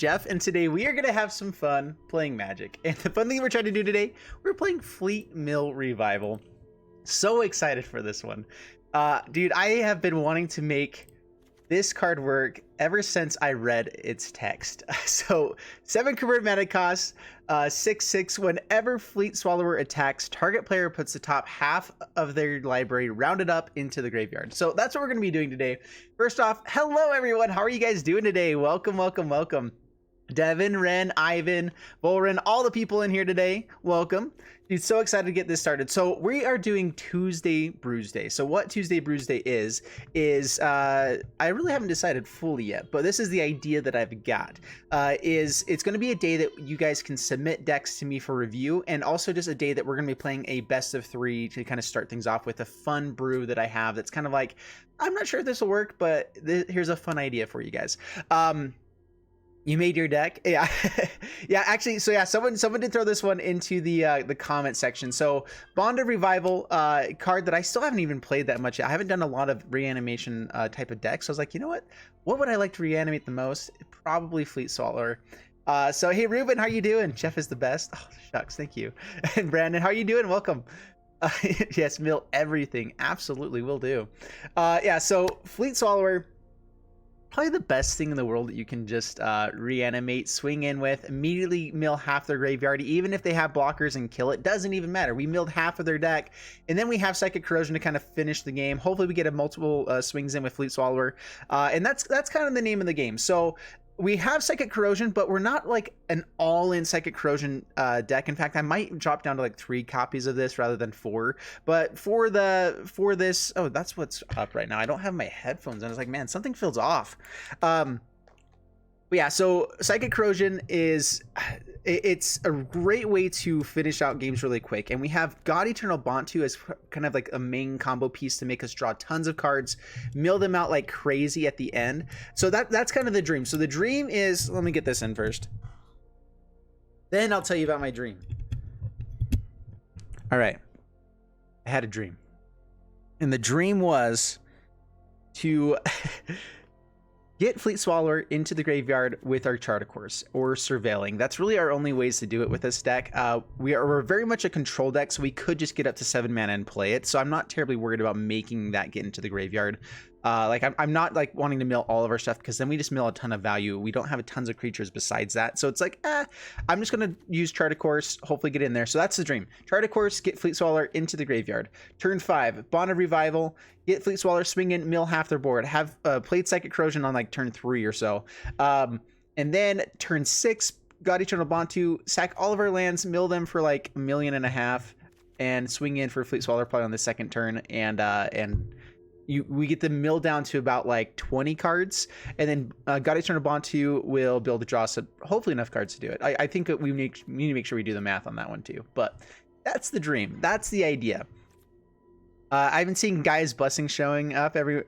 Jeff, and today we are going to have some fun playing Magic. And the fun thing we're trying to do today, we're playing Fleet Mill Revival. So excited for this one. Dude, I have been wanting to make this card work ever since I read its text. So 7 convert mana cost, 6/6. Whenever Fleet Swallower attacks, target player puts the top half of their library rounded up into the graveyard. So that's what we're going to be doing today. First off, hello everyone. How are you guys doing today? Welcome, welcome, welcome. Devin, Ren, Ivan, Volren, all the people in here today, welcome. Dude, so excited to get this started. So we are doing Tuesday Brews-day. So what Tuesday Brews-day is I really haven't decided fully yet, but this is the idea that I've got. It's going to be a day that you guys can submit decks to me for review, and also just a day that we're going to be playing a best of 3 to kind of start things off with a fun brew that I have that's kind of like, I'm not sure if this will work, but here's a fun idea for you guys. You made your deck? Yeah. Yeah, actually, so yeah, someone did throw this one into the comment section. So Bond of Revival, card that I still haven't even played that much yet. I haven't done a lot of reanimation type of decks. So I was like, you know what would I like to reanimate the most? Probably Fleet Swallower. So hey Ruben, how you doing? Jeff is the best. Oh shucks, thank you. And Brandon, how you doing? Welcome. Yes, mill everything. Absolutely will do. Yeah, so Fleet Swallower, probably the best thing in the world that you can just reanimate, swing in with, immediately mill half their graveyard. Even if they have blockers and kill it, doesn't even matter. We milled half of their deck, and then we have Psychic Corrosion to kind of finish the game. Hopefully we get a multiple swings in with Fleet Swallower, and that's kind of the name of the game. So we have Psychic Corrosion, but we're not like an all-in Psychic Corrosion deck. In fact, I might drop down to like 3 copies of this rather than 4. But for this, oh, that's what's up right now. I don't have my headphones on. It's like, man, something feels off. But yeah, so Psychic Corrosion it's a great way to finish out games really quick. And we have God Eternal Bontu as kind of like a main combo piece to make us draw tons of cards, mill them out like crazy at the end. So that's kind of the dream. So the dream is, let me get this in first. Then I'll tell you about my dream. All right. I had a dream. And the dream was to get Fleet Swallower into the graveyard with our Chart a Course or Surveilling. That's really our only ways to do it with this deck. We're very much a control deck, so we could just get up to 7 mana and play it. So I'm not terribly worried about making that get into the graveyard. Like I'm not like wanting to mill all of our stuff, because then we just mill a ton of value. We don't have tons of creatures besides that. So it's like, I'm just going to use Chart a Course, hopefully get in there. So that's the dream. Chart a Course, get Fleet Swallower into the graveyard. Turn 5, Bond of Revival, get Fleet Swallower, swing in, mill half their board. Have played Psychic Corrosion on like turn 3 or so. And then turn 6, God Eternal Bontu, sack all of our lands, mill them for like 1.5 million, and swing in for Fleet Swallower play on the second turn, and we get the mill down to about like 20 cards, and then God Eternal Bontu will be able to draw some, hopefully enough cards to do it. I think that we need to make sure we do the math on that one too, but that's the dream. That's the idea. I've been seeing guys blessing showing up every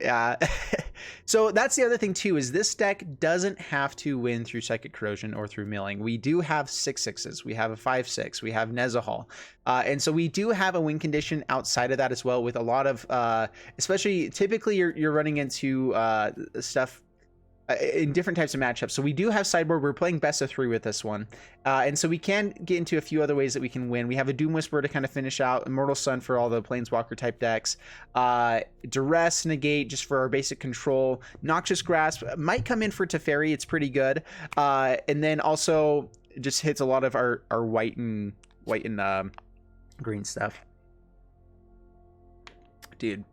so that's the other thing too, is this deck doesn't have to win through Psychic Corrosion or through milling. We do have 6/6s, we have a 5/6, we have Nezahal, and so we do have a win condition outside of that as well, with a lot of especially typically you're running into stuff in different types of matchups. So we do have sideboard. We're playing best of 3 with this one, and so we can get into a few other ways that we can win. We have a Doom Whisperer to kind of finish out, Immortal Sun for all the Planeswalker type decks, Duress, Negate just for our basic control, Noxious Grasp might come in for Teferi, it's pretty good, and then also just hits a lot of our white and green stuff. Dude,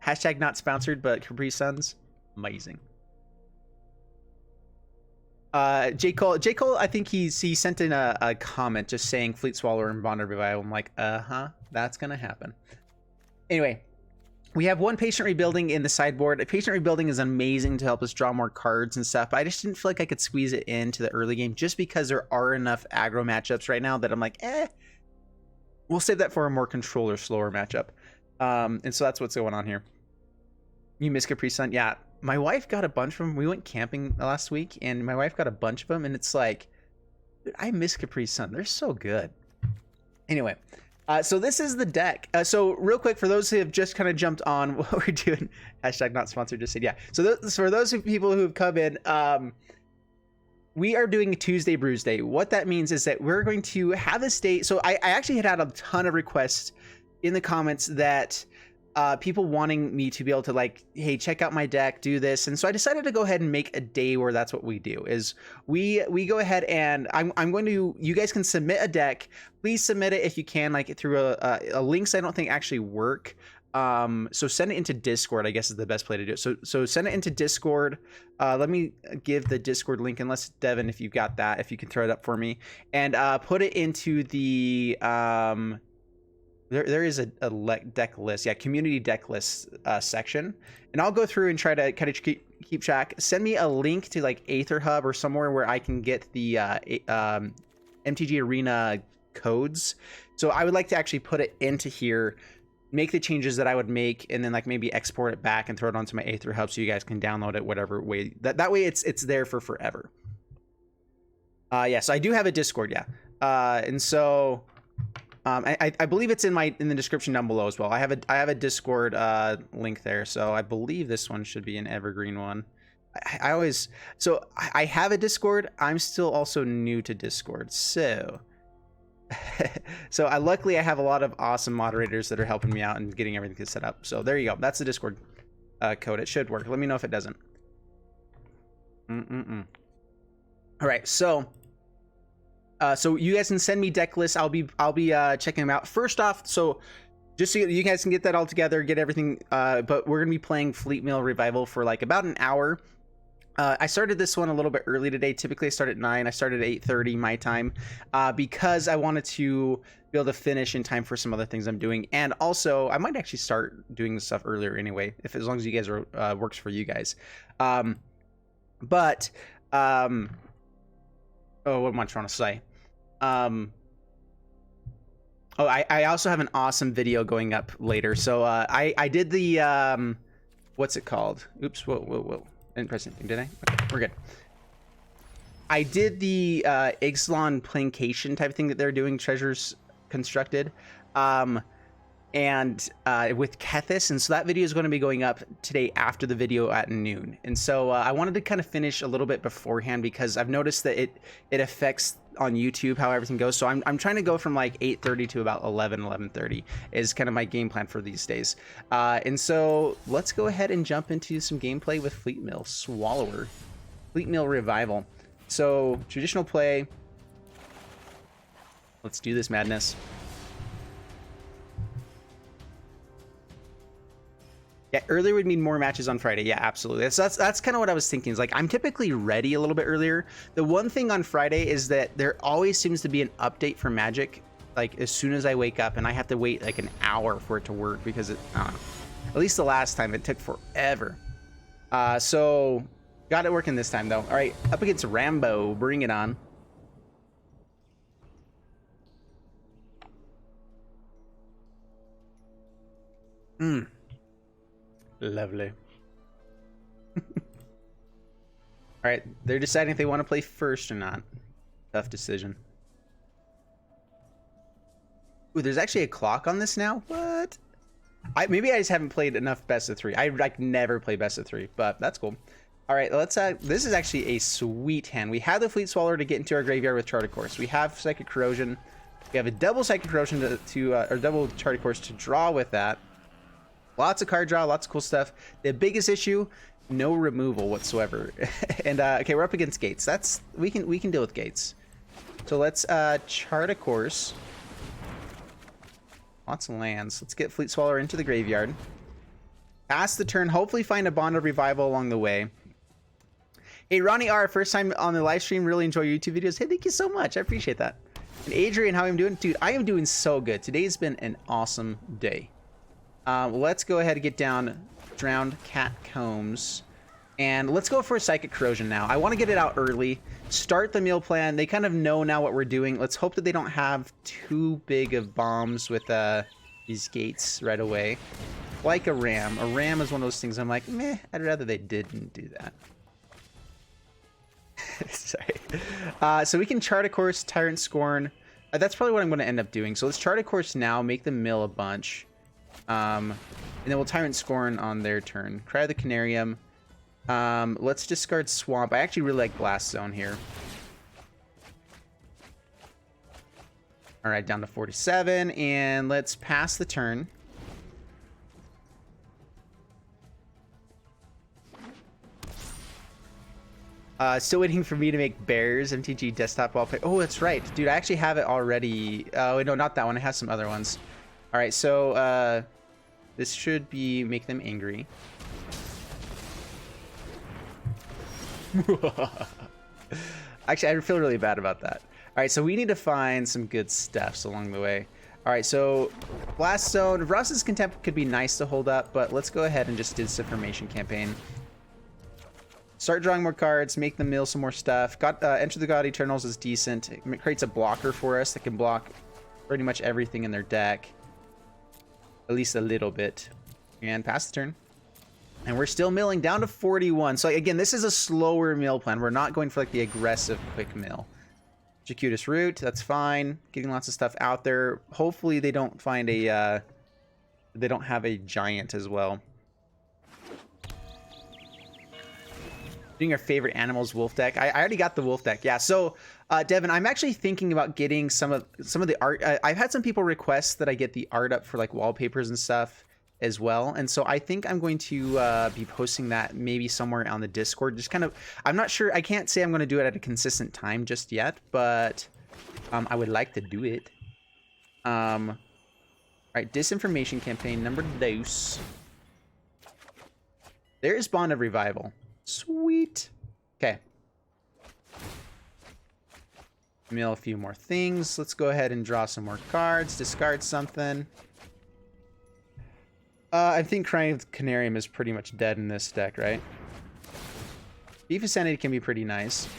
hashtag not sponsored, but Capri Suns, amazing. J. Cole, I think he sent in a comment just saying Fleet Swallower and Bond of Revival. I'm like, that's gonna happen. Anyway, we have 1 Patient Rebuilding in the sideboard. Patient Rebuilding is amazing to help us draw more cards and stuff, but I just didn't feel like I could squeeze it into the early game, just because there are enough aggro matchups right now that I'm like, we'll save that for a more controller slower matchup. And so that's what's going on here. You miss Capri Sun? Yeah. My wife got a bunch of them. We went camping last week, and my wife got a bunch of them, and it's like, dude, I miss Capri Sun. They're so good. Anyway, so this is the deck. So real quick, for those who have just kind of jumped on what we're doing, hashtag not sponsored, just said, yeah. So for those people who have come in, we are doing Tuesday Brews-day. What that means is that we're going to have this day. So I actually had a ton of requests in the comments that people wanting me to be able to like, hey, check out my deck, do this. And so I decided to go ahead and make a day where that's what we do is we go ahead and I'm going to, you guys can submit a deck. Please submit it if you can, like through a links I don't think actually work. So send it into Discord, I guess is the best play to do it. So send it into Discord. Let me give the Discord link, unless Devin, if you've got that, if you can throw it up for me, and put it into the there is a deck list, yeah, community deck list section, and I'll go through and try to kind of keep track. Send me a link to like Aether Hub or somewhere where I can get the MTG Arena codes. So I would like to actually put it into here, make the changes that I would make, and then like maybe export it back and throw it onto my Aether Hub so you guys can download it whatever way. That way it's there for forever. Yeah, so I do have a Discord, yeah. And so I believe it's in the description down below as well. I have a Discord link there, so I believe this one should be an evergreen one. I have a Discord. I'm still also new to Discord, so luckily I have a lot of awesome moderators that are helping me out and getting everything set up. So there you go. That's the Discord code. It should work. Let me know if it doesn't. All right, so you guys can send me deck lists. I'll be checking them out. First off, so just so you guys can get that all together, get everything. But we're gonna be playing Fleet Mill Revival for like about an hour. I started this one a little bit early today. Typically I start at 9. I started at 8:30 my time because I wanted to be able to finish in time for some other things I'm doing. And also I might actually start doing this stuff earlier anyway, as long as you guys are works for you guys. Oh, what am I trying to say? I also have an awesome video going up later. So I did the what's it called? Oops, whoa. I didn't press anything, did I? Okay, we're good. I did the Ixalan Plancation type of thing that they're doing, treasures constructed, and with Kethis, and so that video is going to be going up today after the video at noon. And so I wanted to kind of finish a little bit beforehand because I've noticed that it affects on YouTube how everything goes. So I'm trying to go from like 8:30 to about 11:30 is kind of my game plan for these days. And so let's go ahead and jump into some gameplay with Fleet Mill Swallower, Fleet Mill Revival. So traditional play. Let's do this madness. Yeah, earlier would mean more matches on Friday. Yeah, absolutely. That's kind of what I was thinking. Is like I'm typically ready a little bit earlier. The one thing on Friday is that there always seems to be an update for Magic, like as soon as I wake up, and I have to wait like an hour for it to work because it, I don't know. At least the last time it took forever. So got it working this time though. All right, up against Rambo. Bring it on. Lovely. All right, they're deciding if they want to play first or not. Tough decision. Ooh, there's actually a clock on this now? What? Maybe I just haven't played enough best of 3. I like never play best of 3, but that's cool. All right, let's this is actually a sweet hand. We have the Fleet Swallower to get into our graveyard with Charted Course. We have Psychic Corrosion. We have a double Psychic Corrosion or double Charted Course to draw with that. Lots of card draw, lots of cool stuff. The biggest issue, no removal whatsoever. And okay, we're up against Gates. We can deal with Gates. So let's chart a course. Lots of lands. Let's get Fleet Swallower into the graveyard. Pass the turn. Hopefully find a Bond of Revival along the way. Hey Ronnie R, first time on the live stream. Really enjoy your YouTube videos. Hey, thank you so much. I appreciate that. And Adrian, how I'm doing, dude? I am doing so good. Today's been an awesome day. Let's go ahead and get down Drowned Catacombs. And let's go for a Psychic Corrosion now. I want to get it out early. Start the meal plan. They kind of know now what we're doing. Let's hope that they don't have too big of bombs with these gates right away. Like a ram. A ram is one of those things I'm like, meh, I'd rather they didn't do that. Sorry. So we can chart a course, Tyrant Scorn. That's probably what I'm going to end up doing. So let's chart a course now, make them mill a bunch. And then we'll Tyrant Scorn on their turn. Cry the Canarium. Let's discard Swamp. I actually really like Blast Zone here. All right, down to 47, and let's pass the turn. Still waiting for me to make Bears MTG desktop wallpaper. Oh, that's right, dude. I actually have it already. Oh no, not that one. I have some other ones. All right, so this should be make them angry. Actually, I feel really bad about that. All right, so we need to find some good stuffs along the way. All right, so Blast Zone, Ross's Contempt could be nice to hold up, but let's go ahead and just do this information campaign. Start drawing more cards, make them mill some more stuff. Enter the God Eternals is decent. It creates a blocker for us that can block pretty much everything in their deck. At least a little bit. And pass the turn. And we're still milling down to 41. So again, this is a slower mill plan. We're not going for like the aggressive quick mill. Jacutus Root, that's fine. Getting lots of stuff out there. Hopefully they don't find a... they don't have a giant as well. Doing our favorite animals wolf deck. I already got the wolf deck. Yeah, so Devin, I'm actually thinking about getting some of the art. I've had some people request that I get the art up for like wallpapers and stuff as well, and so I think I'm going to be posting that maybe somewhere on the Discord. Just kind of, I'm not sure. I can't say I'm going to do it at a consistent time just yet, but I would like to do it. All right, disinformation campaign number dos. There's Bond of Revival. Sweet. Okay. Mill a few more things. Let's go ahead and draw some more cards. Discard something. I think Crying Canarium is pretty much dead in this deck, right? Beef of Sanity can be pretty nice.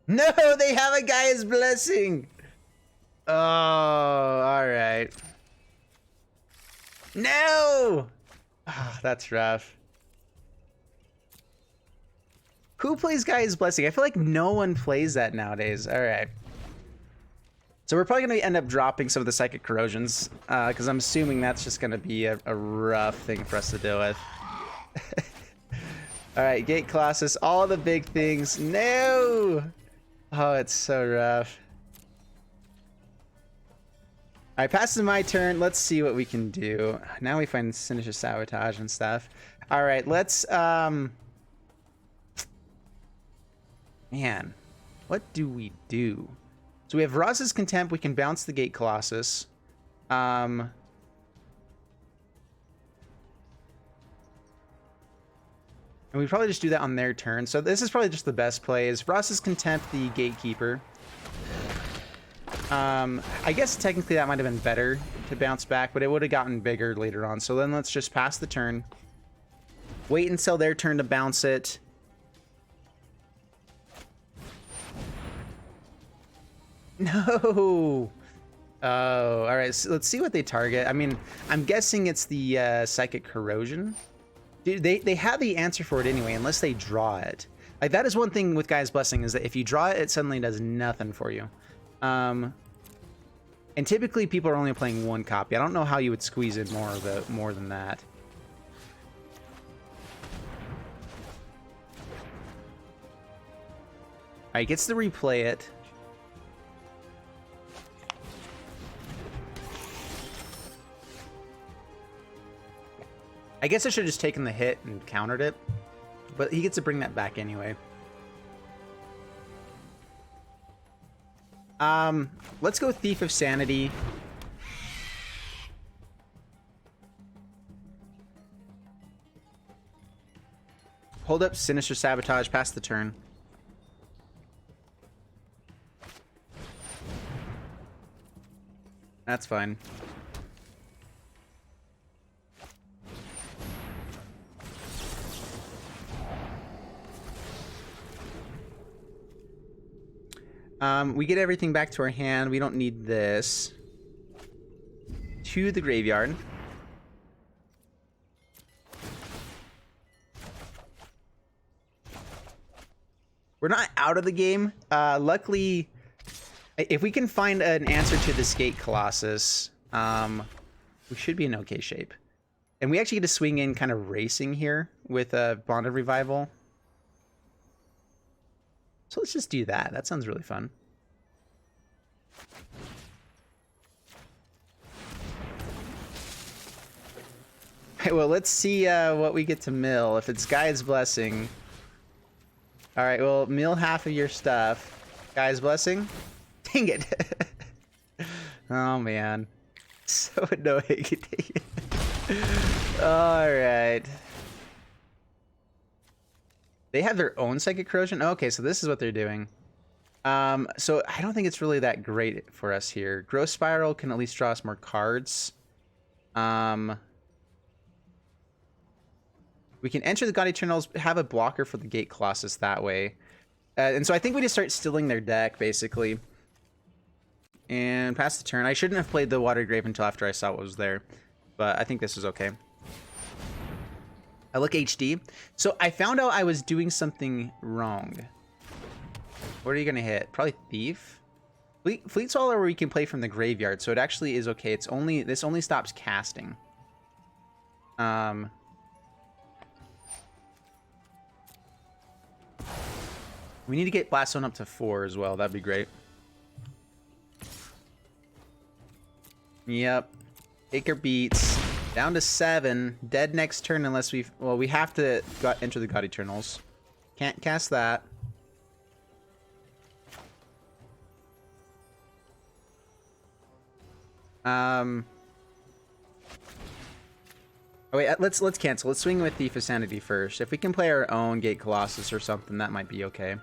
No, they have a Gaia's Blessing. Oh, all right. No. Oh, that's rough. Who plays Gaia's Blessing? I feel like no one plays that nowadays. All right. So we're probably going to end up dropping some of the Psychic Corrosions, because I'm assuming that's just going to be a rough thing for us to deal with. All right, Gate Colossus, all the big things. No! Oh, it's so rough. All right, passes my turn. Let's see what we can do. Now we find Sinister Sabotage and stuff. All right, let's... Man, what do we do? So we have Ross's Contempt. We can bounce the Gate Colossus. And we probably just do that on their turn. So this is probably just the best play. Is Ross's Contempt the Gatekeeper? I guess technically that might have been better to bounce back, but it would have gotten bigger later on. So then let's just pass the turn. Wait until their turn to bounce it. No. Oh, all right. So let's see what they target. I mean, I'm guessing it's the Psychic Corrosion. Dude, they have the answer for it anyway, unless they draw it. Like, that is one thing with Gaia's Blessing, is that if you draw it, it suddenly does nothing for you. And typically people are only playing one copy. I don't know how you would squeeze in more than that. All right, gets to replay it. I guess I should have just taken the hit and countered it, but he gets to bring that back anyway. Let's go Thief of Sanity. Hold up Sinister Sabotage, pass the turn. That's fine. We get everything back to our hand. We don't need this. To the graveyard. We're not out of the game. Luckily, if we can find an answer to this Gate Colossus, we should be in okay shape. And we actually get to swing in kind of racing here with a Bond of Revival. So let's just do that. That sounds really fun. Right, well, let's see what we get to mill. If it's Guy's Blessing. All right, well, mill half of your stuff. Guy's Blessing? Dang it. Oh, man. So annoying. All right. They have their own Psychic Corrosion? Okay, so this is what they're doing. So I don't think it's really that great for us here. Growth Spiral can at least draw us more cards. We can enter the God Eternals, have a blocker for the Gate Colossus that way. And so I think we just start stilling their deck, basically. And pass the turn. I shouldn't have played the Water Grave until after I saw what was there. But I think this is okay. I look HD. So I found out I was doing something wrong. What are you going to hit? Probably Thief? Fleet Swallower where we can play from the graveyard. So it actually is okay. It's only... This only stops casting. We need to get Blast Zone up to 4 as well. That'd be great. Yep. Take our beats. Down to 7. Dead next turn unless we... Well, we have to enter the God Eternals. Can't cast that. Oh wait, let's cancel. Let's swing with Thief of Sanity first. If we can play our own Gate Colossus or something, that might be okay.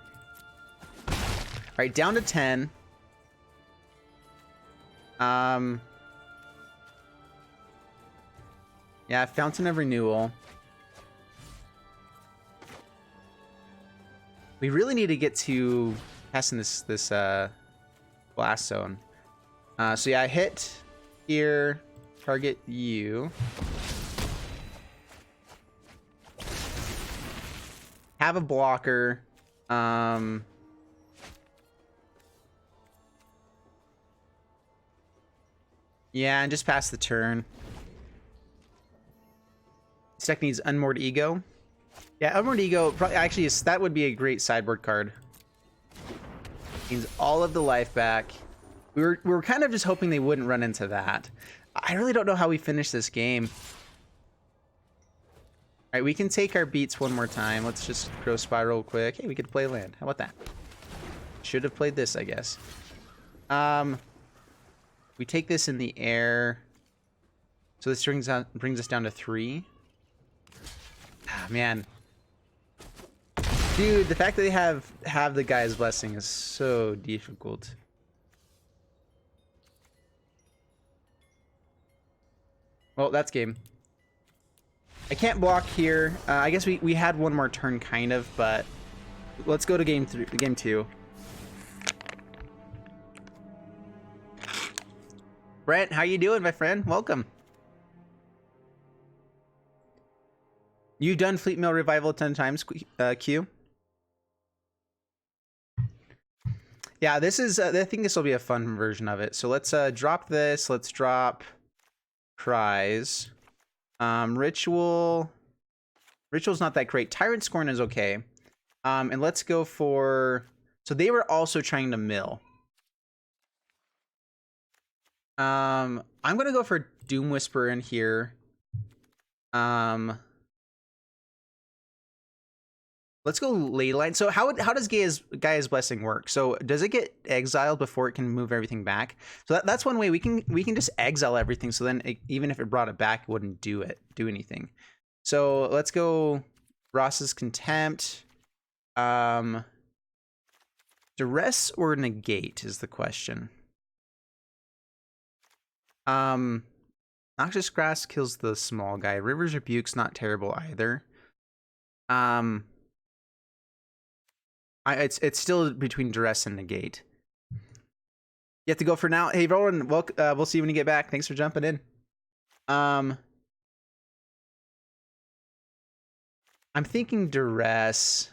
Alright, down to 10. Yeah, Fountain of Renewal. We really need to get to passing this Blast Zone. So yeah, I hit here, target you. Have a blocker. Yeah, and just pass the turn. This deck needs Unmoored Ego. Yeah, Unmoored Ego probably actually is, that would be a great sideboard card. Means all of the life back. We were kind of just hoping they wouldn't run into that. I really don't know how we finish this game. All right, we can take our beats one more time. Let's just Growth Spiral quick. Hey, we could play land. How about that? Should have played this, I guess. We take this in the air. So this brings us down to 3. Ah, man. Dude, the fact that they have the Guy's Blessing is so difficult. Well, that's game. I can't block here. I guess we had one more turn, kind of, but let's go to game 2. Brent, how you doing, my friend? Welcome. You've done Fleet Mill Revival 10 times, Q. Yeah, this is. I think this will be a fun version of it. So let's drop this. Let's drop Prize. Ritual's not that great. Tyrant Scorn is okay. And let's go for... So they were also trying to mill. I'm going to go for Doom Whisper in here. Let's go Leyline. So how does Gaia's Blessing work? So does it get exiled before it can move everything back? So that's one way we can just exile everything. So then even if it brought it back, it wouldn't do anything. So let's go Ross's Contempt. Duress or Negate is the question. Noxious Grass kills the small guy. River's Rebuke's not terrible either. It's still between Duress and Negate. You have to go for now. Hey, Roland, we'll see you when you get back. Thanks for jumping in. I'm thinking Duress.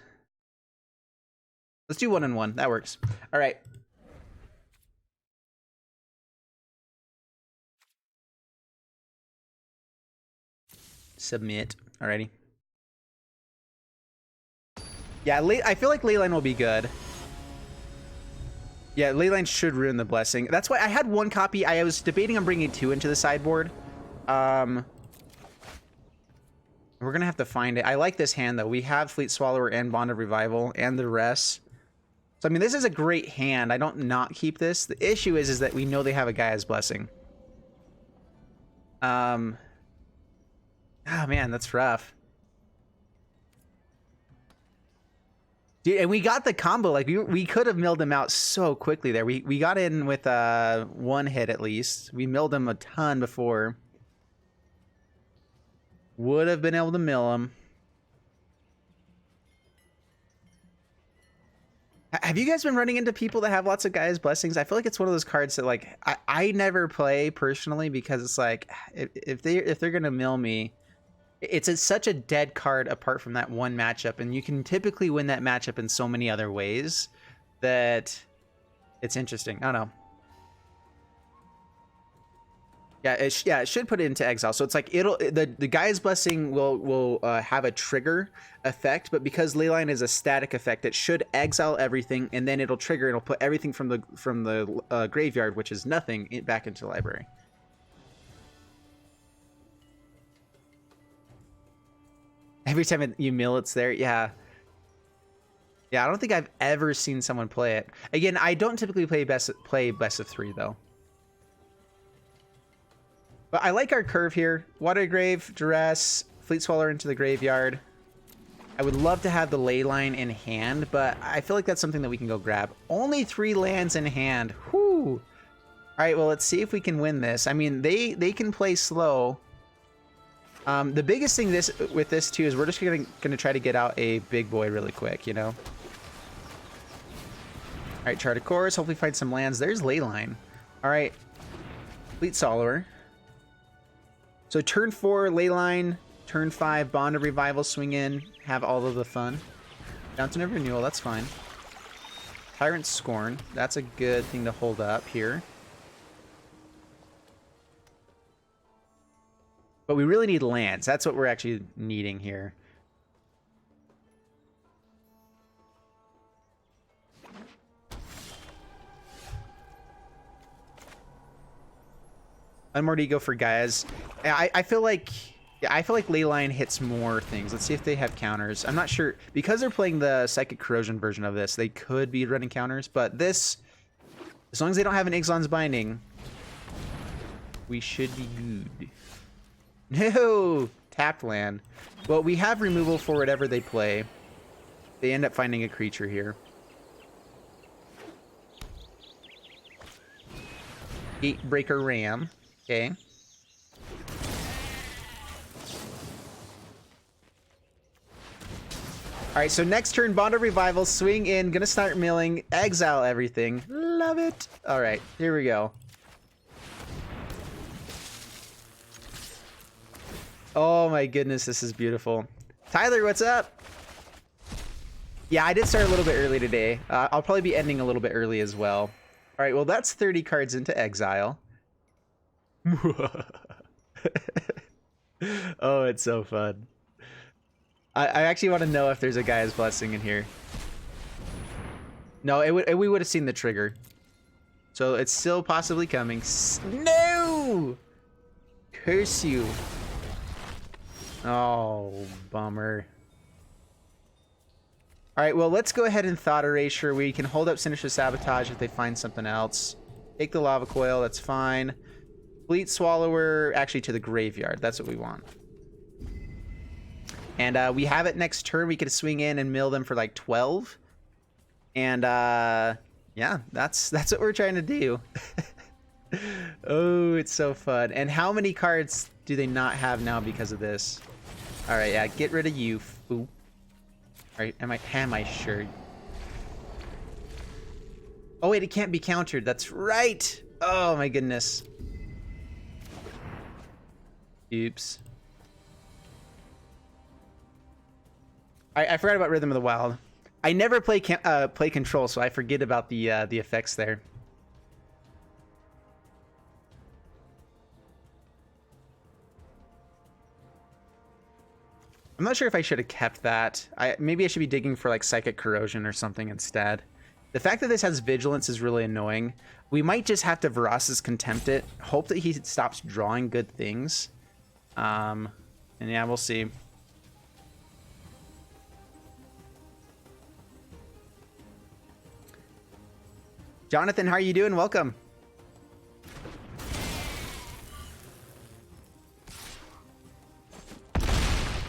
Let's do 1-1. That works. All right. Submit. Alrighty. Yeah, I feel like Leyline will be good. Yeah, Leyline should ruin the blessing. That's why I had one copy. I was debating on bringing 2 into the sideboard. We're gonna have to find it. I like this hand though. We have Fleet Swallower and Bond of Revival and the rest. So I mean, this is a great hand. I don't not keep this. The issue is that we know they have a Gaia's Blessing. Oh man, that's rough. Dude, and we got the combo. Like we could have milled him out so quickly there. We got in with 1 hit at least. We milled him a ton before. Would have been able to mill him. Have you guys been running into people that have lots of Gaia's Blessings? I feel like it's one of those cards that like I never play personally because it's like if they're gonna mill me, it's such a dead card apart from that one matchup, and you can typically win that matchup in so many other ways that it's interesting. I don't know. Yeah, it should put it into exile. So it's like the Gaia's Blessing will have a trigger effect, but because Leyline is a static effect, it should exile everything, and then it'll trigger. It'll put everything from the graveyard, which is nothing, back into the library. Every time you mill, it's there. Yeah. Yeah, I don't think I've ever seen someone play it. Again, I don't typically play best of 3 though. But I like our curve here. Watergrave, Duress, Fleet Swallower into the graveyard. I would love to have the Leyline in hand, but I feel like that's something that we can go grab. Only 3 lands in hand. Whew. Alright, well, let's see if we can win this. I mean, they can play slow. The biggest thing with this too is we're just gonna try to get out a big boy really quick, you know? Alright, chart a course, hopefully find some lands. There's Leyline. Alright. Fleet Swallower. So turn 4, Leyline. Turn 5, Bond of Revival, swing in, have all of the fun. Fountain of Renewal, that's fine. Tyrant Scorn, that's a good thing to hold up here. But we really need lands. That's what we're actually needing here. Unmoored Ego for Gaia's. I feel like Leyline hits more things. Let's see if they have counters. I'm not sure. Because they're playing the Psychic Corrosion version of this, they could be running counters. But this, as long as they don't have an Ixalan's Binding, we should be good. No! Tapped land. Well, we have removal for whatever they play. They end up finding a creature here. Gatebreaker Ram. Okay. Alright, so next turn, Bond of Revival, swing in, gonna start milling, exile everything. Love it. Alright, here we go. Oh my goodness, this is beautiful. Tyler, what's up? Yeah, I did start a little bit early today. I'll probably be ending a little bit early as well. Alright, well that's 30 cards into exile. Oh, it's so fun. I actually want to know if there's a Gaia's Blessing in here. No, we would have seen the trigger. So it's still possibly coming. No! Curse you. Oh, bummer. Alright, well, let's go ahead and Thought Erasure. We can hold up Sinister Sabotage if they find something else. Take the Lava Coil, that's fine. Fleet Swallower, actually to the graveyard. That's what we want. And we have it next turn. We could swing in and mill them for like 12. And yeah, that's what we're trying to do. Oh, it's so fun. And how many cards do they not have now because of this? All right, yeah, get rid of you. Ooh. All right, am I sure? Oh wait, it can't be countered. That's right. Oh my goodness. Oops. I forgot about Rhythm of the Wild. I never play Control, so I forget about the effects there. I'm not sure if I should have kept that. Maybe I should be digging for like Psychic Corrosion or something instead. The fact that this has Vigilance is really annoying. We might just have to Verace's Contempt it. Hope that he stops drawing good things. And yeah, we'll see. Jonathan, how are you doing? Welcome.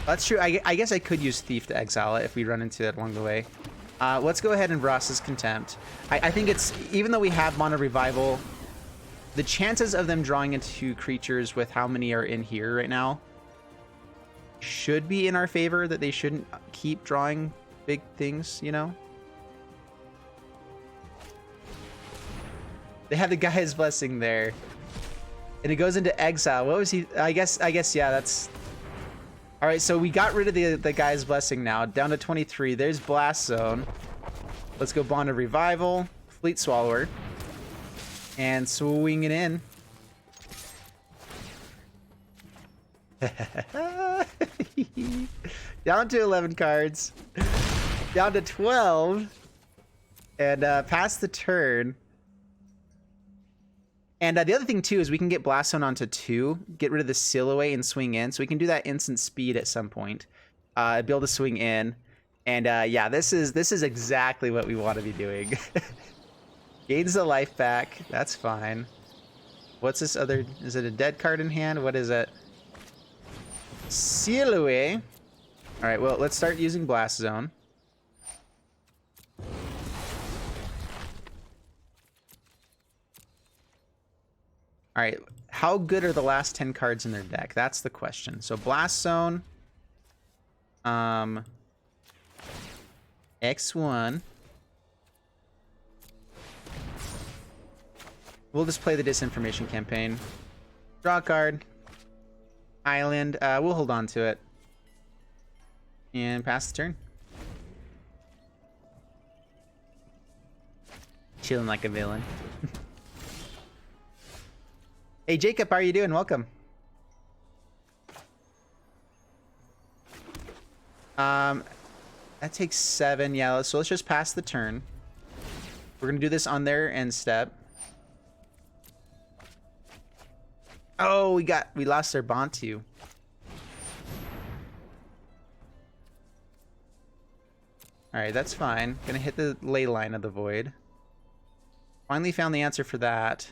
That's true. I guess I could use Thief to exile it if we run into it along the way. Let's go ahead and Verace's Contempt. I think it's, even though we have Mono Revival, the chances of them drawing into creatures with how many are in here right now should be in our favor, that they shouldn't keep drawing big things, you know? They have the Guy's Blessing there. And it goes into exile. What was he? I guess, yeah, that's... All right, so we got rid of the Guy's Blessing now. Down to 23. There's Blast Zone. Let's go Bond of Revival. Fleet Swallower. And swing it in. Down to 11 cards. Down to 12. And past the turn. And the other thing, too, is we can get Blast Zone onto 2, get rid of the Seal Away, and swing in. So we can do that instant speed at some point. Be able to swing in. And yeah, this is exactly what we want to be doing. Gains the life back. That's fine. What's this other... Is it a dead card in hand? What is it? Seal Away. All right, well, let's start using Blast Zone. All right, how good are the last 10 cards in their deck? That's the question. So Blast Zone, X1. We'll just play the Disinformation Campaign. Draw a card. Island. We'll hold on to it. And pass the turn. Chilling like a villain. Hey Jacob, how are you doing? Welcome. That takes 7. Yeah, so let's just pass the turn. We're gonna do this on their end step. Oh, we lost our Bantu. All right, that's fine. Gonna hit the Ley Line of the Void. Finally found the answer for that.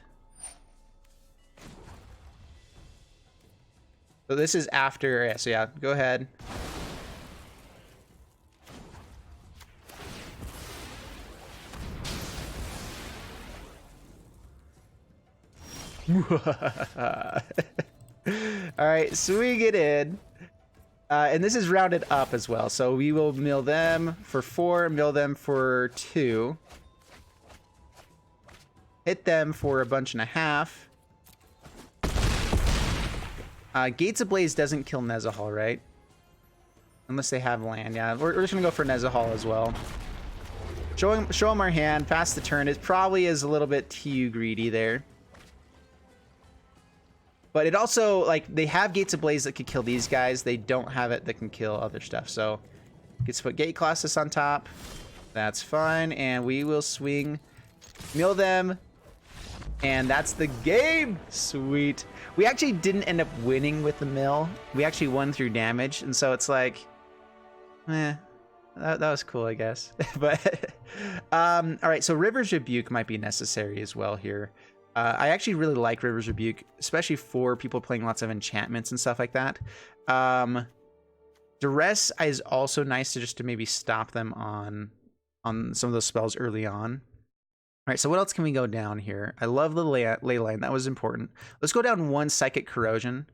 So this is after, yeah, so yeah, go ahead. Alright, swing it in. And this is rounded up as well, so we will mill them for 4, mill them for 2. Hit them for a bunch and a half. Gates Ablaze doesn't kill Nezahal, right? Unless they have land. Yeah, we're just gonna go for Nezahal as well. Show him our hand, pass the turn. It probably is a little bit too greedy there. But it also, like, they have Gates Ablaze that could kill these guys. They don't have it that can kill other stuff. So, gets to put Gate Colossus on top. That's fine. And we will swing, mill them. And that's the game. Sweet. We actually didn't end up winning with the mill. We actually won through damage. And so it's like, that was cool, I guess. But, all right. So River's Rebuke might be necessary as well here. I actually really like River's Rebuke, especially for people playing lots of enchantments and stuff like that. Duress is also nice to maybe stop them on some of those spells early on. All right, so what else can we go down here? I love the ley line. That was important. Let's go down 1 Psychic Corrosion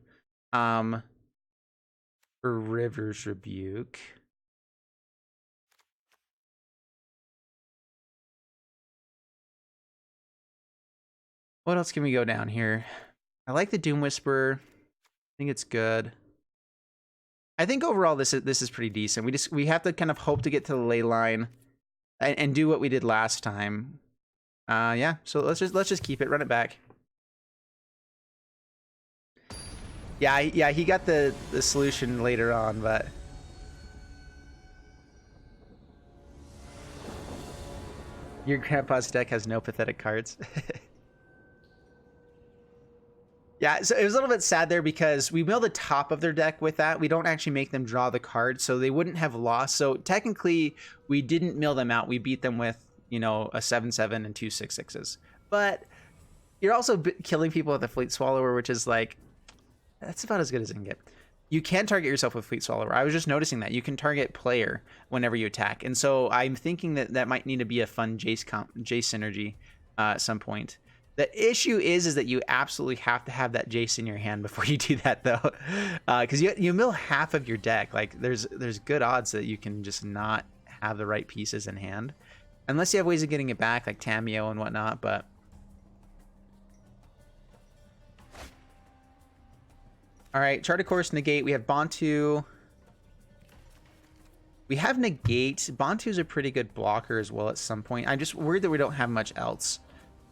for River's Rebuke. What else can we go down here? I like the Doom Whisperer. I think it's good. I think overall this is pretty decent. We have to kind of hope to get to the ley line and do what we did last time. Yeah, so let's just keep it, run it back. Yeah, he got the solution later on, but Your grandpa's deck has no pathetic cards. Yeah, so it was a little bit sad there because we mill the top of their deck with that. We don't actually make them draw the card, so they wouldn't have lost. So technically, we didn't mill them out. We beat them with, you know, a 7/7 and 2 6/6s. But you're also killing people with a Fleet Swallower, which is like, that's about as good as it can get. You can target yourself with Fleet Swallower. I was just noticing that. You can target player whenever you attack. And so I'm thinking that that might need to be a fun Jace synergy at some point. The issue is that you absolutely have to have that Jace in your hand before you do that, though, because you mill half of your deck. Like there's good odds that you can just not have the right pieces in hand, unless you have ways of getting it back, like Tameo and whatnot. But all right, Chart a Course, negate. We have Bantu. We have negate. Bantu is a pretty good blocker as well. At some point, I'm just worried that we don't have much else.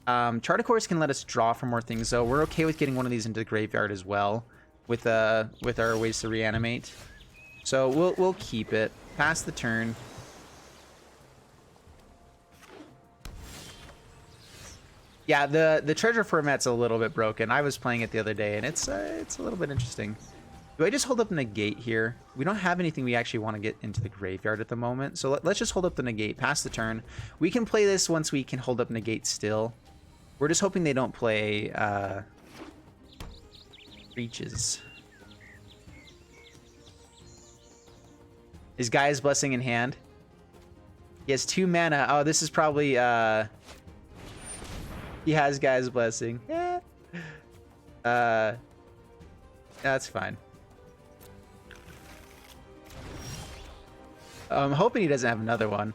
Chart a Course can let us draw for more things, though. We're okay with getting one of these into the graveyard as well, with our ways to reanimate. So we'll keep it. Pass the turn. Yeah, the treasure format's a little bit broken. I was playing it the other day, and it's a little bit interesting. Do I just hold up negate here? We don't have anything we actually want to get into the graveyard at the moment, so let's just hold up the negate. Pass the turn. We can play this once we can hold up negate still. We're just hoping they don't play Reaches. Is Gaia's Blessing in hand? He has 2 mana. Oh, this is probably... He has Gaia's Blessing. That's fine. I'm hoping he doesn't have another one.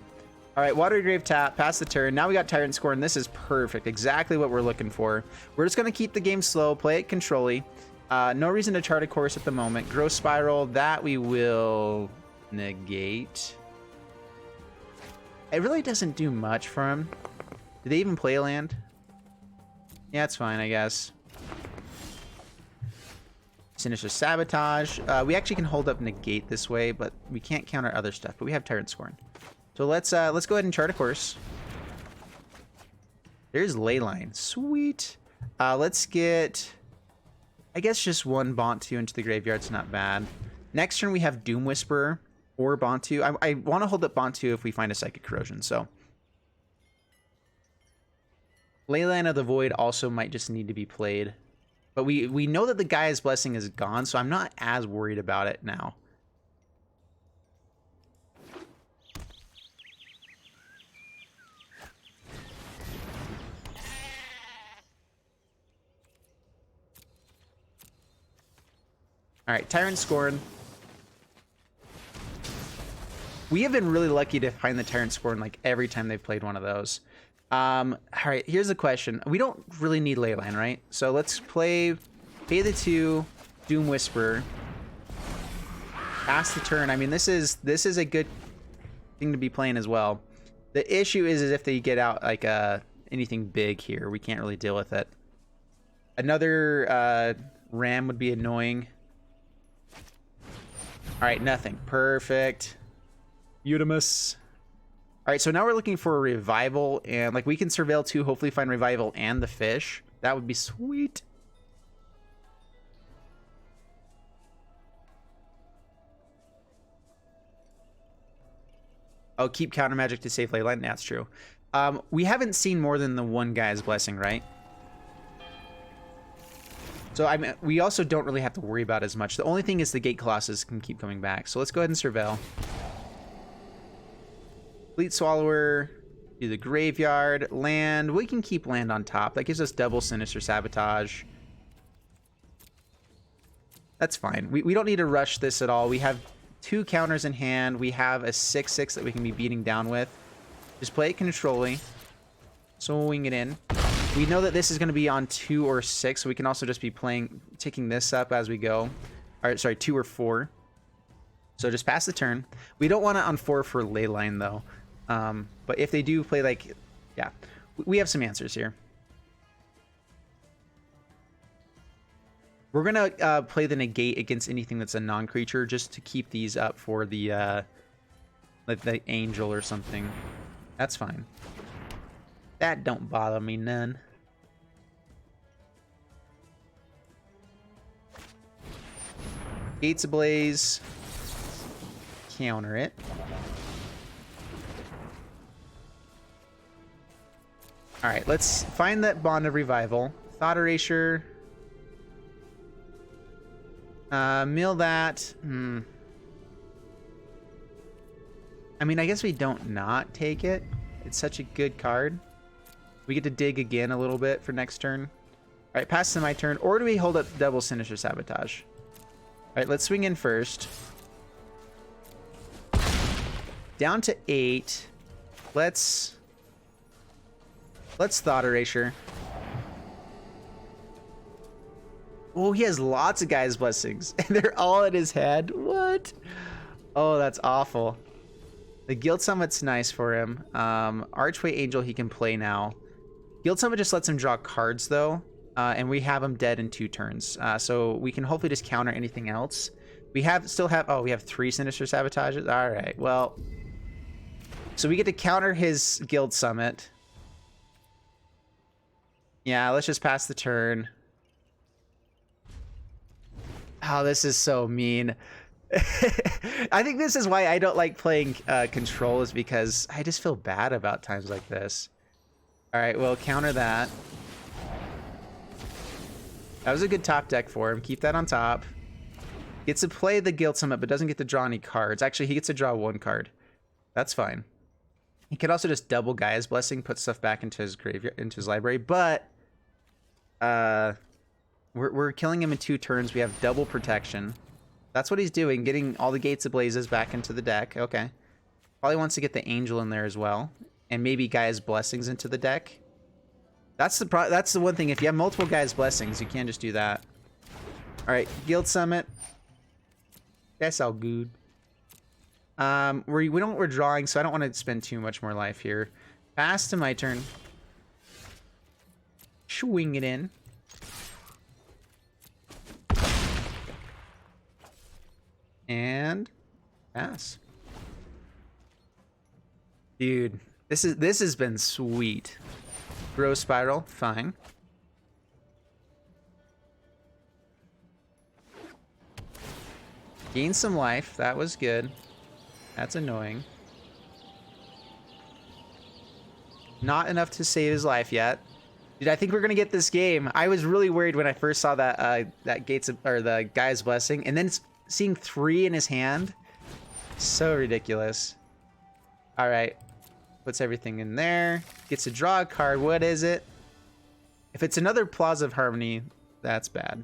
All right, Watery Grave tap, pass the turn. Now we got Tyrant Scorn. This is perfect. Exactly what we're looking for. We're just going to keep the game slow, play it controlly. No reason to Chart a Course at the moment. Growth Spiral, that we will negate. It really doesn't do much for him. Do they even play a land? Yeah, it's fine, I guess. Sinister Sabotage. We actually can hold up negate this way, but we can't counter other stuff. But we have Tyrant Scorn. So let's go ahead and Chart a Course. There's Leyline. Sweet. Let's get, I guess, just one Bantu into the graveyard. It's not bad. Next turn we have Doom Whisperer or Bantu. I want to hold up Bantu if we find a Psychic Corrosion. So Leyline of the Void also might just need to be played. But we know that the Gaia's Blessing is gone, so I'm not as worried about it now. All right, Tyrant Scorn. We have been really lucky to find the Tyrant Scorn like every time they've played one of those. All right, here's the question. We don't really need Leyline, right? So let's pay the 2, Doom Whisperer. Pass the turn. I mean, this is a good thing to be playing as well. The issue is if they get out like anything big here, we can't really deal with it. Another Ram would be annoying. All right, nothing. Perfect. Utimus. All right, so now we're looking for a Revival, and like we can Surveil too, hopefully find Revival and the fish. That would be sweet. Oh, keep counter magic to save Leyline. That's true. We haven't seen more than the one Guy's Blessing, right? So I mean, we also don't really have to worry about as much. The only thing is the Gate Colossus can keep coming back. So let's go ahead and Surveil. Fleet Swallower, do the graveyard, land. We can keep land on top. That gives us double Sinister Sabotage. That's fine. We don't need to rush this at all. We have 2 counters in hand. We have a 6/6 that we can be beating down with. Just play it controlly. Swing it in. We know that this is going to be on 2 or 6, so we can also just be ticking this up as we go. All right, sorry, 2 or 4. So just pass the turn. We don't want it on 4 for Leyline, though. But if they do play, like, yeah, we have some answers here. We're going to play the negate against anything that's a non-creature just to keep these up for the angel or something. That's fine. That don't bother me none. Gates ablaze. Counter it. Alright, let's find that Bond of Revival. Thought Erasure. Mill that. I mean, I guess we don't not take it. It's such a good card. We get to dig again a little bit for next turn. Alright, pass to my turn. Or do we hold up double Sinister Sabotage? Alright, let's swing in first. Down to 8. Let's Thought Erasure. Oh, he has lots of Gaia's Blessings. And they're all in his head. What? Oh, that's awful. The Guild Summit's nice for him. Archway Angel he can play now. Guild Summit just lets him draw cards, though. And we have him dead in 2 turns. So we can hopefully just counter anything else. We still have... Oh, we have 3 Sinister Sabotages? Alright, well... So we get to counter his Guild Summit. Yeah, let's just pass the turn. Oh, this is so mean. I think this is why I don't like playing Control, is because I just feel bad about times like this. Alright, well, counter that. That was a good top deck for him. Keep that on top. Gets to play the Guild Summit, but doesn't get to draw any cards. Actually, he gets to draw 1 card. That's fine. He could also just double Gaia's Blessing, put stuff back into his graveyard, into his library, but we're killing him in 2 turns. We have double protection. That's what he's doing, getting all the Gates of Blazes back into the deck. Okay. Probably wants to get the Angel in there as well, and maybe Gaia's Blessings into the deck. That's the one thing. If you have multiple Gaia's Blessings, you can't just do that. All right, Guild Summit. That's all good. We're drawing, so I don't want to spend too much more life here. Pass to my turn. Swing it in. And pass. Dude, this has been sweet. Growth Spiral, fine. Gain some life, that was good. That's annoying. Not enough to save his life yet. Dude, I think we're gonna get this game. I was really worried when I first saw that the Gaia's Blessing, and then seeing 3 in his hand. So ridiculous. All right, puts everything in there. Gets to draw a card. What is it? If it's another Plaza of Harmony, that's bad.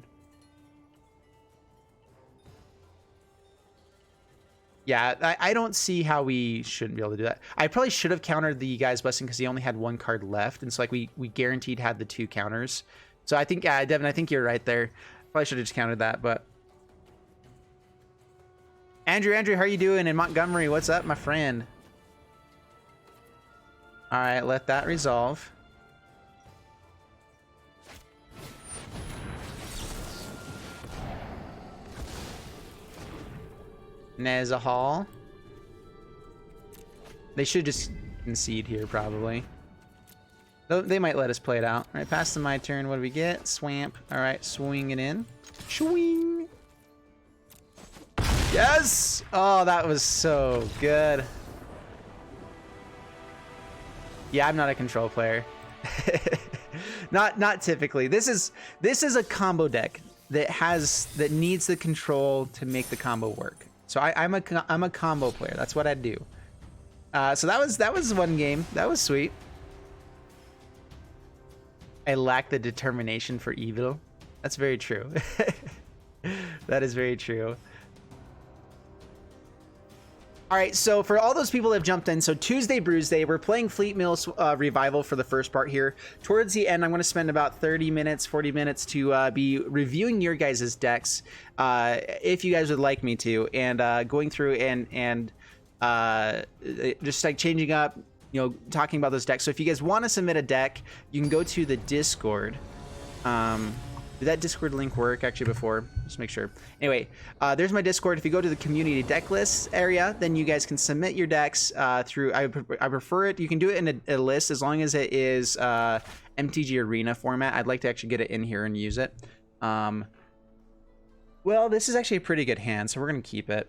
Yeah, I don't see how we shouldn't be able to do that. I probably should have countered the Gaia's Blessing because he only had 1 card left, and so like we guaranteed had the 2 counters. So I think, yeah, Devin, I think you're right there. Probably should have just countered that, but Andrew, how are you doing in Montgomery? What's up, my friend? All right, let that resolve. Nezahal. They should just concede here, probably. They might let us play it out. All right, pass to my turn. What do we get? Swamp. All right, swing it in. Swing. Yes! Oh, that was so good. Yeah, I'm not a Control player. Not typically. This is a combo deck that needs the Control to make the combo work. So I'm a combo player. That's what I do. So that was one game. That was sweet. I lack the determination for evil. That's very true. That is very true. All right, so for all those people that have jumped in, so Tuesday Brews-day, we're playing Fleet Mill Revival for the first part here. Towards the end, I'm going to spend about 30 minutes, 40 minutes to be reviewing your guys' decks, if you guys would like me to, and going through and just like changing up, you know, talking about those decks. So if you guys want to submit a deck, you can go to the Discord. Did that Discord link work actually before? Just make sure. Anyway, there's my Discord. If you go to the community deck list area, then you guys can submit your decks through. I prefer it. You can do it in a list as long as it is MTG Arena format. I'd like to actually get it in here and use it. Well, this is actually a pretty good hand, so we're gonna keep it.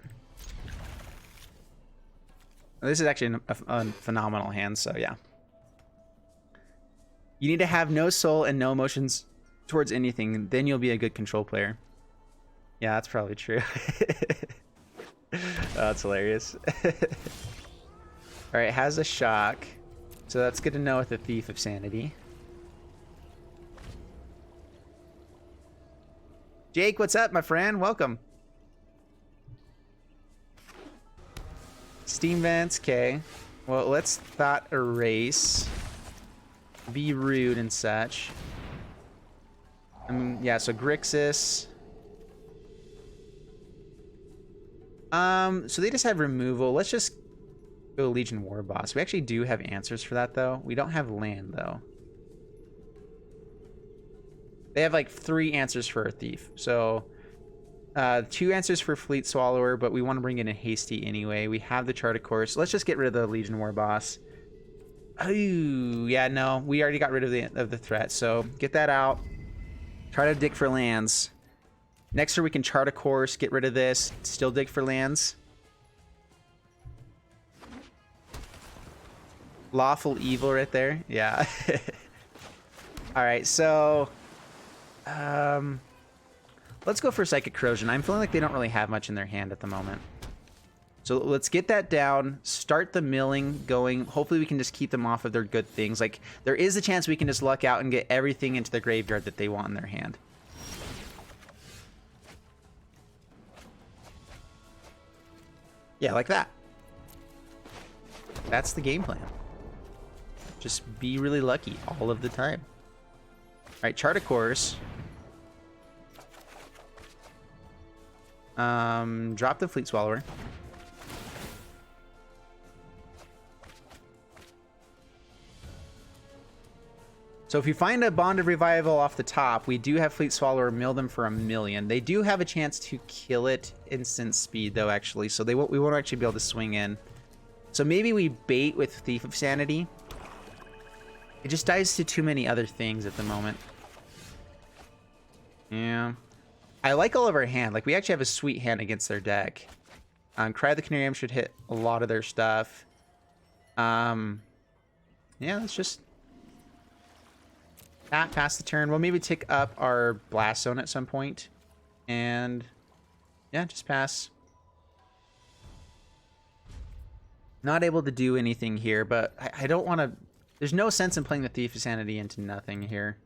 This is actually a phenomenal hand, so yeah. You need to have no soul and no emotions towards anything, then you'll be a good control player. Yeah, that's probably true. Oh, that's hilarious. Alright, has a shock. So that's good to know with the Thief of Sanity. Jake, what's up, my friend? Welcome. Steam Vents, okay. Well, let's Thought Erase. Be rude and such. Yeah, so Grixis. So they just have removal. Let's just go Legion War Boss. We actually do have answers for that, though. We don't have land, though. They have like 3 answers for a Thief. So 2 answers for Fleet Swallower, but we want to bring in a Hasty anyway. We have the Chart of Course. Let's just get rid of the Legion War Boss. Oh, yeah, no. We already got rid of the threat, so get that out. Try to dig for lands. Next turn we can Chart a Course, get rid of this, still dig for lands. Lawful Evil right there. Yeah. Alright, so let's go for Psychic Corrosion. I'm feeling like they don't really have much in their hand at the moment. So let's get that down, start the milling going. Hopefully we can just keep them off of their good things. Like, there is a chance we can just luck out and get everything into the graveyard that they want in their hand. Yeah, like that. That's the game plan. Just be really lucky all of the time. Alright, Chart a Course. Drop the Fleet Swallower. So if you find a Bond of Revival off the top, we do have Fleet Swallower mill them for 1,000,000. They do have a chance to kill it instant speed, though, actually. So we won't actually be able to swing in. So maybe we bait with Thief of Sanity. It just dies to too many other things at the moment. Yeah. I like all of our hand. Like, we actually have a sweet hand against their deck. Cry of the Canarium should hit a lot of their stuff. Yeah, let's just... pass the turn. We'll maybe tick up our Blast Zone at some point. And yeah, just pass. Not able to do anything here, but I don't want to... There's no sense in playing the Thief of Sanity into nothing here.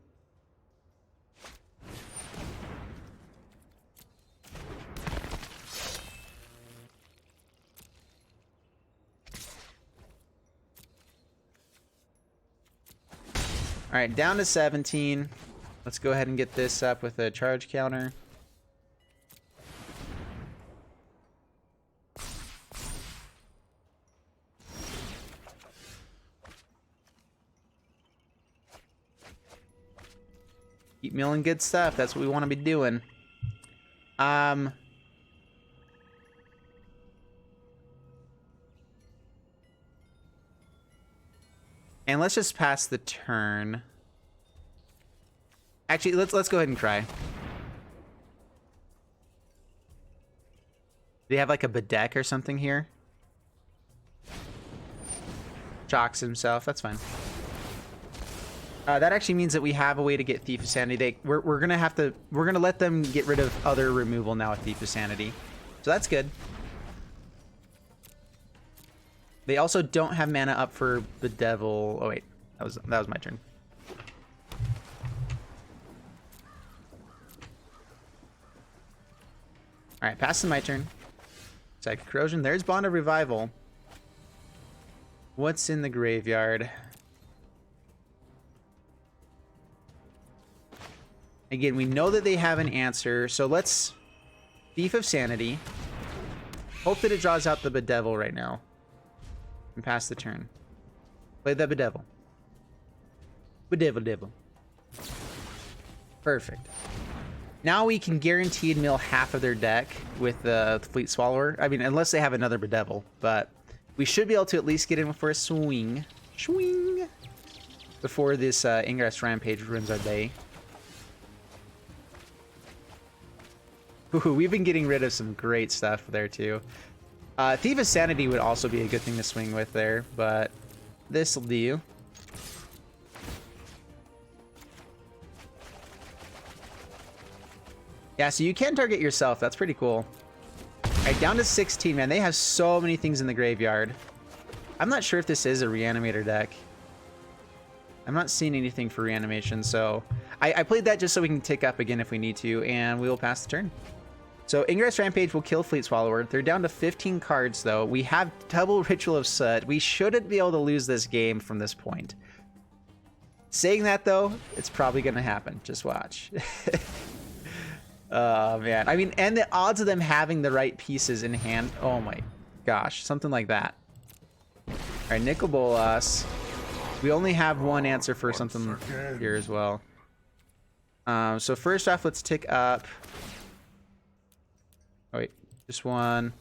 All right, down to 17. Let's go ahead and get this up with a charge counter. Keep milling good stuff. That's what we want to be doing. And let's just pass the turn. Actually, let's go ahead and cry. Do you have like a Bedeck or something here? Jocks himself. That's fine. That actually means that we have a way to get Thief of Sanity. We're gonna have to. We're gonna let them get rid of other removal now with Thief of Sanity. So that's good. They also don't have mana up for the Devil. Oh wait, that was my turn. All right, passing my turn. Psychic Corrosion. There's Bond of Revival. What's in the graveyard? Again, we know that they have an answer, so let's Thief of Sanity. Hope that it draws out the Bedevil right now. And pass the turn. Play the Bedevil. Bedevil. Perfect. Now we can guaranteed mill half of their deck with the Fleet Swallower. I mean, unless they have another Bedevil, but we should be able to at least get in for a swing. Swing! Before this Ingress Rampage ruins our day. Ooh, we've been getting rid of some great stuff there, too. Thief of Sanity would also be a good thing to swing with there, but this'll do. Yeah, so you can target yourself. That's pretty cool. All right, down to 16, man. They have so many things in the graveyard. I'm not sure if this is a Reanimator deck. I'm not seeing anything for reanimation, so I played that just so we can tick up again if we need to, and we will pass the turn. So Ingress Rampage will kill Fleet Swallower. They're down to 15 cards, though. We have double Ritual of Soot. We shouldn't be able to lose this game from this point. Saying that, though, it's probably going to happen. Just watch. Oh, man. I mean, and the odds of them having the right pieces in hand. Oh, my gosh. Something like that. All right, Nicol Bolas. We only have one answer for something here as well. So first off, let's tick up. Oh, wait. Just one.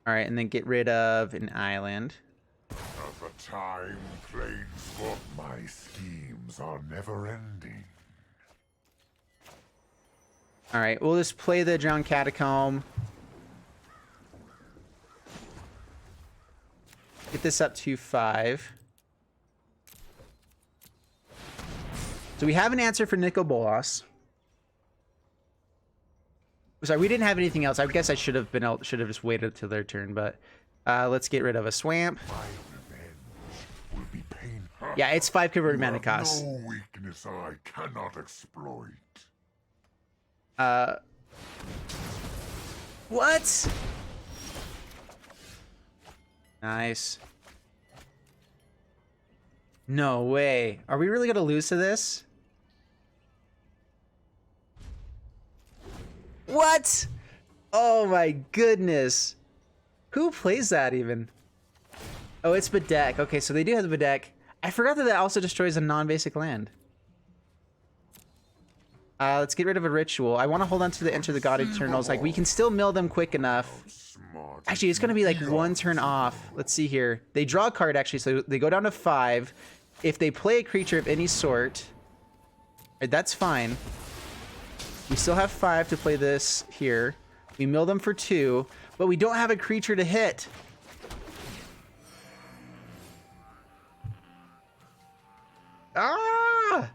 All right, and then get rid of an island. Of the time played for my schemes are never ending. All right, we'll just play the Drowned Catacomb. Get this up to 5. So we have an answer for Nicol Bolas. Sorry, we didn't have anything else. I guess I should have just waited till their turn, but let's get rid of a swamp. My revenge will be painful. Yeah, it's 5 converted You mana have cost. no weakness I cannot exploit. What? Nice. No way. Are we really gonna lose to this? What? Oh my goodness. Who plays that even? Oh, it's Bedeck. Okay, so they do have the Bedeck. I forgot that also destroys a non-basic land. Let's get rid of a ritual. I want to hold on to the Enter the God Eternals. Like, we can still mill them quick enough. Actually, it's going to be like one turn off. Let's see here. They draw a card, actually, so they go down to 5. If they play a creature of any sort, that's fine. We still have 5 to play this here. We mill them for 2, but we don't have a creature to hit. Ah!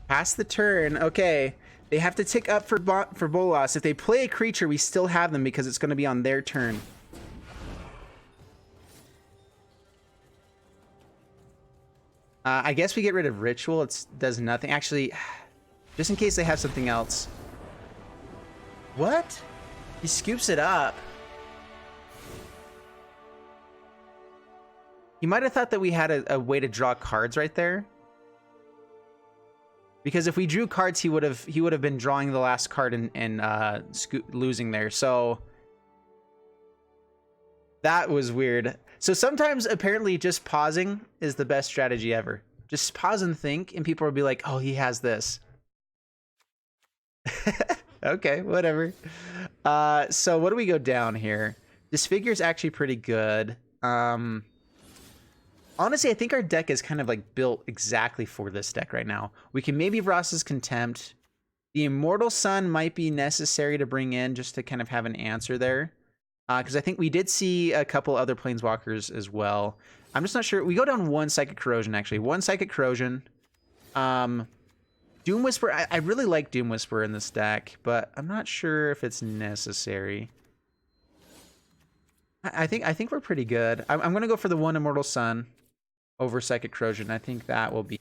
Pass the turn. Okay. They have to tick up for Bolas. If they play a creature, we still have them because it's going to be on their turn. I guess we get rid of Ritual. It does nothing. Actually, just in case they have something else. What? He scoops it up. He might have thought that we had a way to draw cards right there. Because if we drew cards, he would have been drawing the last card and losing there. So that was weird. So sometimes apparently just pausing is the best strategy ever. Just pause and think, and people will be like, "Oh, he has this." Okay, whatever. So what do we go down here? Disfigure is actually pretty good. Honestly, I think our deck is kind of like built exactly for this deck right now. We can maybe Ross's Contempt. The Immortal Sun might be necessary to bring in just to kind of have an answer there. Because I think we did see a couple other Planeswalkers as well. I'm just not sure. We go down 1 Psychic Corrosion, actually. 1 Psychic Corrosion. Doom Whisper. I really like Doom Whisper in this deck, but I'm not sure if it's necessary. I think we're pretty good. I'm going to go for the 1 Immortal Sun over Psychic Corrosion. I think that will be...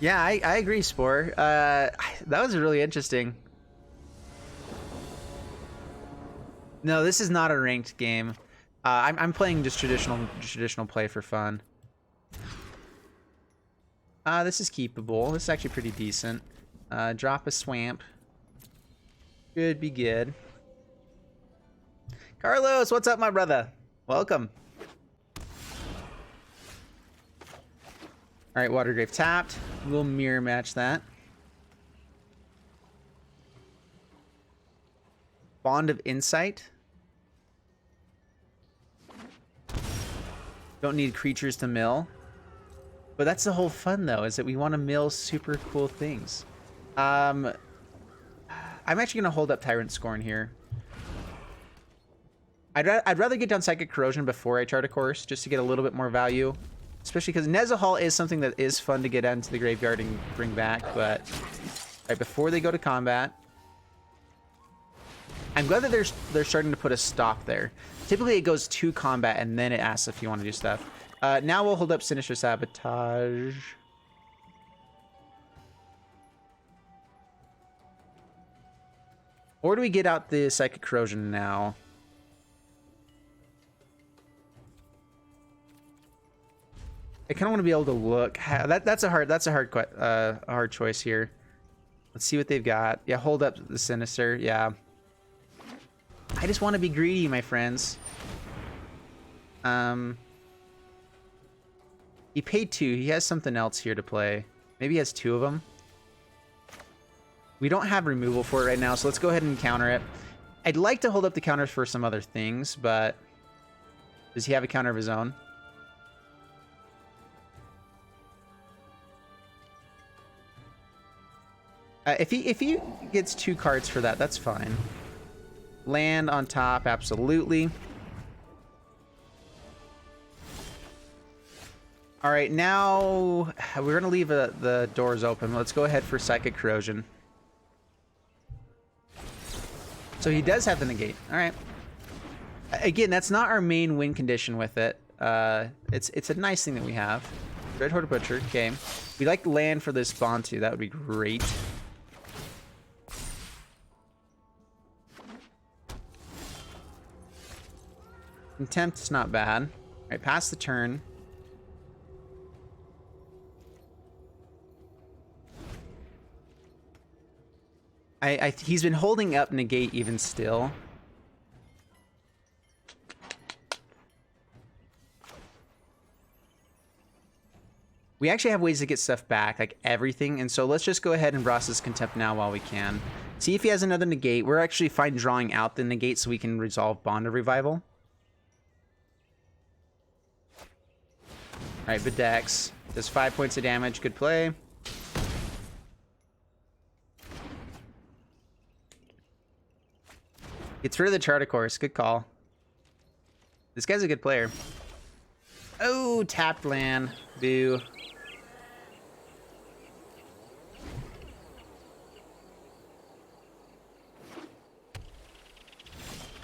Yeah, I agree, Spore. That was really interesting. No, this is not a ranked game. I'm playing just traditional play for fun. This is keepable. This is actually pretty decent. Drop a swamp. Should be good. Carlos, what's up, my brother? Welcome. All right, Watergrave tapped. We'll mirror match that. Bond of Insight. Don't need creatures to mill. But that's the whole fun, though, is that we want to mill super cool things. I'm actually going to hold up Tyrant Scorn here. I'd rather get down Psychic Corrosion before I chart a course, just to get a little bit more value. Especially because Nezahal is something that is fun to get into the graveyard and bring back, but right before they go to combat. I'm glad that they're starting to put a stop there. Typically it goes to combat and then it asks if you want to do stuff. Now we'll hold up Sinister Sabotage. Or do we get out the Psychic Corrosion now? I kind of want to be able to look. That's a hard choice here. Let's see what they've got. Yeah, hold up the Sinister. Yeah. I just want to be greedy, my friends. He paid 2. He has something else here to play. Maybe he has 2 of them. We don't have removal for it right now, so let's go ahead and counter it. I'd like to hold up the counters for some other things, but does he have a counter of his own? If he gets 2 cards for that, that's fine. Land on top, absolutely. All right, now we're gonna leave the doors open. Let's go ahead for Psychic Corrosion. So he does have the negate. All right. Again, that's not our main win condition with it. It's a nice thing that we have. Red Horde Butcher. Okay. We like land for this Bantu. That would be great. Contempt's not bad. All right, pass the turn. He's been holding up negate even still. We actually have ways to get stuff back, like everything, and so let's just go ahead and process Contempt now while we can. See if he has another negate. We're actually fine drawing out the negate so we can resolve Bond of Revival. Alright, Bedex. Does 5 points of damage. Good play. Gets rid of the Charter Course. Good call. This guy's a good player. Oh, tapped land. Boo.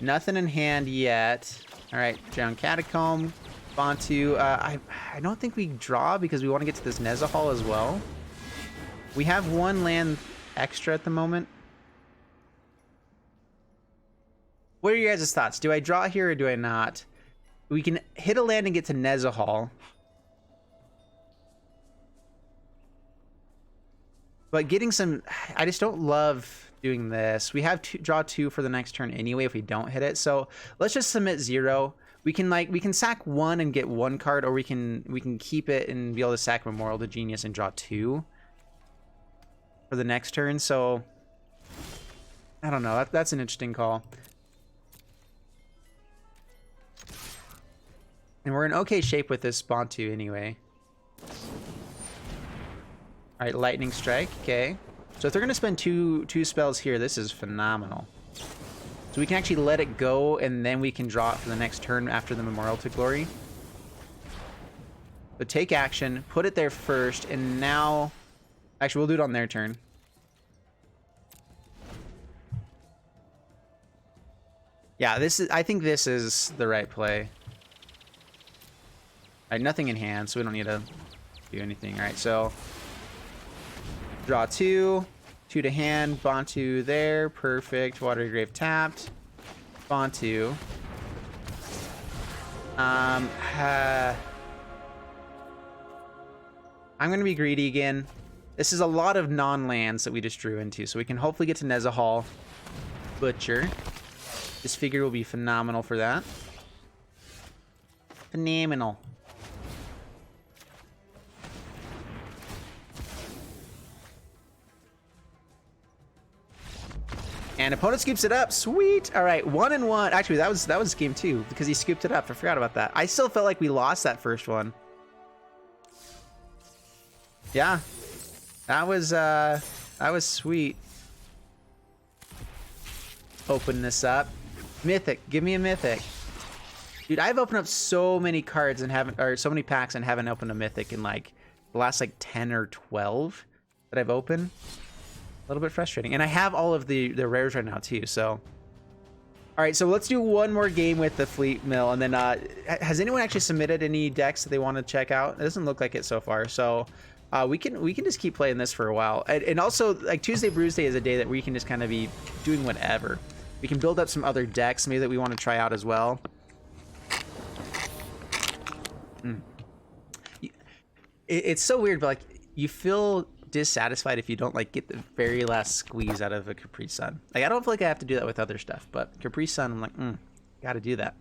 Nothing in hand yet. Alright, Drowned Catacomb. Bantu. I don't think we draw because we want to get to this Nezahal as well. We have 1 land extra at the moment. What are your guys' thoughts? Do I draw here or do I not? We can hit a land and get to Nezahal. But getting some... I just don't love doing this. We have draw 2 for the next turn anyway if we don't hit it. So let's just submit 0. We can sack 1 and get 1 card, or we can keep it and be able to sack Memorial to Genius and draw 2 for the next turn. So I don't know. That's an interesting call. And we're in okay shape with this Bantu anyway. All right, Lightning Strike. Okay. So if they're gonna spend two spells here, this is phenomenal. So we can actually let it go, and then we can draw it for the next turn after the Memorial to Glory. But take action, put it there first, and now... Actually, we'll do it on their turn. Yeah, I think this is the right play. All right, nothing in hand, so we don't need to do anything. All right, so... Draw 2. 2 to hand, Bantu there, perfect. Watery Grave tapped. Bantu. I'm gonna be greedy again. This is a lot of non-lands that we just drew into, so we can hopefully get to Nezahal. Butcher. This figure will be phenomenal for that. Phenomenal. And opponent scoops it up. Sweet. All right, 1-1. Actually, that was game 2 because he scooped it up. I forgot about that. I still felt like we lost that first one. Yeah, that was sweet. Open this up. Mythic. Give me a mythic. Dude, I've opened up so many cards and haven't, or so many packs and haven't opened a mythic in like the last like 10 or 12 that I've opened. A little bit frustrating. And I have all of the rares right now too, so. All right, so let's do one more game with the Fleet Mill, and then has anyone actually submitted any decks that they want to check out? It doesn't look like it so far, so we can just keep playing this for a while. And also, like, Tuesday Brews-day is a day that we can just kind of be doing whatever. We can build up some other decks maybe that we want to try out as well. It's so weird, but like, you feel dissatisfied if you don't like get the very last squeeze out of a Capri Sun. Like, I don't feel like I have to do that with other stuff, but Capri Sun, I'm like, gotta do that.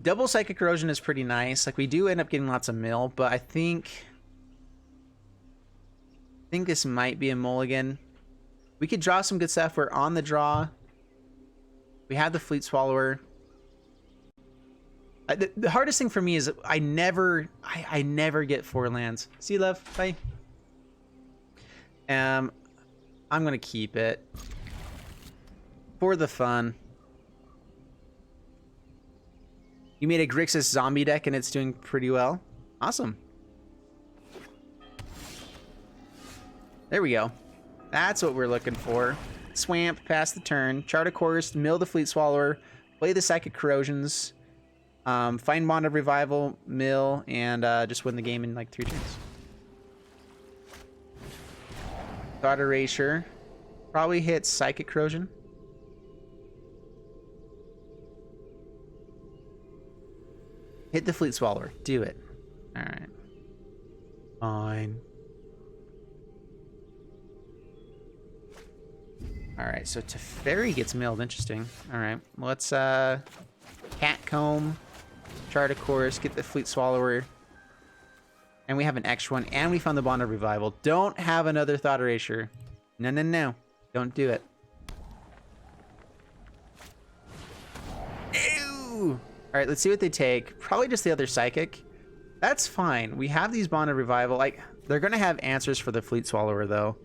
Double Psychic Corrosion is pretty nice. Like, we do end up getting lots of mill, but I think this might be a mulligan. We could draw some good stuff. We're on the draw. We have the Fleet Swallower. The hardest thing for me is I never get 4 lands. See you, love. Bye. I'm gonna keep it for the fun. You made a Grixis zombie deck and it's doing pretty well. Awesome. There we go. That's what we're looking for. Swamp, pass the turn. Chart a course, mill the Fleet Swallower, play the Psychic Corrosions, find Bond of Revival, mill, and just win the game in like 3 turns. Thought Erasure. Probably hits Psychic Corrosion. Hit the Fleet Swallower. Do it. Alright. Fine. Alright, so Teferi gets milled. Interesting. Alright, let's Catcomb, chart a course, get the Fleet Swallower. And we have an extra one, and we found the Bond of Revival. Don't have another Thought Erasure. No, no, no. Don't do it. Ew! Alright, let's see what they take. Probably just the other Psychic. That's fine. We have these Bond of Revival. Like, they're going to have answers for the Fleet Swallower, though.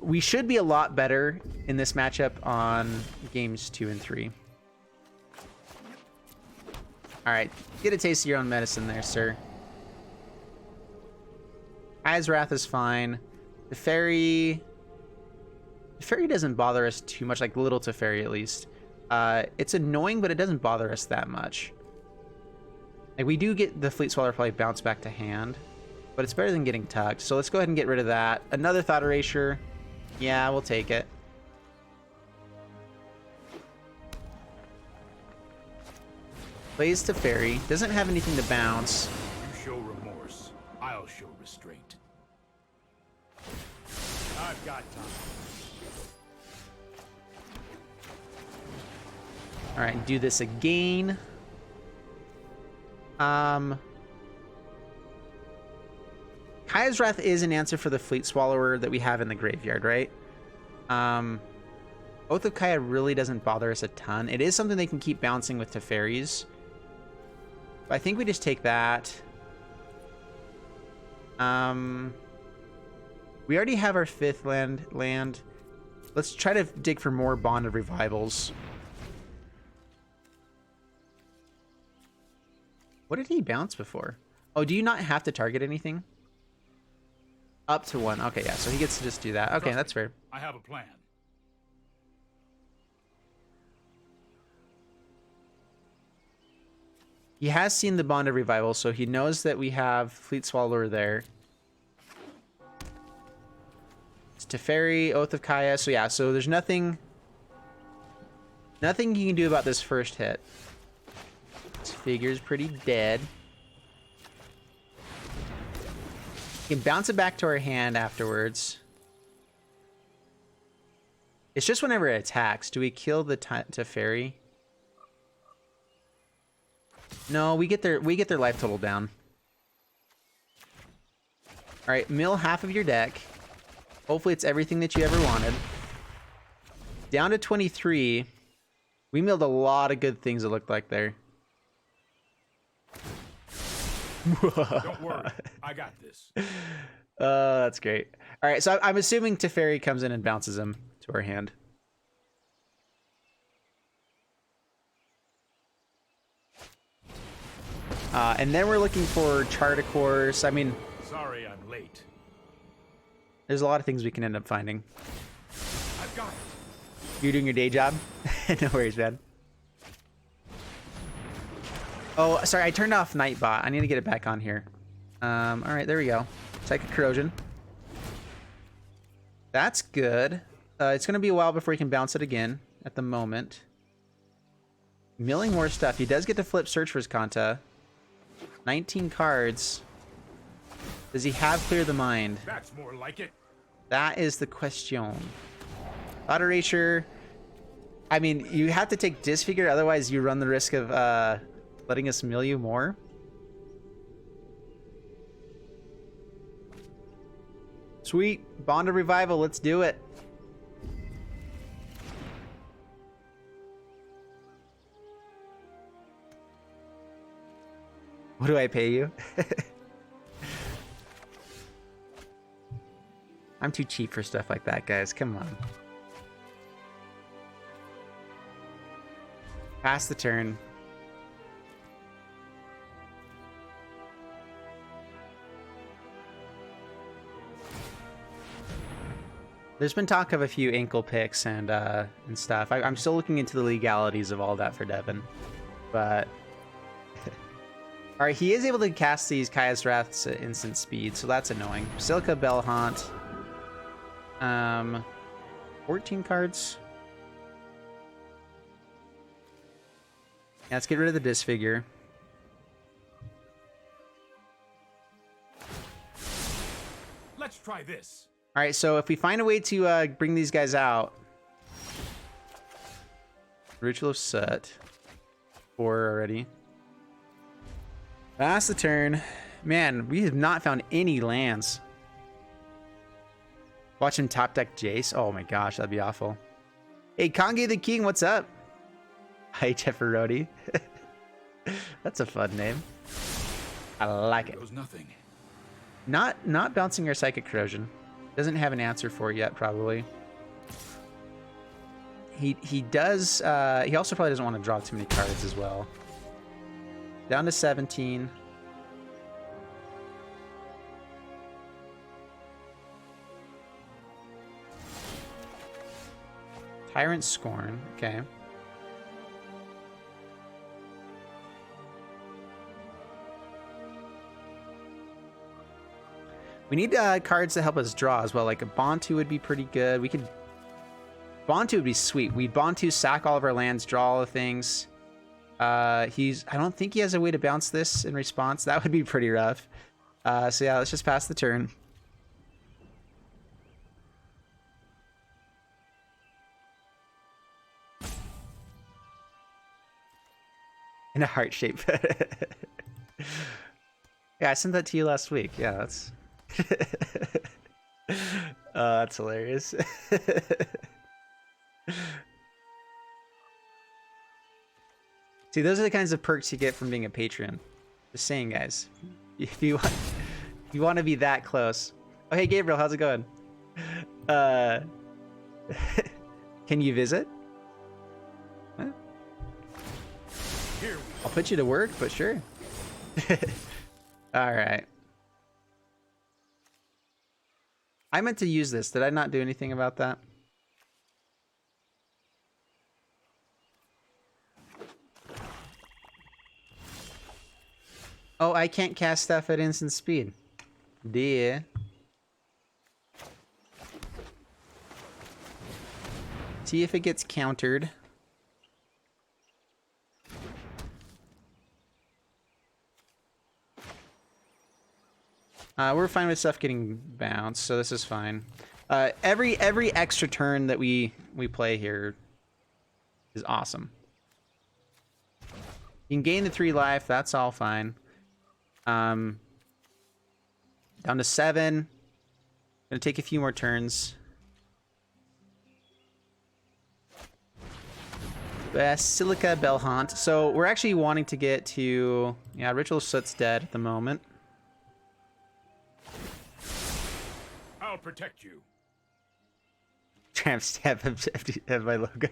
We should be a lot better in this matchup on games 2 and 3. Alright, get a taste of your own medicine there, sir. Eyes Wrath is fine. The fairy doesn't bother us too much, like little Teferi at least. It's annoying, but it doesn't bother us that much. Like, we do get the Fleet Swallower probably bounce back to hand, but it's better than getting tucked. So let's go ahead and get rid of that. Another Thought Erasure. Yeah, we'll take it. Plays Teferi. Doesn't have anything to bounce. You show remorse. I'll show restraint. I've got time. Alright, do this again. Kaya's Wrath is an answer for the Fleet Swallower that we have in the graveyard, right? Oath of Kaya really doesn't bother us a ton. It is something they can keep bouncing with Teferis. But I think we just take that. We already have our 5th land. Let's try to dig for more Bond of Revivals. What did he bounce before? Oh, do you not have to target anything? Up to 1. Okay, yeah, so he gets to just do that. Okay, that's fair. I have a plan. He has seen the Bond of Revival, so he knows that we have Fleet Swallower there. It's Teferi, Oath of Kaya. So yeah, so there's nothing you can do about this first hit. This figure's pretty dead. We can bounce it back to our hand afterwards. It's just whenever it attacks. Do we kill the Teferi? No, we get their life total down. All right, mill half of your deck. Hopefully it's everything that you ever wanted. Down to 23. We milled a lot of good things, it looked like there. Don't worry, I got this. That's great. All right, so I'm assuming Teferi comes in and bounces him to our hand. And then we're looking for Chart, of course. I mean, Sorry I'm late. there's a lot of things we can end up finding. I've got it. You're doing your day job? No worries, man. Oh, sorry, I turned off Nightbot. I need to get it back on here. All right, there we go. Psychic Corrosion. That's good. It's going to be a while before he can bounce it again at the moment. Milling more stuff. He does get to flip Search for his Kanta. 19 cards. Does he have Clear the Mind? That's more like it. That is the question. Auto Erasure. I mean, you have to take Disfigure, otherwise you run the risk of letting us mill you more. Sweet. Bond of Revival, let's do it. What do I pay you? I'm too cheap for stuff like that, guys. Come on. Pass the turn. There's been talk of a few ankle picks and stuff. I'm still looking into the legalities of all that for Devin, but all right, he is able to cast these Kaya's Wraths at instant speed, so that's annoying. Silica Bellhaunt. 14 cards. Yeah, let's get rid of the Disfigure. Let's try this. All right, so if we find a way to bring these guys out, Ritual of Soot, 4 already. That's the turn. Man, we have not found any lands. Watch him top deck Jace. Oh my gosh, that'd be awful. Hey, Kange the King, what's up? Hi, Jefferody. That's a fun name. I like it. Goes nothing. Not bouncing our Psychic Corrosion. Doesn't have an answer for it yet, probably. He does. He also probably doesn't want to draw too many cards as well. Down to 17. Tyrant Scorn. Okay. We need cards to help us draw as well. Like a Bontu would be pretty good. We could... Bontu would be sweet. We'd Bontu, sack all of our lands, draw all the things. I don't think he has a way to bounce this in response. That would be pretty rough. So yeah, let's just pass the turn. In a heart shape. Yeah, I sent that to you last week. Yeah, that's... that's hilarious. See, those are the kinds of perks you get from being a patron. Just saying, guys. If you want to be that close. Oh, hey, Gabriel, how's it going? Can you visit? Huh? I'll put you to work, but sure. All right. I meant to use this. Did I not do anything about that? Oh, I can't cast stuff at instant speed. Dear. See if it gets countered. We're fine with stuff getting bounced, so this is fine. Every extra turn that we we play here is awesome. You can gain the 3 life. That's all fine. Down to 7. Gonna take a few more turns. Basilica Belhaunt. So we're actually wanting to get to... Yeah, Ritual Soot's dead at the moment. I'll protect you. Tramp stab have my logo.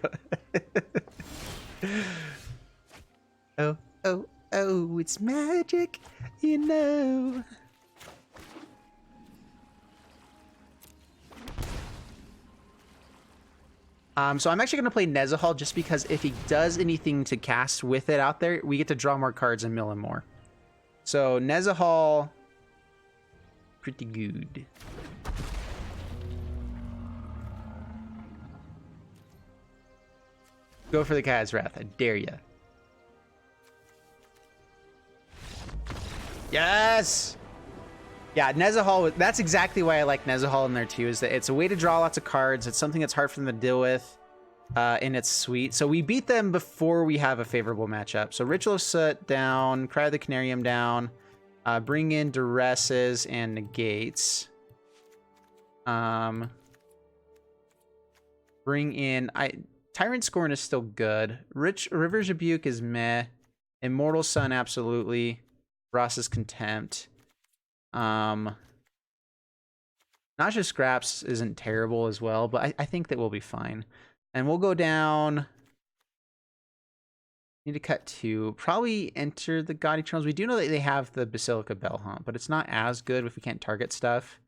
Oh, oh, oh, it's magic, you know. So I'm actually going to play Nezahal just because if he does anything to cast with it out there, we get to draw more cards and mill him more. So Nezahal, pretty good. Go for the Kai's Wrath, I dare ya. Yes! Yeah, Nezahal, that's exactly why I like Nezahal in there too, is that it's a way to draw lots of cards. It's something that's hard for them to deal with, and it's sweet. So we beat them before we have a favorable matchup. So Ritual Soot down, Cry of the Canarium down, bring in Duresses and Negates. Bring in... Tyrant Scorn is still good. River's Rebuke is meh. Immortal Sun, absolutely. Ross's Contempt. Nausea Scraps isn't terrible as well, but I think that we'll be fine. And we'll go down... Need to cut 2. Probably enter the God Eternals. We do know that they have the Basilica Belhaunt, but it's not as good if we can't target stuff.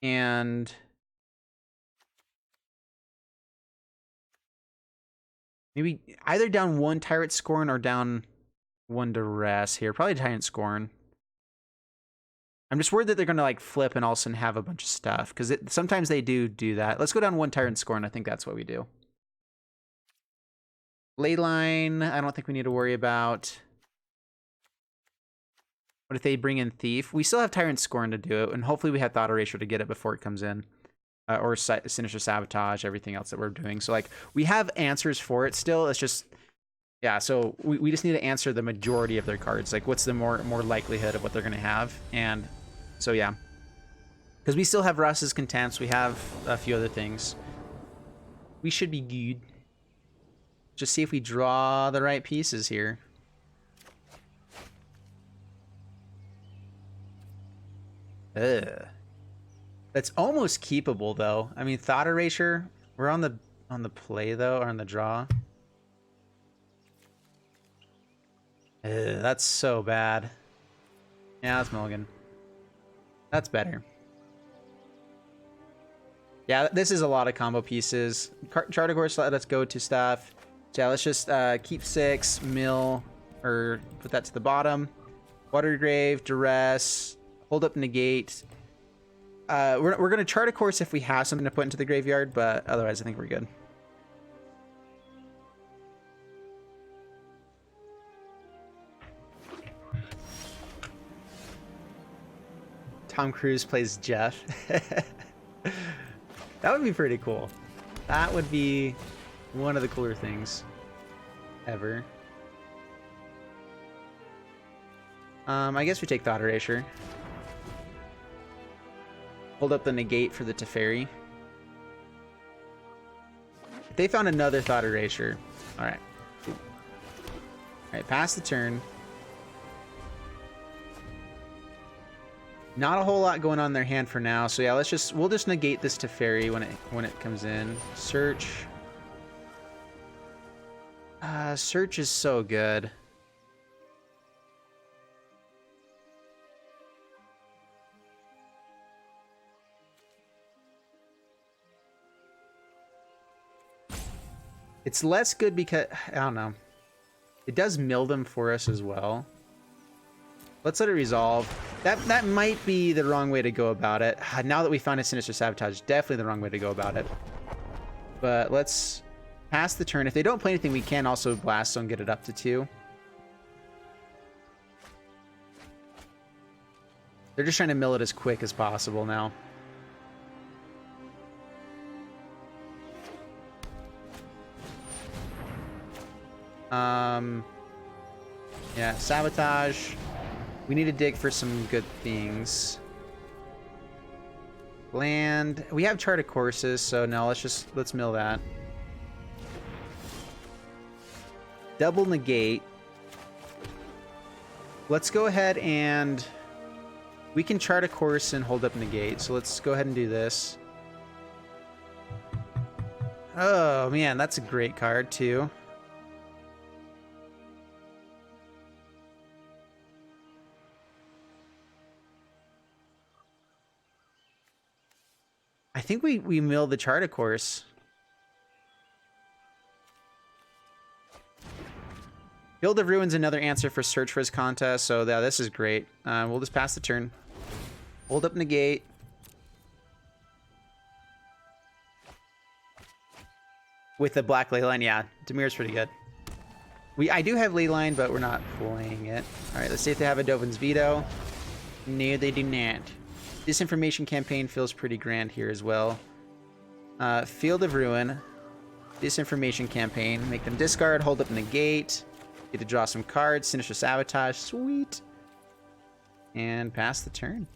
And... maybe either down 1 Tyrant Scorn or down 1 Duress here. Probably Tyrant Scorn. I'm just worried that they're going to like flip and all of a sudden have a bunch of stuff. Because sometimes they do that. Let's go down 1 Tyrant Scorn. I think that's what we do. Leyline, I don't think we need to worry about. What if they bring in Thief? We still have Tyrant Scorn to do it. And hopefully we have Thought Erasure to get it before it comes in. Or Sinister Sabotage, everything else that we're doing. So, like, we have answers for it still. It's just, yeah, so we just need to answer the majority of their cards. Like, what's the more likelihood of what they're going to have? And so, yeah. Because we still have Ross's Contempts. We have a few other things. We should be good. Just see if we draw the right pieces here. Ugh. That's almost keepable, though. I mean, Thought Erasure. We're on the play, though, or on the draw. That's so bad. Yeah, that's Mulligan. That's better. Yeah, this is a lot of combo pieces. Chart of Course let us go to stuff. So yeah, let's just keep 6, mill, or put that to the bottom. Watergrave, Duress, hold up Negate. We're going to Chart a Course if we have something to put into the graveyard, but otherwise I think we're good. Tom Cruise plays Jeff. That would be pretty cool. That would be one of the cooler things ever. I guess we take Thought Erasure. Hold up the Negate for the Teferi. If they found another Thought Erasure. Alright. Alright, pass the turn. Not a whole lot going on in their hand for now, so yeah, we'll just negate this Teferi when it comes in. Search. Search is so good. It's less good because I don't know. It does mill them for us as well. Let's let it resolve. That might be the wrong way to go about it. Now that we found a Sinister Sabotage, definitely the wrong way to go about it. But let's pass the turn. If they don't play anything, we can also Blast Zone, get it up to 2. They're just trying to mill it as quick as possible now. Yeah, sabotage. We need to dig for some good things. Land. We have charted courses, so no, let's mill that. Double negate. Let's go ahead and we can chart a course and hold up negate. So let's go ahead and do this. Oh man, that's a great card too. I think we milled the chart a course. Field of Ruins, another answer for Search for his contest, so yeah, this is great. We'll just pass the turn. Hold up negate. With the black ley line, yeah, Demir's pretty good. I do have ley line, but we're not playing it. All right, let's see if they have a Dovin's Veto. No, they do not. Disinformation campaign feels pretty grand here as well. Field of Ruin. Disinformation campaign. Make them discard, hold up negate. Get to draw some cards. Sinister Sabotage. Sweet. And pass the turn.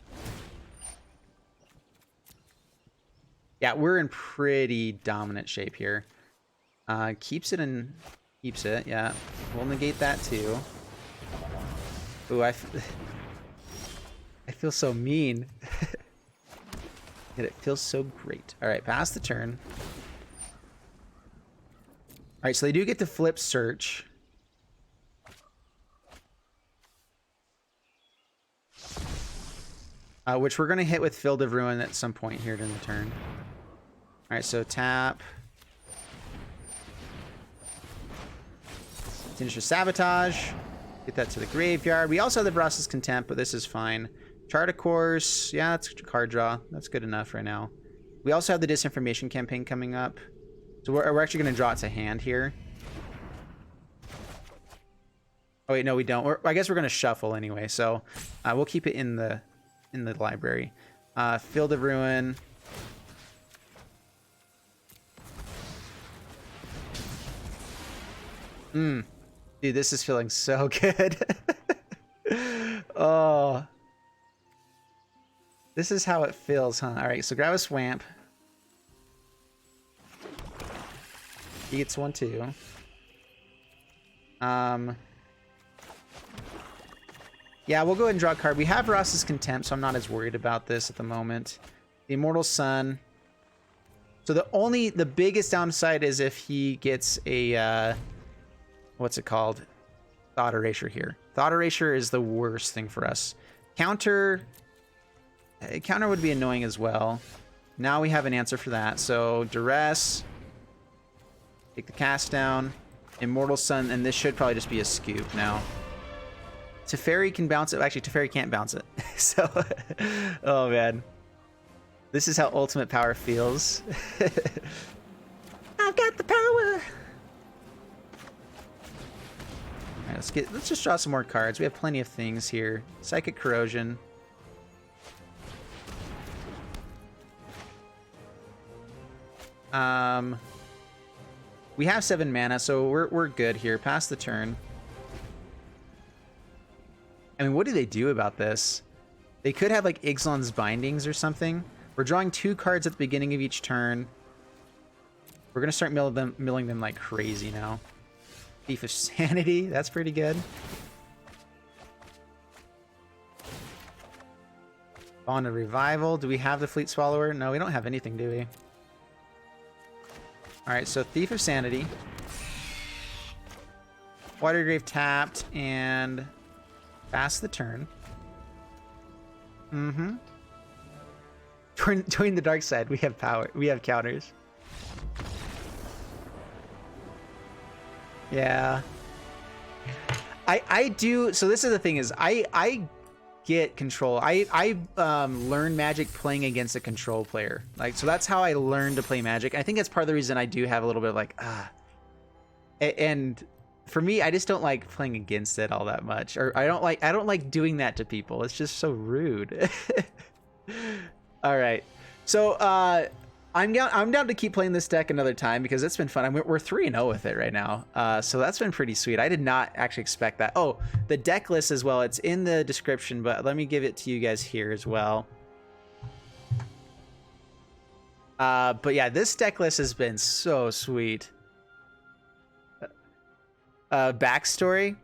Yeah, we're in pretty dominant shape here. Keeps it in... Keeps it, yeah. We'll negate that too. Ooh, I feel so mean. It feels so great. All right, pass the turn. All right, so they do get to flip search. Which we're going to hit with Field of Ruin at some point here during the turn. All right, so tap. Sinister Sabotage. Get that to the graveyard. We also have the Bras's Contempt, but this is fine. Chart a course. Yeah, that's a card draw. That's good enough right now. We also have the Disinformation campaign coming up. So we're actually going to draw it to hand here. Oh, wait, no, we don't. I guess we're going to shuffle anyway, so we'll keep it in the library. Field of Ruin. Dude, this is feeling so good. Oh. This is how it feels, huh? Alright, so grab a Swamp. He gets one too. Yeah, we'll go ahead and draw a card. We have Ross's Contempt, so I'm not as worried about this at the moment. The Immortal Sun. So the biggest downside is if he gets a what's it called? Thought Erasure here. Thought Erasure is the worst thing for us. Counter would be annoying as well. Now we have an answer for that. So Duress. Take the cast down. Immortal Sun, and this should probably just be a scoop now. Teferi can bounce it. Actually, Teferi can't bounce it. So, oh man. This is how ultimate power feels. I've got the power. All right, let's just draw some more cards. We have plenty of things here. Psychic Corrosion. We have 7 mana, so we're good here. Pass the turn. I mean, what do they do about this? They could have like Ixalan's Bindings or something. We're drawing 2 cards at the beginning of each turn. We're gonna start milling them like crazy now. Thief of Sanity, that's pretty good. Bond of Revival. Do we have the Fleet Swallower? No, we don't have anything, do we? Alright, so Thief of Sanity. Watergrave tapped, and pass the turn. Join the dark side. We have power. We have counters. Yeah. I do. So this is the thing is I get control. I learn Magic playing against a control player. Like, so that's how I learned to play Magic. I think that's part of the reason I do have a little bit of like, and for me, I just don't like playing against it all that much. Or I don't like doing that to people. It's just so rude. All right. So, I'm down to keep playing this deck another time because it's been fun. I mean, we're 3-0 with it right now, so that's been pretty sweet. I did not actually expect that. Oh, the deck list as well. It's in the description, but let me give it to you guys here as well. But yeah, this deck list has been so sweet. Backstory.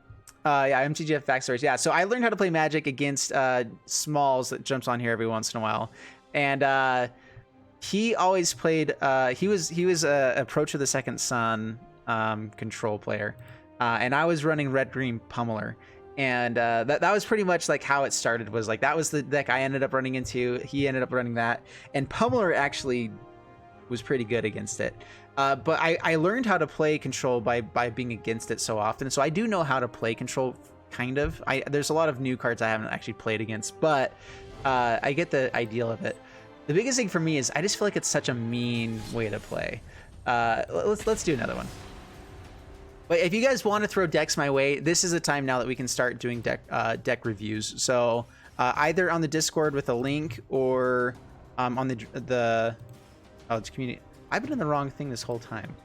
Yeah, MTG backstories. Yeah, so I learned how to play Magic against Smalls that jumps on here every once in a while, and he always played. He was a Approach of the Second Sun control player, and I was running Red Green Pummeler, and that was pretty much like how it started. Was like that was the deck I ended up running into. He ended up running that, and Pummeler actually was pretty good against it. But I learned how to play control by being against it so often. So I do know how to play control, kind of. There's a lot of new cards I haven't actually played against, but I get the ideal of it. The biggest thing for me is I just feel like it's such a mean way to play. Let's do another one. But if you guys want to throw decks my way, this is the time now that we can start doing deck reviews. So either on the Discord with a link or on the it's community. I've been in the wrong thing this whole time.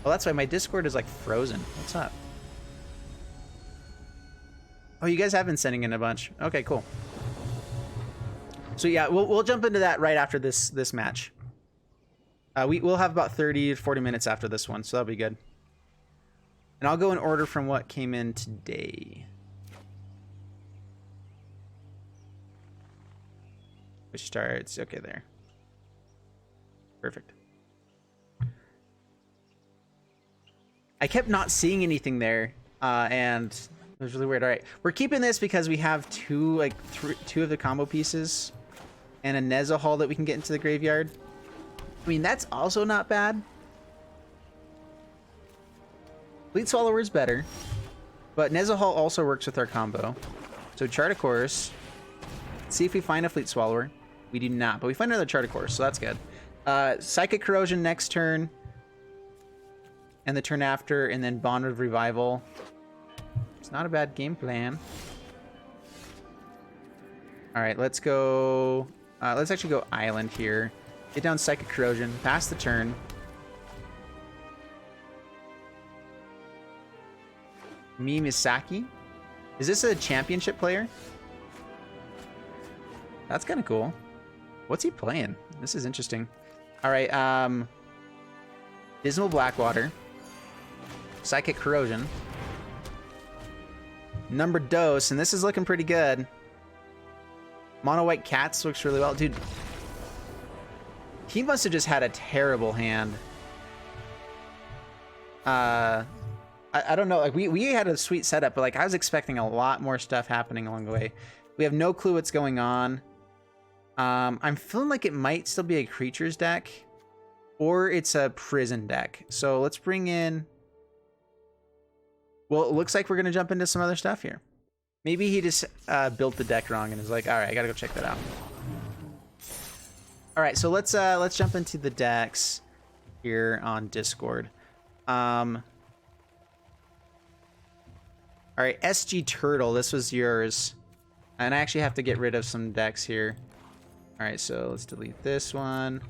Well, that's why my Discord is like frozen. What's up? Oh, you guys have been sending in a bunch. Okay, cool. So yeah, we'll jump into that right after this match. We'll have about 30 to 40 minutes after this one, so that'll be good. And I'll go in order from what came in today. Which starts, okay, there. Perfect. I kept not seeing anything there, and it was really weird. All right, we're keeping this because we have two of the combo pieces and a Nezahal that we can get into the graveyard. I mean, that's also not bad. Fleet Swallower is better, but Nezahal also works with our combo. So Chart a Course. Let's see if we find a Fleet Swallower. We do not, but we find another Chart a Course, so that's good. Psychic Corrosion next turn, and the turn after, and then Bond of Revival. It's not a bad game plan. All right, let's go. Let's actually go Island here. Get down Psychic Corrosion, pass the turn. Misaki? Is this a championship player? That's kind of cool. What's he playing? This is interesting. All right, Dismal Blackwater, Psychic Corrosion, Number Dose, and this is looking pretty good. Mono White Cats looks really well. Dude, he must have just had a terrible hand. I don't know, like we had a sweet setup, but like I was expecting a lot more stuff happening along the way. We have no clue what's going on. I'm feeling like it might still be a creatures deck, or it's a prison deck. So let's bring in... Well, it looks like we're going to jump into some other stuff here. Maybe he just built the deck wrong and is like, all right, I got to go check that out. All right, so let's jump into the decks here on Discord. All right, SG Turtle, this was yours. And I actually have to get rid of some decks here. All right, so let's delete this one.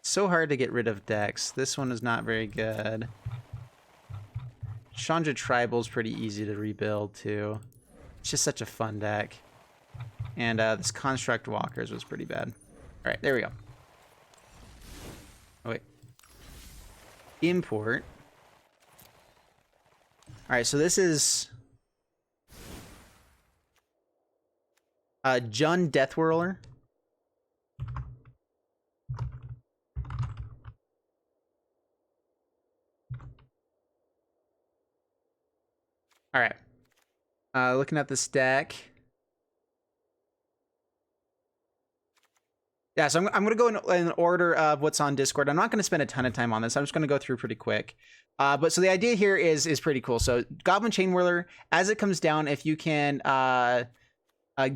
So hard to get rid of decks. This one is not very good. Chandra Tribal's pretty easy to rebuild too. It's just such a fun deck. And this Construct Walkers was pretty bad. All right, there we go. Oh wait. Import. All right, so this is Jund Deathwhirler. All right. Looking at this deck. Yeah, so I'm going to go in order of what's on Discord. I'm not going to spend a ton of time on this. I'm just going to go through pretty quick. But so the idea here is pretty cool. So Goblin Chain Whirler, as it comes down, if you can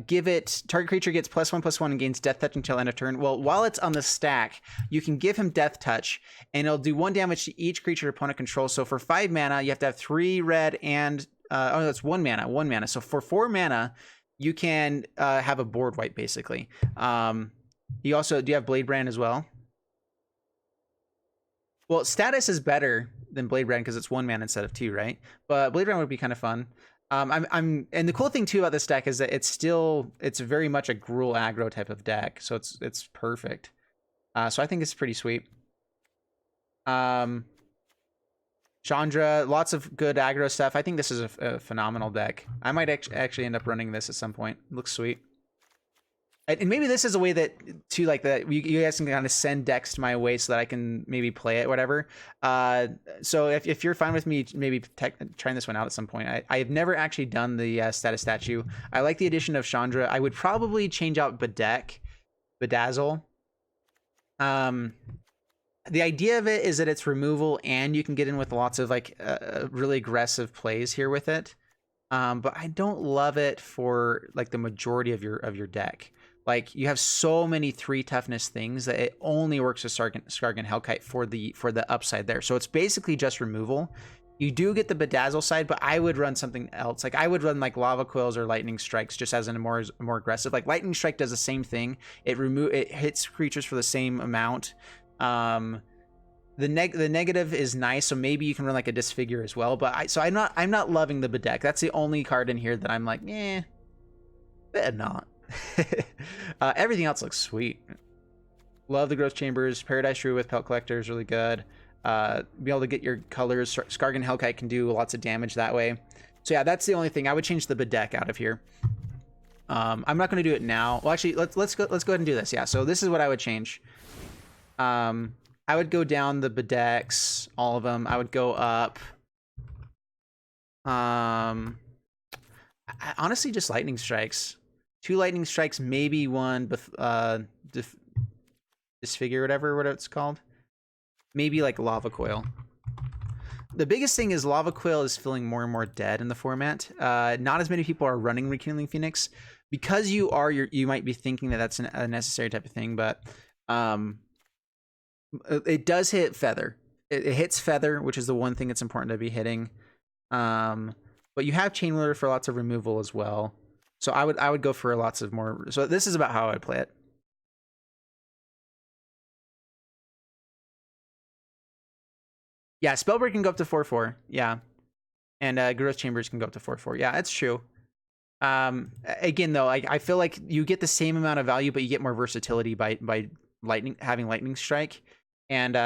give it, target creature gets +1/+1 and gains Death Touch until end of turn. Well, while it's on the stack, you can give him Death Touch, and it'll do 1 damage to each creature opponent controls. So for 5 mana, you have to have 3 red and Oh, that's 1 mana. 1 mana. So for 4 mana, you can have a board wipe basically. You also do you have Blade Brand as well? Well, status is better than Blade Brand because it's 1 mana instead of 2, right? But Blade Brand would be kind of fun. And the cool thing too about this deck is that it's very much a Gruul aggro type of deck, so it's perfect. So I think it's pretty sweet. Chandra, lots of good aggro stuff. I think this is a phenomenal deck. I might actually end up running this at some point. It looks sweet. And maybe this is a way that, too, like that you guys can kind of send decks to my way so that I can maybe play it, whatever. So if you're fine with me maybe trying this one out at some point. I've never actually done the status statue. I like the addition of Chandra. I would probably change out Bedazzle. The idea of it is that it's removal and you can get in with lots of like really aggressive plays here with it. But I don't love it for like the majority of your deck. Like you have so many 3 toughness things that it only works with Skargan Hellkite for the upside there. So it's basically just removal. You do get the Bedazzle side, but I would run something else. Like I would run like Lava Coils or Lightning Strikes just as a more aggressive. Like Lightning Strike does the same thing. It hits creatures for the same amount. The negative is nice, so maybe you can run like a Disfigure as well. But I'm not loving the Bedeck. That's the only card in here that I'm like, but not. Everything else looks sweet. Love the Growth Chambers. Paradise Shrew with Pelt Collector is really good. Be able to get your colors. Skargan Hellkite can do lots of damage that way. So yeah, that's the only thing. I would change the Bedeck out of here. I'm not going to do it now. Well, actually, let's go ahead and do this. Yeah. So this is what I would change. I would go down the Bedecks, all of them. I would go up. Honestly, just Lightning Strikes. 2 Lightning Strikes, maybe 1 Disfigure, whatever it's called. Maybe like Lava Coil. The biggest thing is Lava Coil is feeling more and more dead in the format. Not as many people are running Rekindling Phoenix. Because you might be thinking that that's a necessary type of thing, but it does hit Feather. It hits Feather, which is the one thing that's important to be hitting. But you have Chain Whirler for lots of removal as well. So I would go for lots of more. So this is about how I would play it. Yeah, Spellbreak can go up to 4/4. Yeah. And Growth Chambers can go up to 4/4. Yeah, that's true. Again, though, I feel like you get the same amount of value, but you get more versatility by having Lightning Strike. And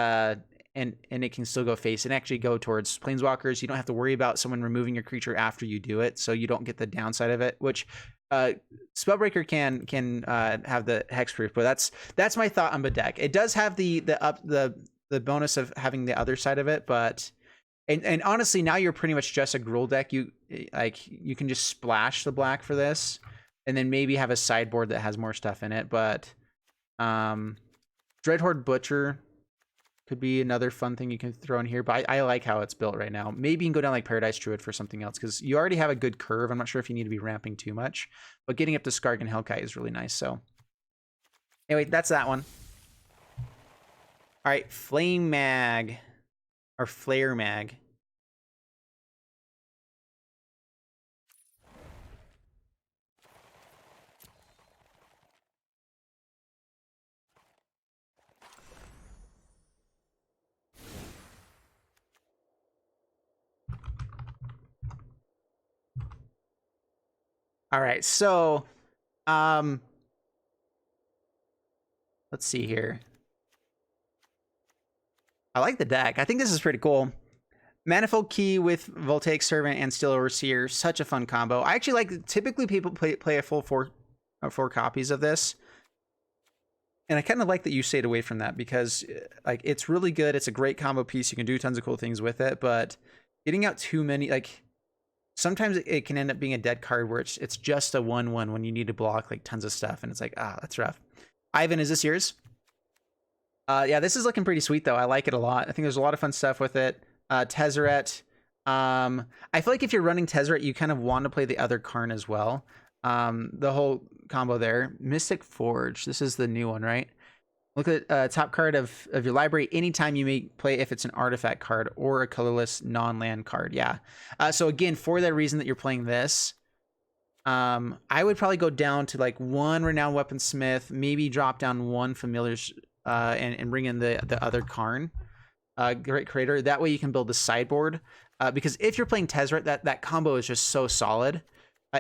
it can still go face and actually go towards Planeswalkers. You don't have to worry about someone removing your creature after you do it, so you don't get the downside of it, which Spellbreaker can have the hexproof. But that's my thought on Bedeck. It does have the bonus of having the other side of it, but and honestly, now you're pretty much just a Gruul deck. You can just splash the black for this, and then maybe have a sideboard that has more stuff in it. But Dreadhorde Butcher could be another fun thing you can throw in here, but I like how it's built right now. Maybe you can go down like Paradise Druid for something else, because you already have a good curve. I'm not sure if you need to be ramping too much, but getting up to Skargan Hellkite is really nice. So anyway, that's that one. All right, Flame Mag, or Flare Mag. All right, so let's see here. I like the deck. I think this is pretty cool. Manifold Key with Voltaic Servant and Steel Overseer, such a fun combo. I actually like, typically people play a full four copies of this. And I kind of like that you stayed away from that, because like it's really good. It's a great combo piece. You can do tons of cool things with it, but getting out too many, like sometimes it can end up being a dead card where it's just a 1/1 when you need to block like tons of stuff, and it's like, that's rough. Ivan, is this yours? Yeah, this is looking pretty sweet though. I like it a lot. I think there's a lot of fun stuff with it. Tezzeret. I feel like if you're running Tezzeret, you kind of want to play the other Karn as well. The whole combo there. Mystic Forge. This is the new one, right? Look at top card of your library anytime you may play if it's an artifact card or a colorless non-land card. Yeah. So again, for that reason that you're playing this, I would probably go down to like 1 Renowned Weaponsmith, maybe drop down 1 Familiars, and bring in the other Karn, Great Creator. That way you can build the sideboard. Because if you're playing Tezzeret, that combo is just so solid.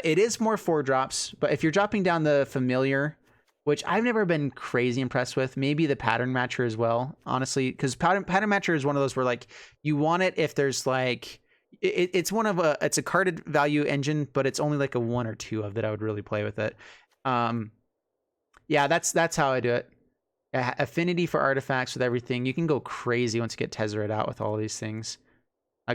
It is more 4 drops, but if you're dropping down the Familiar, which I've never been crazy impressed with. Maybe the Pattern Matcher as well, honestly, because Pattern Matcher is one of those where like you want it if there's like it's a carded value engine, but it's only like a 1 or 2 of that I would really play with it. Yeah, that's how I do it. Affinity for artifacts with everything. You can go crazy once you get Tezzeret out with all of these things.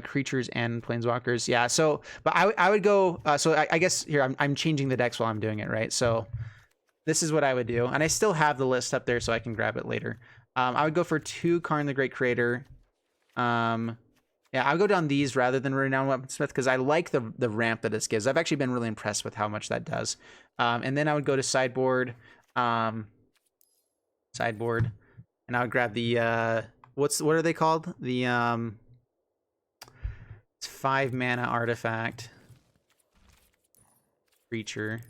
Creatures and planeswalkers. Yeah, so but I would go. So I guess here I'm changing the decks while I'm doing it, right? So. This is what I would do. And I still have the list up there so I can grab it later. I would go for 2 Karn the Great Creator. Yeah, I would go down these rather than Renowned Weaponsmith because I like the ramp that this gives. I've actually been really impressed with how much that does. And then I would go to sideboard. And I would grab the what are they called? The it's 5 mana artifact creature.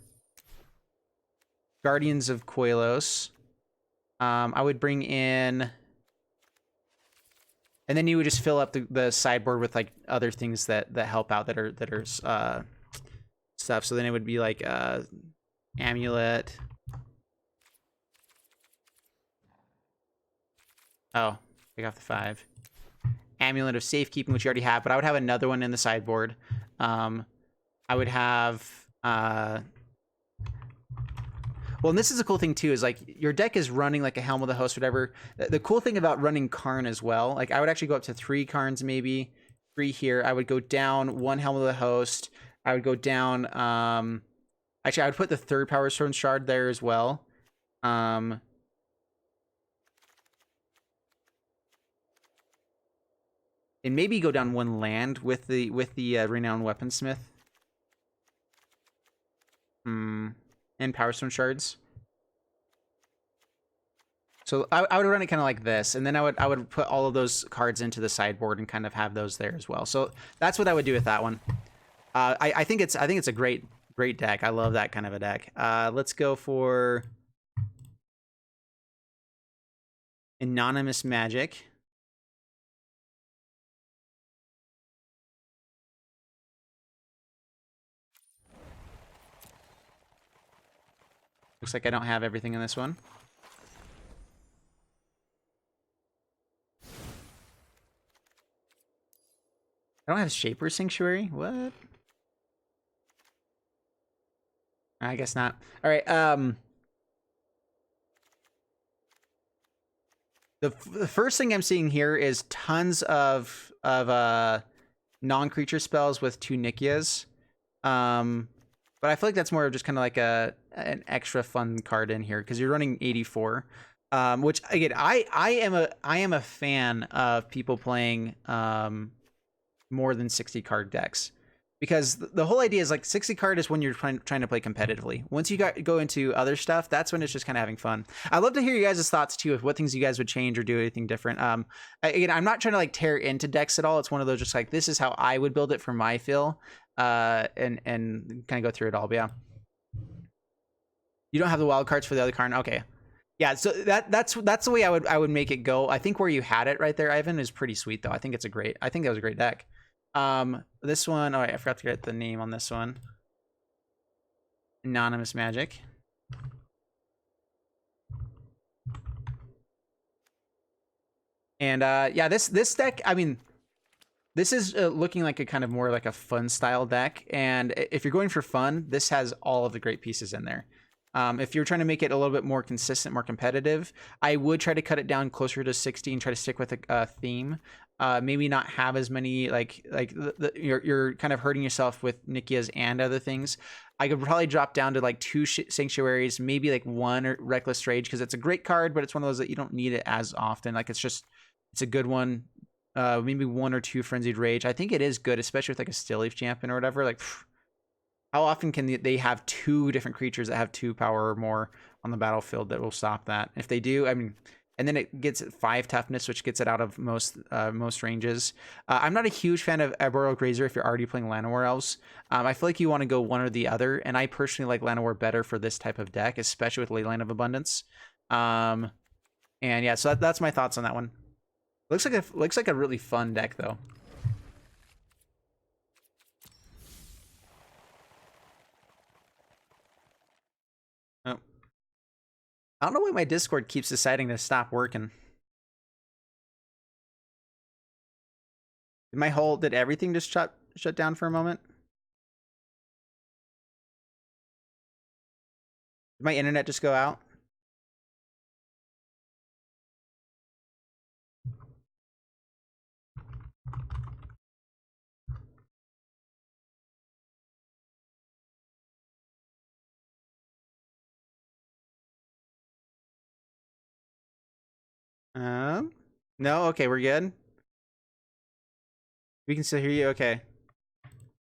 Guardians of Koilos. I would bring in, and then you would just fill up the sideboard with like other things that help out that are stuff. So then it would be like amulet. Oh, take off the 5. Amulet of Safekeeping, which you already have, but I would have another one in the sideboard. I would have well, and this is a cool thing too, is like your deck is running like a Helm of the Host, whatever. The cool thing about running Karn as well, like I would actually go up to 3 Karns, maybe 3 here. I would go down 1 Helm of the Host. I would go down, actually I would put the 3rd Power Stone Shard there as well. And maybe go down 1 land with the Renowned Weaponsmith. And Power Stone Shards. So I would run it kind of like this, and then I would put all of those cards into the sideboard and kind of have those there as well. So that's what I would do with that one. I think it's a great deck. I love that kind of a deck. Let's go for Anonymous Magic. Looks like I don't have everything in this one. I don't have Shaper Sanctuary? What? I guess not. All right. The first thing I'm seeing here is tons of non-creature spells with 2 Nikias. But I feel like that's more of just kind of like an extra fun card in here because you're running 84, which again I am a fan of people playing more than 60 card decks because the whole idea is like 60 card is when you're trying to play competitively. Once you go into other stuff, that's when it's just kind of having fun. I'd love to hear you guys' thoughts too of what things you guys would change or do anything different. Again, I'm not trying to like tear into decks at all. It's one of those just like this is how I would build it for my feel. And kind of go through it all. But yeah, you don't have the wild cards for the other card. Okay, yeah. So that's the way I would make it go. I think where you had it right there, Ivan, is pretty sweet though. I think that was a great deck. This one, oh, I forgot to get the name on this one. Anonymous Magic. And yeah, this deck, I mean, this is looking like a kind of more like a fun style deck. And if you're going for fun, this has all of the great pieces in there. If you're trying to make it a little bit more consistent, more competitive, I would try to cut it down closer to 60 and try to stick with a theme. Maybe not have as many you're kind of hurting yourself with Nikias and other things. I could probably drop down to like 2 Sanctuaries, maybe like 1 or Reckless Rage because it's a great card, but it's one of those that you don't need it as often. Like it's a good one. Maybe 1 or 2 Frenzied Rage. I think it is good, especially with like a Stillleaf Champion or whatever. Like, how often can they have 2 different creatures that have 2 power or more on the battlefield that will stop that? If they do, I mean, and then it gets 5 toughness, which gets it out of most ranges. I'm not a huge fan of Arboreal Grazer if you're already playing Llanowar Elves. I feel like you want to go one or the other, and I personally like Llanowar better for this type of deck, especially with Leyline of Abundance. And yeah, so that's my thoughts on that one. Looks like a really fun deck though. Oh. I don't know why my Discord keeps deciding to stop working. Did everything just shut down for a moment? Did my internet just go out? No, okay, we're good. We can still hear you. Okay,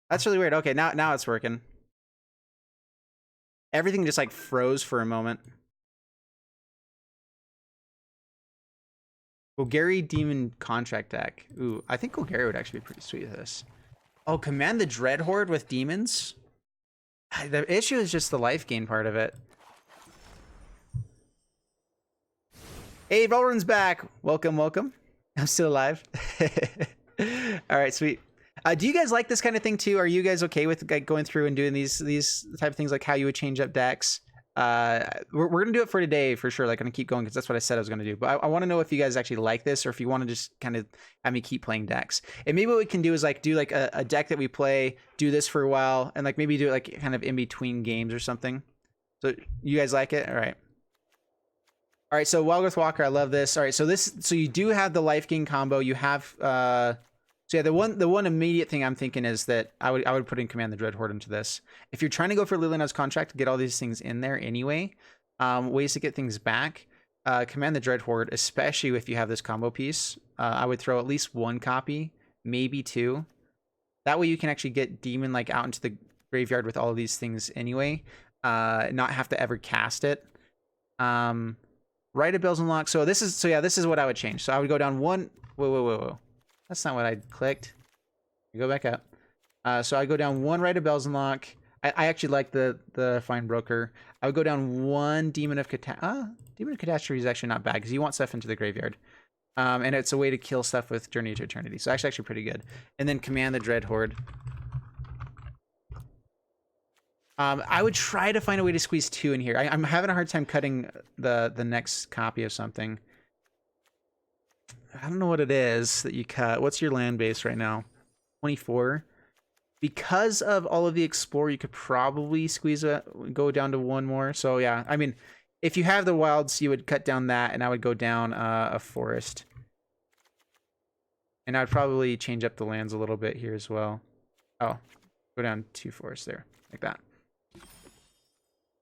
that's really weird. Okay, now it's working. Everything just like froze for a moment. Golgari Demon Contract deck. Ooh, I think Golgari would actually be pretty sweet with this. Oh, Command the Dread Horde with demons? The issue is just the life gain part of it. Hey, Valrun's back. Welcome, welcome. I'm still alive. All right, sweet. Do you guys like this kind of thing too? Are you guys okay with like going through and doing these type of things, like how you would change up decks? We're gonna do it for today for sure. Like, I'm gonna keep going because that's what I said I was gonna do. But I want to know if you guys actually like this, or if you want to just kind of have me keep playing decks. And maybe what we can do is like do like a deck that we play, do this for a while, and like maybe do it like kind of in between games or something. So you guys like it? All right. All right. So Wildgrowth Walker, I love this. All right. So you do have the life gain combo. You have so yeah, the one immediate thing I'm thinking is that I would put in Command the Dread Horde into this. If you're trying to go for Liliana's Contract, get all these things in there anyway. Ways to get things back. Command the Dread Horde, especially if you have this combo piece. I would throw at least 1 copy, maybe 2. That way you can actually get Demon like out into the graveyard with all of these things anyway. Not have to ever cast it. Rite of Bells Unlocked. So this is what I would change. So I would go down 1. Whoa. That's not what I clicked. Go back up. So I go down 1 Rite of Bells Unlock. I actually like the Fine Broker. I would go down 1 Demon of Catastrophe is actually not bad because you want stuff into the graveyard. And it's a way to kill stuff with Journey to Eternity. So actually pretty good. And then Command the Dread Horde. I would try to find a way to squeeze 2 in here. I'm having a hard time cutting the next copy of something. I don't know what it is that you cut. What's your land base right now? 24. Because of all of the Explore, you could probably go down to 1 more. So yeah, I mean, if you have the Wilds, you would cut down that, and I would go down a Forest. And I'd probably change up the lands a little bit here as well. Oh, go down 2 Forests there, like that.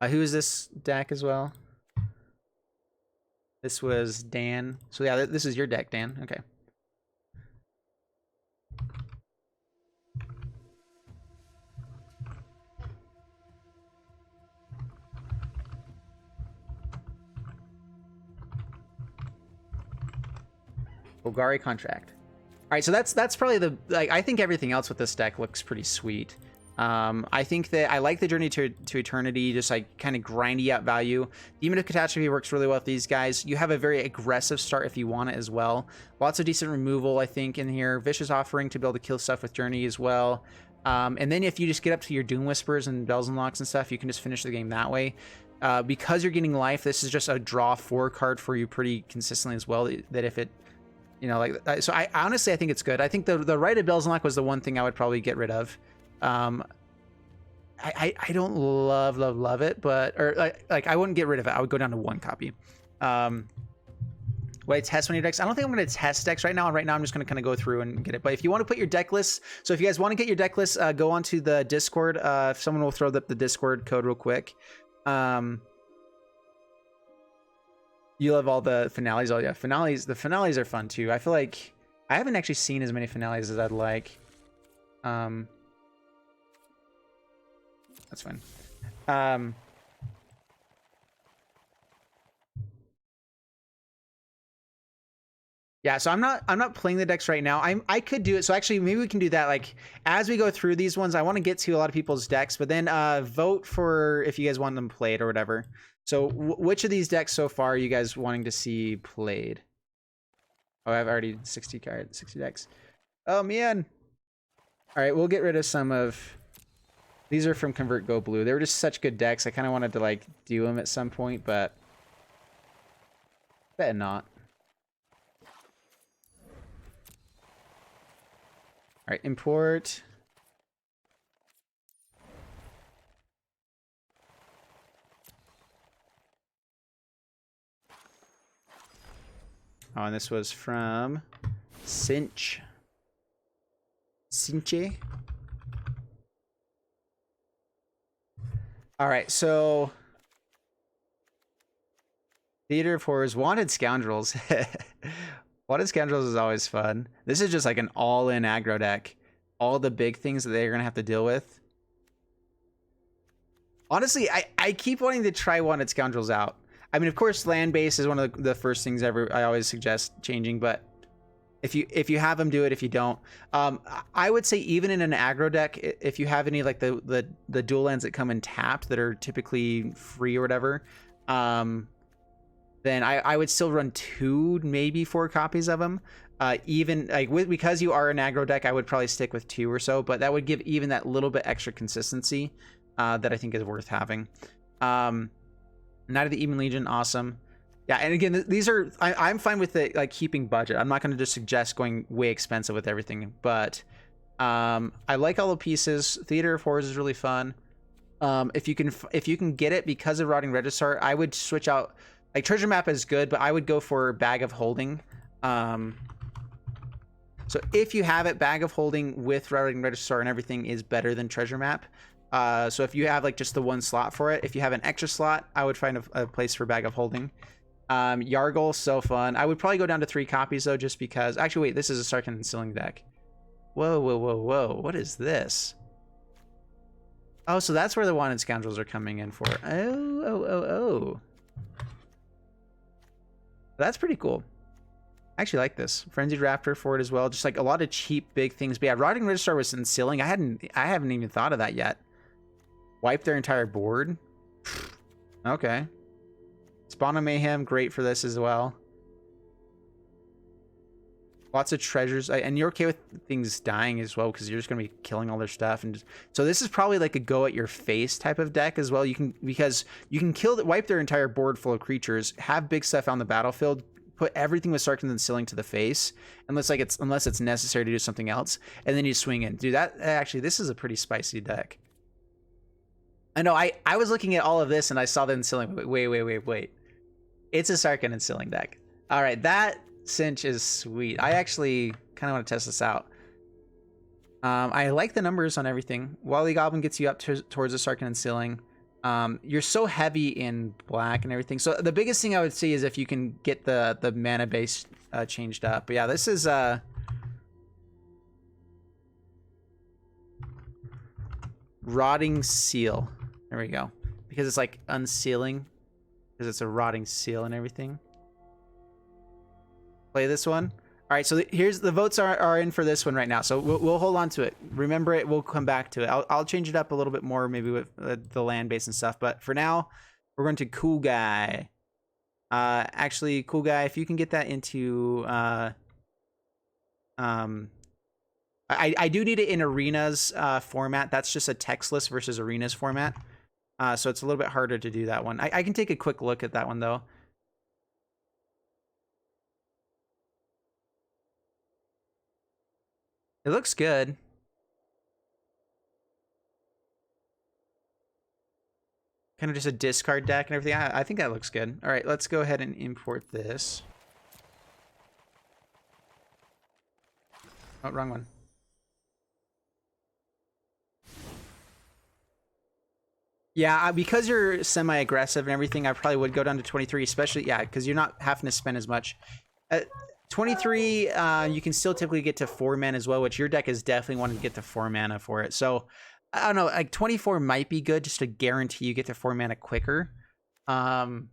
Who is this deck as well? This was Dan. So yeah, this is your deck, Dan. Okay. Golgari Contract. All right, so that's probably I think everything else with this deck looks pretty sweet. I think that I like the Journey to Eternity, just like kind of grindy out value. Demon of Catastrophe works really well with these guys. You have a very aggressive start if you want it as well. Lots of decent removal, I think, in here. Vicious Offering to be able to kill stuff with Journey as well. And then if you just get up to your Doom Whispers and Bells and Locks and stuff, you can just finish the game that way. Because you're getting life, this is just a draw 4 card for you pretty consistently as well. That if it, you know, like, so I honestly, I think it's good. I think the Rite of Bells and Lock was the one thing I would probably get rid of. I don't love it, but I wouldn't get rid of it. I would go down to 1 copy. Wait, test one of your decks. I don't think I'm going to test decks right now. Right now, I'm just going to kind of go through and get it. But if you want to put your deck list, so if you guys want to get your deck list, go onto the Discord. If someone will throw up the Discord code real quick. You love all the finales. Oh yeah, finales. The finales are fun too. I feel like I haven't actually seen as many finales as I'd like. That's fine. Yeah, so I'm not playing the decks right now. I could do it. So actually, maybe we can do that. Like as we go through these ones, I want to get to a lot of people's decks, but then vote for if you guys want them played or whatever. So which of these decks so far are you guys wanting to see played? Oh, I've already 60 decks. Oh man. All right, we'll get rid of some of. These are from Convert Go Blue. They were just such good decks. I kind of wanted to like do them at some point, but bet not. All right, import. Oh, and this was from Cinche. All right, so Theater of Horrors, Wanted Scoundrels. Wanted Scoundrels is always fun. This is just like an all-in aggro deck. All the big things that they're gonna have to deal with. Honestly, I keep wanting to try Wanted Scoundrels out. I mean, of course, land base is one of the first things I always suggest changing, but if you have them, do it. If you don't, I would say even in an aggro deck, if you have any like the dual lands that come in tapped that are typically free or whatever, then I would still run 2, maybe 4 copies of them. Even like because you are an aggro deck, I would probably stick with 2 or so, but that would give even that little bit extra consistency that I think is worth having. Night of the Even Legion, awesome. Yeah, and again, these are I'm fine with it, like keeping budget. I'm not going to just suggest going way expensive with everything, but I like all the pieces. Theater of Horrors is really fun. If you can get it because of Rotting Registrar, I would switch out. Like Treasure Map is good, but I would go for Bag of Holding. So if you have it, Bag of Holding with Routing Registrar and everything is better than Treasure Map. So if you have like just the 1 slot for it, if you have an extra slot, I would find a place for Bag of Holding. Yargle, so fun. I would probably go down to 3 copies though, just because. Actually, wait, this is a Sarkhan and Sealing deck. Whoa. What is this? Oh, so that's where the Wanted Scoundrels are coming in for. Oh. That's pretty cool. I actually like this. Frenzied Raptor for it as well. Just like a lot of cheap big things. But yeah, Rotting Registrar was in Sealing. I haven't even thought of that yet. Wipe their entire board. Okay. Spawn of Mayhem, great for this as well. Lots of treasures. And you're okay with things dying as well, because you're just going to be killing all their stuff. And so this is probably like a go at your face type of deck as well. Because you can wipe their entire board full of creatures, have big stuff on the battlefield, put everything with Sarkhan and Sealing to the face, unless it's necessary to do something else, and then you swing in. Dude, this is a pretty spicy deck. I know, I was looking at all of this and I saw the Sealing. Wait. It's a Sarkhan and Sealing deck. All right, that cinch is sweet. I actually kind of want to test this out. I like the numbers on everything. Wily Goblin gets you up towards the Sarkhan and Sealing. You're so heavy in black and everything. So the biggest thing I would see is if you can get the mana base changed up. But yeah, this is Rotting Seal. There we go. Because it's like unsealing. Because it's a rotting seal and everything. Play this one. All right, so here's the votes are in for this one right now. So we'll hold on to it. Remember it. We'll come back to it. I'll change it up a little bit more, maybe with the land base and stuff. But for now, we're going to Cool Guy. Actually, Cool Guy, if you can get that into I do need it in Arenas format. That's just a textless versus Arenas format. So it's a little bit harder to do that one. I can take a quick look at that one though. It looks good. Kind of just a discard deck and everything. I think that looks good. All right, let's go ahead and import this. Oh, wrong one. Yeah, because you're semi-aggressive and everything, I probably would go down to 23, especially, yeah, because you're not having to spend as much. 23, you can still typically get to 4 mana as well, which your deck is definitely wanting to get to 4 mana for it. So, I don't know, like 24 might be good just to guarantee you get to 4 mana quicker. So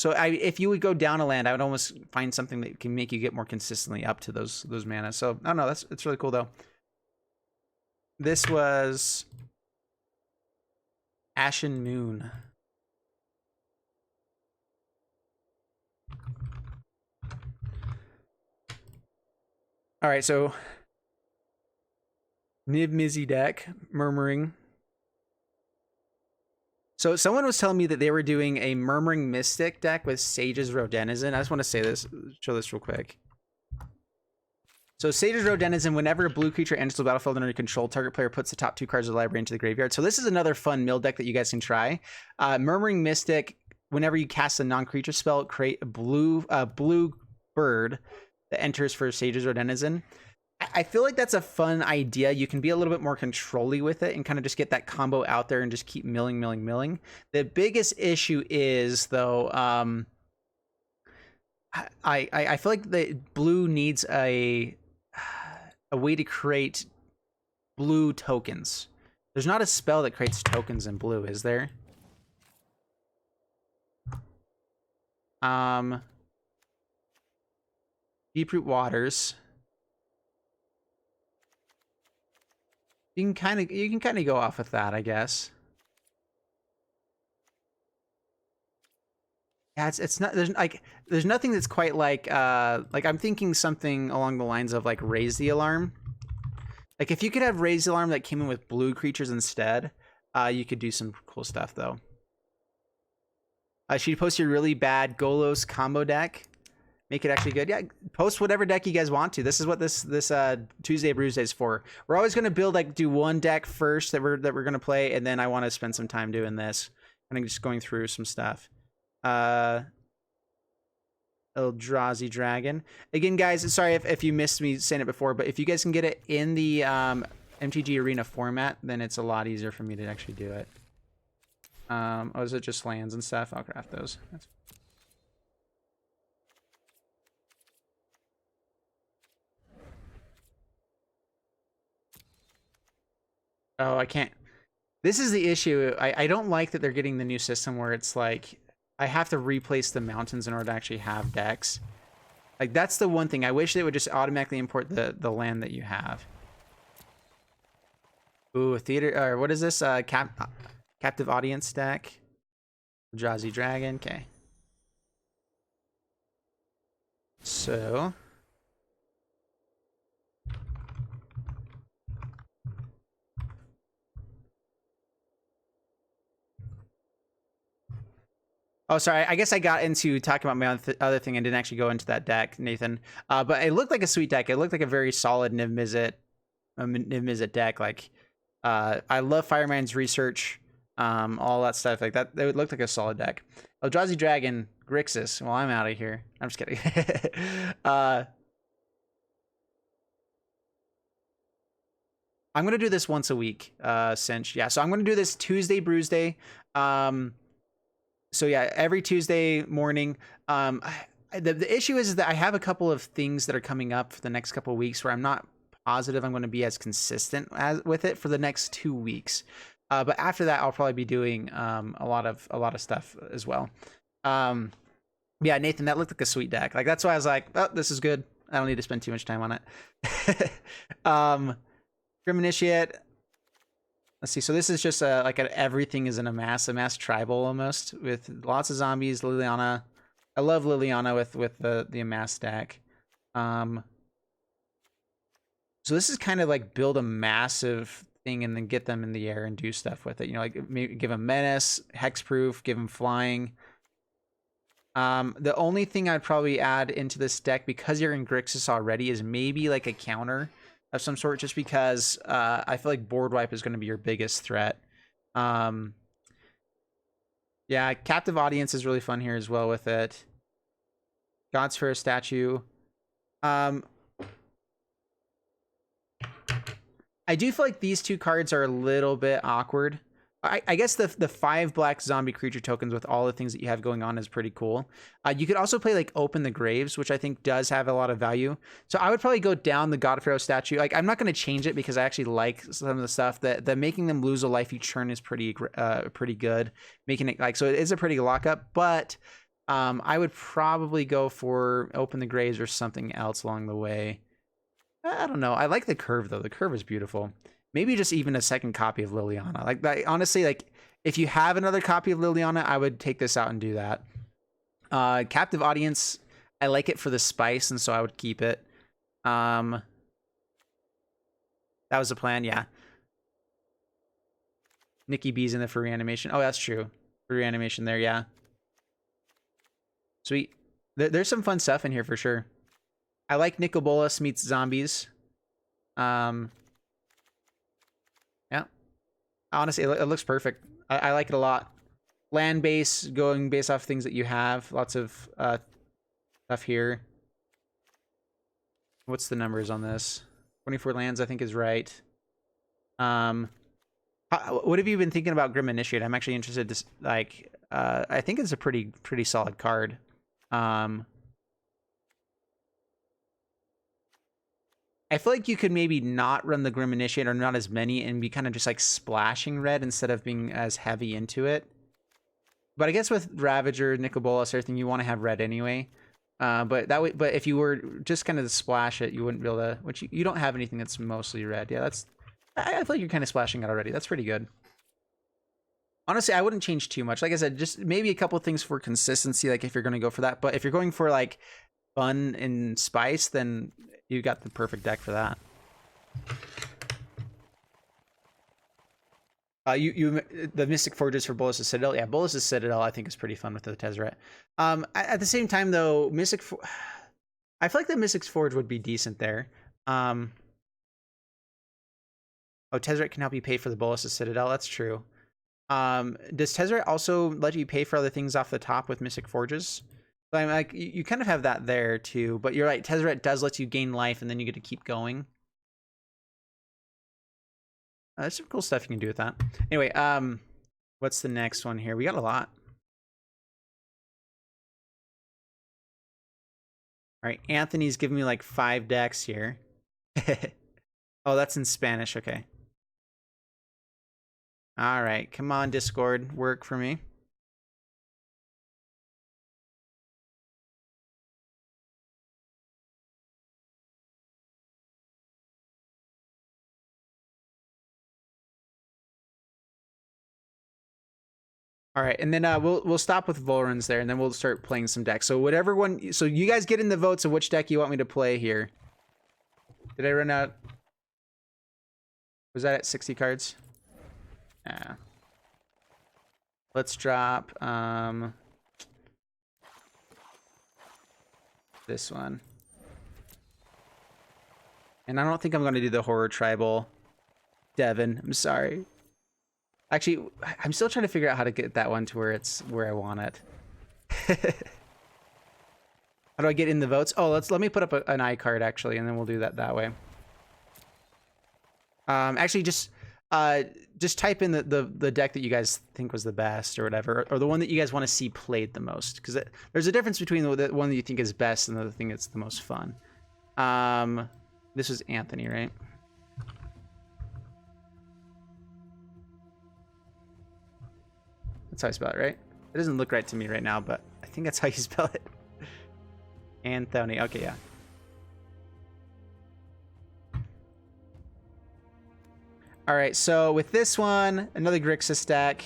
So if you would go down a land, I would almost find something that can make you get more consistently up to those mana. So I don't know. It's really cool though. This was Ashen Moon. All right, so Emisizzle deck, Murmuring. So someone was telling me that they were doing a Murmuring Mystic deck with Sage's Row Denizen. I just want to say this, show this real quick. So Sage's Row Denizen, whenever a blue creature enters the battlefield under your control, target player puts the top 2 cards of the library into the graveyard. So this is another fun mill deck that you guys can try. Murmuring Mystic, whenever you cast a non-creature spell, create a blue bird that enters for Sage's Row Denizen. I feel like that's a fun idea. You can be a little bit more control-y with it and kind of just get that combo out there and just keep milling. The biggest issue is, though, I feel like the blue needs a way to create blue tokens. There's not a spell that creates tokens in blue, is there? Deep-root Waters. You can kind of go off with that, I guess. Yeah, it's not, there's nothing that's quite like I'm thinking something along the lines of like Raise the Alarm. Like if you could have Raise the Alarm that came in with blue creatures instead, you could do some cool stuff though. She posted a really bad Golos combo deck. Make it actually good. Yeah, post whatever deck you guys want to. This is what this Tuesday Brews-day is for. We're always going to build do one deck first that we're going to play, and then I want to spend some time doing this and just going through some stuff. Eldrazi Dragon. Again, guys, sorry if you missed me saying it before, but if you guys can get it in the MTG Arena format, then it's a lot easier for me to actually do it. Oh, is it just lands and stuff? I'll craft those. That's Oh, I can't. This is the issue. I don't like that they're getting the new system where it's like I have to replace the mountains in order to actually have decks. Like that's the one thing. I wish they would just automatically import the land that you have. Ooh, theater or what is this? Captive Audience deck. Eldrazi Dragon. Okay. So oh, sorry. I guess I got into talking about my other thing and didn't actually go into that deck, Nathan. But it looked like a sweet deck. It looked like a very solid Niv-Mizzet deck. Like, I love Fireman's Research, all that stuff like that. It would look like a solid deck. Eldrazi Dragon, Grixis. Well, I'm out of here. I'm just kidding. I'm gonna do this once a week, Cinch. Yeah, so I'm gonna do this Tuesday Brews-day. So yeah, every Tuesday morning. The issue is that I have a couple of things that are coming up for the next couple of weeks where I'm not positive I'm going to be as consistent with it for the next 2 weeks. But after that, I'll probably be doing a lot of stuff as well. Yeah, Nathan, that looked like a sweet deck. Like that's why I was like, oh, this is good. I don't need to spend too much time on it. Grim Initiate. Let's see. So this is just like everything is in a mass tribal almost with lots of zombies. Liliana, I love Liliana with the amass deck. So this is kind of like build a massive thing and then get them in the air and do stuff with it. You know, like maybe give them menace, hexproof, give them flying. The only thing I'd probably add into this deck because you're in Grixis already is maybe like a counter of some sort, just because I feel like board wipe is going to be your biggest threat. Yeah, Captive Audience is really fun here as well with it. God's Fair Statue. I do feel like these two cards are a little bit awkward. I guess the 5 black zombie creature tokens with all the things that you have going on is pretty cool. You could also play like Open the Graves, which I think does have a lot of value. So I would probably go down the God Pharaoh statue. Like I'm not going to change it because I actually like some of the stuff that making them lose a life each turn is pretty good. Making it like so it is a pretty lockup, but I would probably go for Open the Graves or something else along the way. I don't know. I like the curve though. The curve is beautiful. Maybe just even a second copy of Liliana. Like that, honestly, like if you have another copy of Liliana, I would take this out and do that. Captive Audience, I like it for the spice, and so I would keep it. That was the plan, yeah. Nikki B's in there for reanimation. Oh, that's true. For reanimation there, yeah. Sweet. There's some fun stuff in here for sure. I like Nicobolas meets zombies. Yeah. Honestly, it looks perfect. I like it a lot. Land base, going based off things that you have. Lots of stuff here. What's the numbers on this? 24 lands, I think, is right. What have you been thinking about Grim Initiate? I'm actually interested to, like, I think it's a pretty solid card. I feel like you could maybe not run the Grim Initiate or not as many and be kind of just like splashing red instead of being as heavy into it. But I guess with Ravager, Nicobolas, everything, you want to have red anyway. But that way, but if you were just kind of to splash it, you wouldn't be able to. Which you don't have anything that's mostly red. Yeah, that's. I feel like you're kind of splashing it already. That's pretty good. Honestly, I wouldn't change too much. Like I said, just maybe a couple things for consistency, like if you're going to go for that. But if you're going for like fun and spice, then you got the perfect deck for that. The Mystic Forges for Bolas' Citadel. Yeah, Bolas' Citadel I think is pretty fun with the Tezzeret. At the same time though, I feel like the Mystic Forge would be decent there. Oh, Tezzeret can help you pay for the Bolas' Citadel. That's true. Does Tezzeret also let you pay for other things off the top with Mystic Forges? So I'm like, you kind of have that there too, but you're right. Tezzeret does let you gain life and then you get to keep going. There's some cool stuff you can do with that. Anyway, what's the next one here? We got a lot. All right, Anthony's giving me like 5 decks here. Oh, that's in Spanish. Okay. All right, come on, Discord, work for me. All right, and then we'll stop with Volrens there, and then we'll start playing some decks. So whatever one, so you guys get in the votes of which deck you want me to play here. Did I run out? Was that at 60 cards? Yeah. Let's drop this one. And I don't think I'm going to do the Horror Tribal. Devin, I'm sorry. Actually, I'm still trying to figure out how to get that one to where I want it. How do I get in the votes? Oh, let me put up an iCard actually, and then we'll do that way. Actually, just type in the deck that you guys think was the best or whatever, or the one that you guys want to see played the most, because there's a difference between the one that you think is best and the thing that's the most fun. This was Anthony, right? That's how I spell it, right? It doesn't look right to me right now, but I think that's how you spell it. Anthony. Okay, yeah. All right, so with this one, another Grixis deck.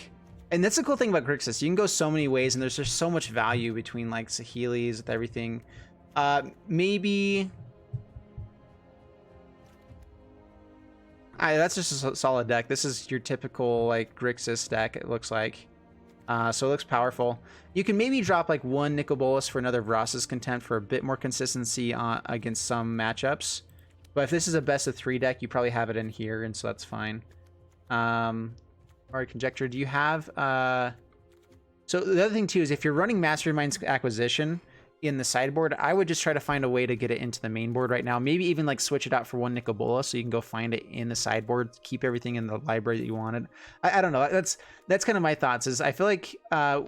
And that's the cool thing about Grixis. You can go so many ways, and there's just so much value between, like, Saheeli's with everything. Maybe... that's just a solid deck. This is your typical, like, Grixis deck, it looks like. So it looks powerful. You can maybe drop like one Nicobolas for another Vrasa's Contempt for a bit more consistency against some matchups. But if this is a best of 3 deck, you probably have it in here, and so that's fine. Alright, Conjecture, do you have... So the other thing too is if you're running Mastermind's Acquisition in the sideboard, I would just try to find a way to get it into the main board right now. Maybe even like switch it out for one Nicobola so you can go find it in the sideboard, keep everything in the library that you wanted. I don't know. That's kind of my thoughts. Is I feel like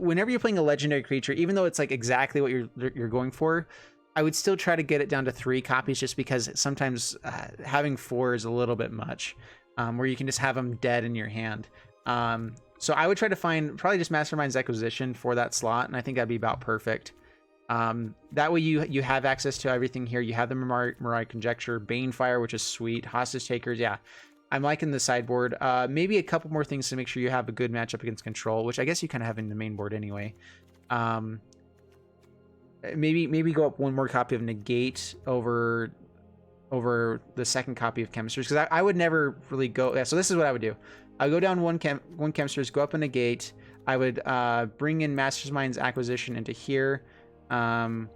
whenever you're playing a legendary creature, even though it's like exactly what you're going for, I would still try to get it down to 3 copies, just because sometimes having 4 is a little bit much, where you can just have them dead in your hand. So I would try to find probably just Mastermind's Acquisition for that slot, and I think that'd be about perfect. That way you have access to everything here. You have the Mirai Conjecture, Banefire, which is sweet, Hostage Takers. Yeah, I'm liking the sideboard. Maybe a couple more things to make sure you have a good matchup against Control, which I guess you kind of have in the main board anyway. Maybe go up one more copy of Negate over the second copy of Chemisters, because I would never really go. Yeah, so this is what I would do. I would go down one Chemisters, go up a Negate. I would bring in Mastermind's Acquisition into here. Go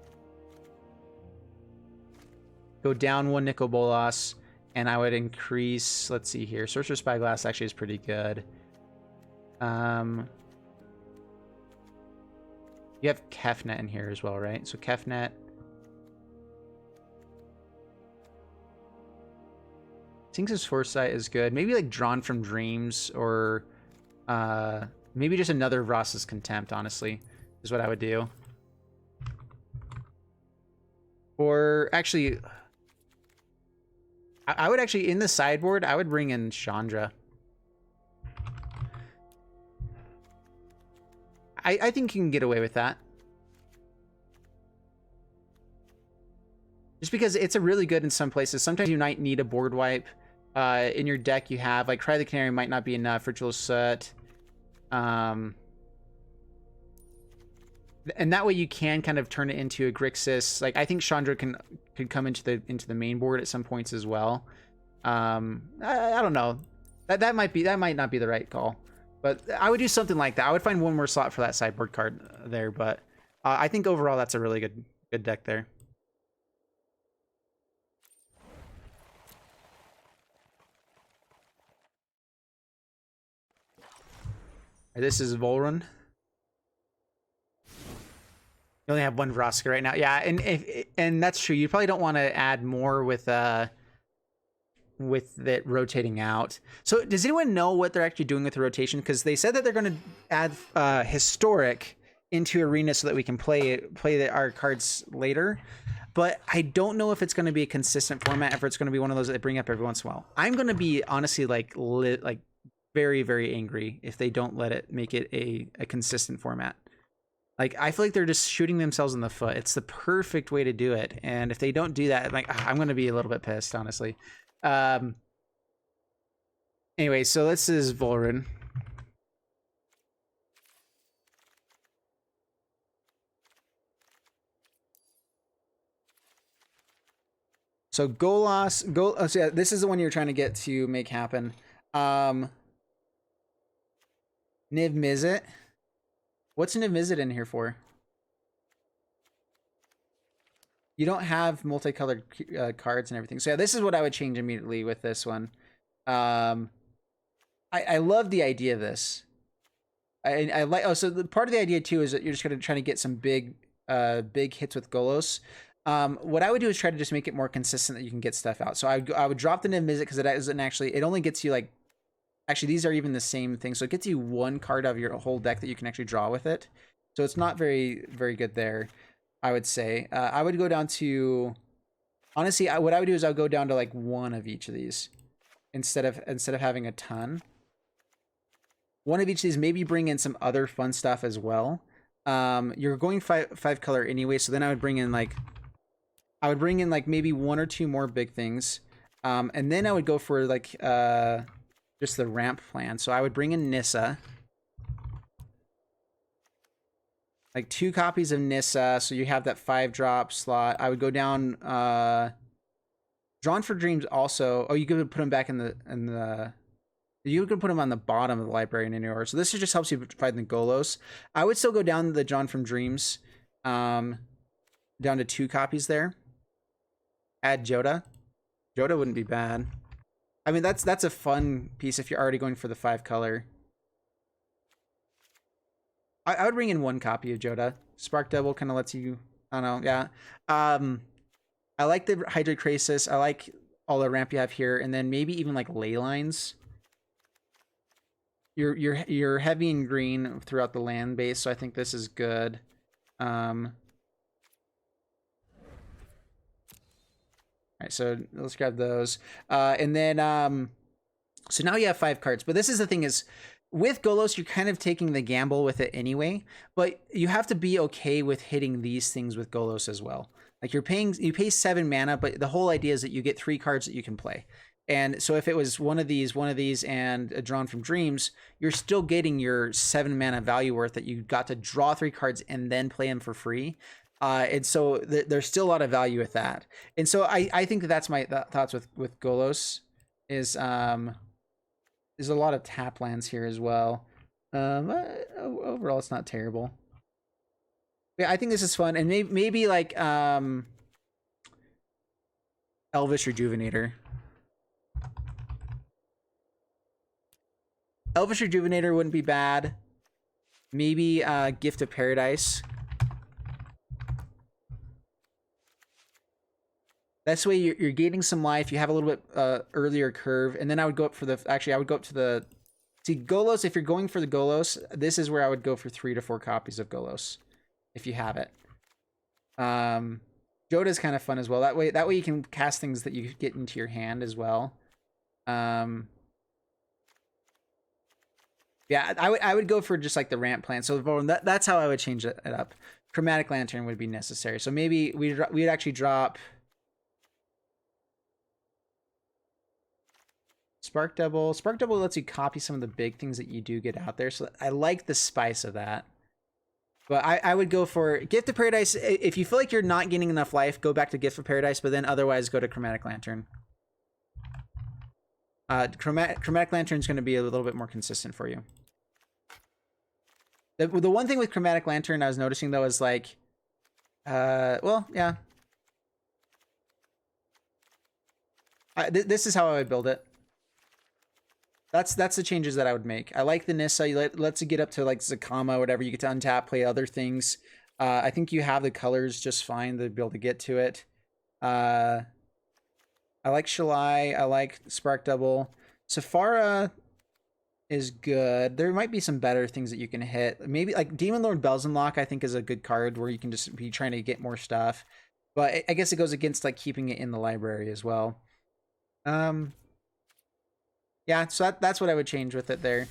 down one Nicol Bolas, and I would increase. Let's see here. Sorcerer's Spyglass actually is pretty good. You have Kefnet in here as well, right? So Kefnet. Sphinx's Foresight is good. Maybe like Drawn from Dreams, or maybe just another Ross's Contempt, honestly, is what I would do. Or actually, I would actually, in the sideboard, I would bring in Chandra. I think you can get away with that. Just because it's a really good in some places. Sometimes you might need a board wipe. In your deck you have, like, Cry the Canary might not be enough, Ritual Soot. And that way you can kind of turn it into a Grixis. Like, I think Chandra could come into the main board at some points as well. I don't know. That might not be the right call. But I would do something like that. I would find one more slot for that sideboard card there, but I think overall that's a really good deck there. This is Volrun. You only have one Vraska right now. Yeah, and that's true. You probably don't want to add more with it rotating out. So does anyone know what they're actually doing with the rotation? Because they said that they're going to add Historic into Arena so that we can play our cards later. But I don't know if it's going to be a consistent format, if it's going to be one of those that they bring up every once in a while. I'm going to be honestly like very, very angry if they don't make it a consistent format. Like, I feel like they're just shooting themselves in the foot. It's the perfect way to do it. And if they don't do that, like, I'm going to be a little bit pissed, honestly. Anyway, so this is Volrun. So so yeah, this is the one you're trying to get to make happen. Niv Mizzet. What's Niv Mizzet in here for? You don't have multicolored cards and everything. So yeah, this is what I would change immediately with this one. I love the idea of this. I like. Oh, so the part of the idea too is that you're just gonna try to get some big hits with Golos. What I would do is try to just make it more consistent that you can get stuff out. So I would drop the Niv Mizzet because it doesn't actually. It only gets you like. Actually, these are even the same thing. So it gets you one card out of your whole deck that you can actually draw with it. So it's not very, very good there, I would say. I would go down to... Honestly, what I would do is I would go down to like one of each of these instead of having a ton. One of each of these, maybe bring in some other fun stuff as well. You're going five color anyway, so then I would bring in like maybe one or two more big things. And then I would go for like... just the ramp plan. So I would bring in Nissa. Like 2 copies of Nissa, so you have that 5-drop slot. I would go down Drawn for Dreams also. Oh, you could put them back in the you could put them on the bottom of the library in any order. So this just helps you find the Golos. I would still go down the Drawn from Dreams. Down to 2 copies there. Add Joda. Joda wouldn't be bad. I mean, that's a fun piece if you're already going for the 5 color. I would bring in 1 copy of Joda. Spark Devil kind of lets you, I don't know, yeah. I like the Hydra Crisis. I like all the ramp you have here, and then maybe even like ley lines. You're heavy in green throughout the land base, so I think this is good. All right, so let's grab those. And then, so now you have 5 cards. But this is the thing is, with Golos, you're kind of taking the gamble with it anyway, but you have to be okay with hitting these things with Golos as well. Like you pay 7 mana, but the whole idea is that you get 3 cards that you can play. And so if it was one of these, and a Drawn from Dreams, you're still getting your 7 mana value worth that you got to draw 3 cards and then play them for free. And so there's still a lot of value with that. And so I think that's my thoughts with Golos is there's a lot of tap lands here as well. Overall, it's not terrible. Yeah, I think this is fun, and maybe like Elvish Rejuvenator. Elvish Rejuvenator wouldn't be bad. Maybe Gift of Paradise. That's the way you're gaining some life. You have a little bit earlier curve, and then I would go up for the. Actually, I would go up to the. See, Golos. If you're going for the Golos, this is where I would go for 3 to 4 copies of Golos, if you have it. Joda is kind of fun as well. That way you can cast things that you get into your hand as well. Yeah, I would go for just like the ramp plan. So that's how I would change it up. Chromatic Lantern would be necessary. So maybe we'd actually drop. Spark Double. Spark Double lets you copy some of the big things that you do get out there. So I like the spice of that. But I would go for Gift of Paradise. If you feel like you're not gaining enough life, go back to Gift of Paradise, but then otherwise go to Chromatic Lantern. Chromatic Lantern is going to be a little bit more consistent for you. The one thing with Chromatic Lantern I was noticing, though, is like... well, yeah. This is how I would build it. That's the changes that I would make. I like the Nissa. Lets you get up to like Zakama or whatever. You get to untap, play other things. I think you have the colors just fine to be able to get to it. I like Shalai. I like Spark Double. Safara is good. There might be some better things that you can hit. Maybe like Demon Lord Belzenlock, I think, is a good card where you can just be trying to get more stuff. But I guess it goes against like keeping it in the library as well. Yeah, so that's what I would change with it there.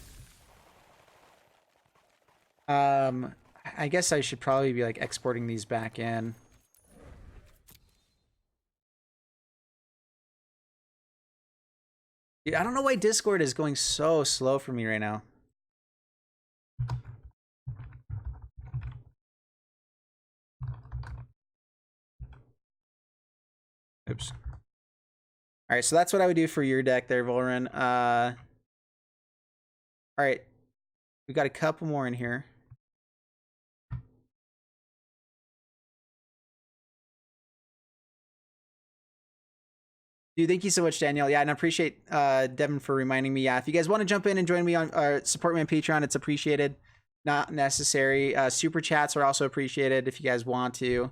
I guess I should probably be like exporting these back in. Dude, I don't know why Discord is going so slow for me right now. Oops. All right, so that's what I would do for your deck there, Volran. All right, we got a couple more in here. Dude, thank you so much, Danielle. Yeah, and I appreciate Devin for reminding me. Yeah, if you guys want to jump in and join me on support me on Patreon, it's appreciated. Not necessary. Super chats are also appreciated if you guys want to.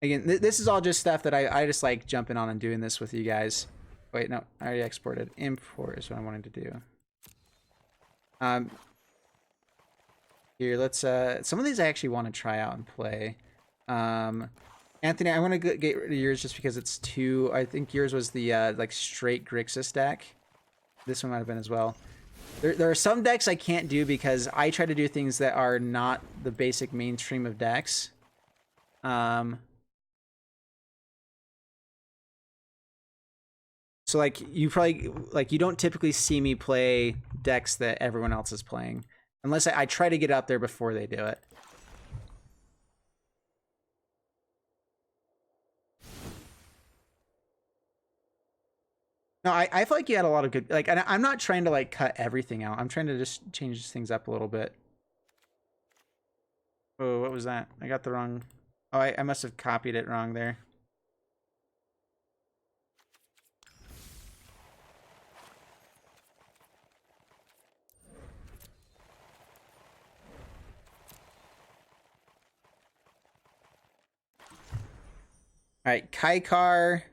Again, this is all just stuff that I just like jumping on and doing this with you guys. Wait, no, I already exported. Import is what I wanted to do. Here, let's some of these I actually want to try out and play. Anthony, I want to get rid of yours just because it's too. I think yours was the like straight Grixis deck. This one might have been as well. There are some decks I can't do because I try to do things that are not the basic mainstream of decks. So like you don't typically see me play decks that everyone else is playing, unless I try to get out there before they do it. No, I feel like you had a lot of good, like, I'm not trying to like cut everything out. I'm trying to just change things up a little bit. Oh, what was that? I got the wrong. Oh, I must have copied it wrong there. All right, Kaikar.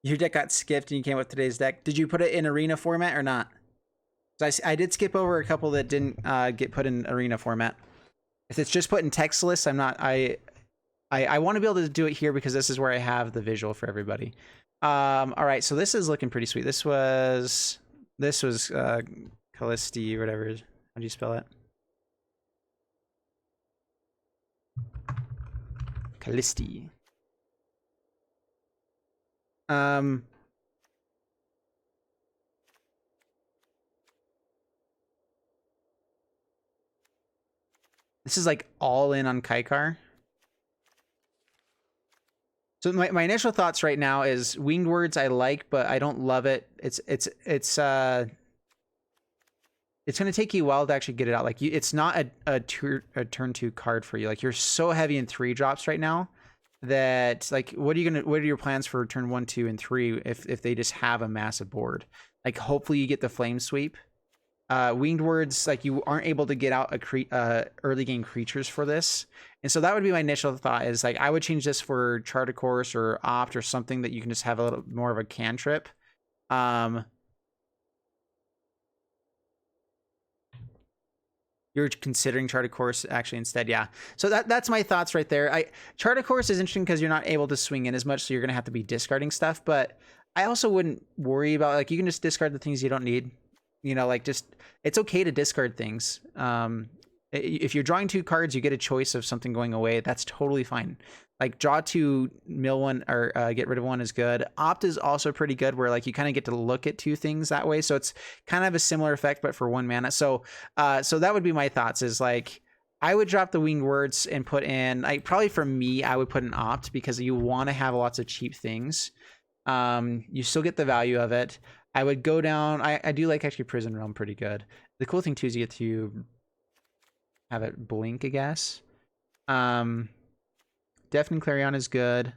Your deck got skipped and you came with today's deck. Did you put it in arena format or not? I did skip over a couple that didn't get put in arena format. If it's just put in text list, I'm not. I want to be able to do it here because this is where I have the visual for everybody. All right, so this is looking pretty sweet. This was Callisti, whatever. How do you spell it? Callisti. This is like all in on Kaikar. So my initial thoughts right now is Winged Words I like, but I don't love it. It's gonna take you a while to actually get it out. Like it's not a turn 2 card for you. Like you're so heavy in 3 drops right now that like what are your plans for turn 1, 2, and 3 if they just have a massive board? Like hopefully you get the Flame Sweep. Winged Words, like you aren't able to get out early game creatures for this, and so that would be my initial thought. Is like I would change this for Chart a Course or Opt or something that you can just have a little more of a cantrip. You're considering Chart a Course actually instead, yeah. So that's my thoughts right there. Chart a Course is interesting because you're not able to swing in as much, so you're gonna have to be discarding stuff. But I also wouldn't worry about like you can just discard the things you don't need. You know, like just it's okay to discard things. If you're drawing 2 cards, you get a choice of something going away. That's totally fine. Like draw 2, mill 1, or get rid of 1 is good. Opt is also pretty good, where like you kind of get to look at 2 things that way. So it's kind of a similar effect, but for 1 mana. So that would be my thoughts. Is like I would drop the Winged Words and put in. Like probably for me, I would put an Opt because you want to have lots of cheap things. You still get the value of it. I would go down. I do like actually Prison Realm pretty good. The cool thing too is you get to have it blink, I guess. Deafening Clarion is good.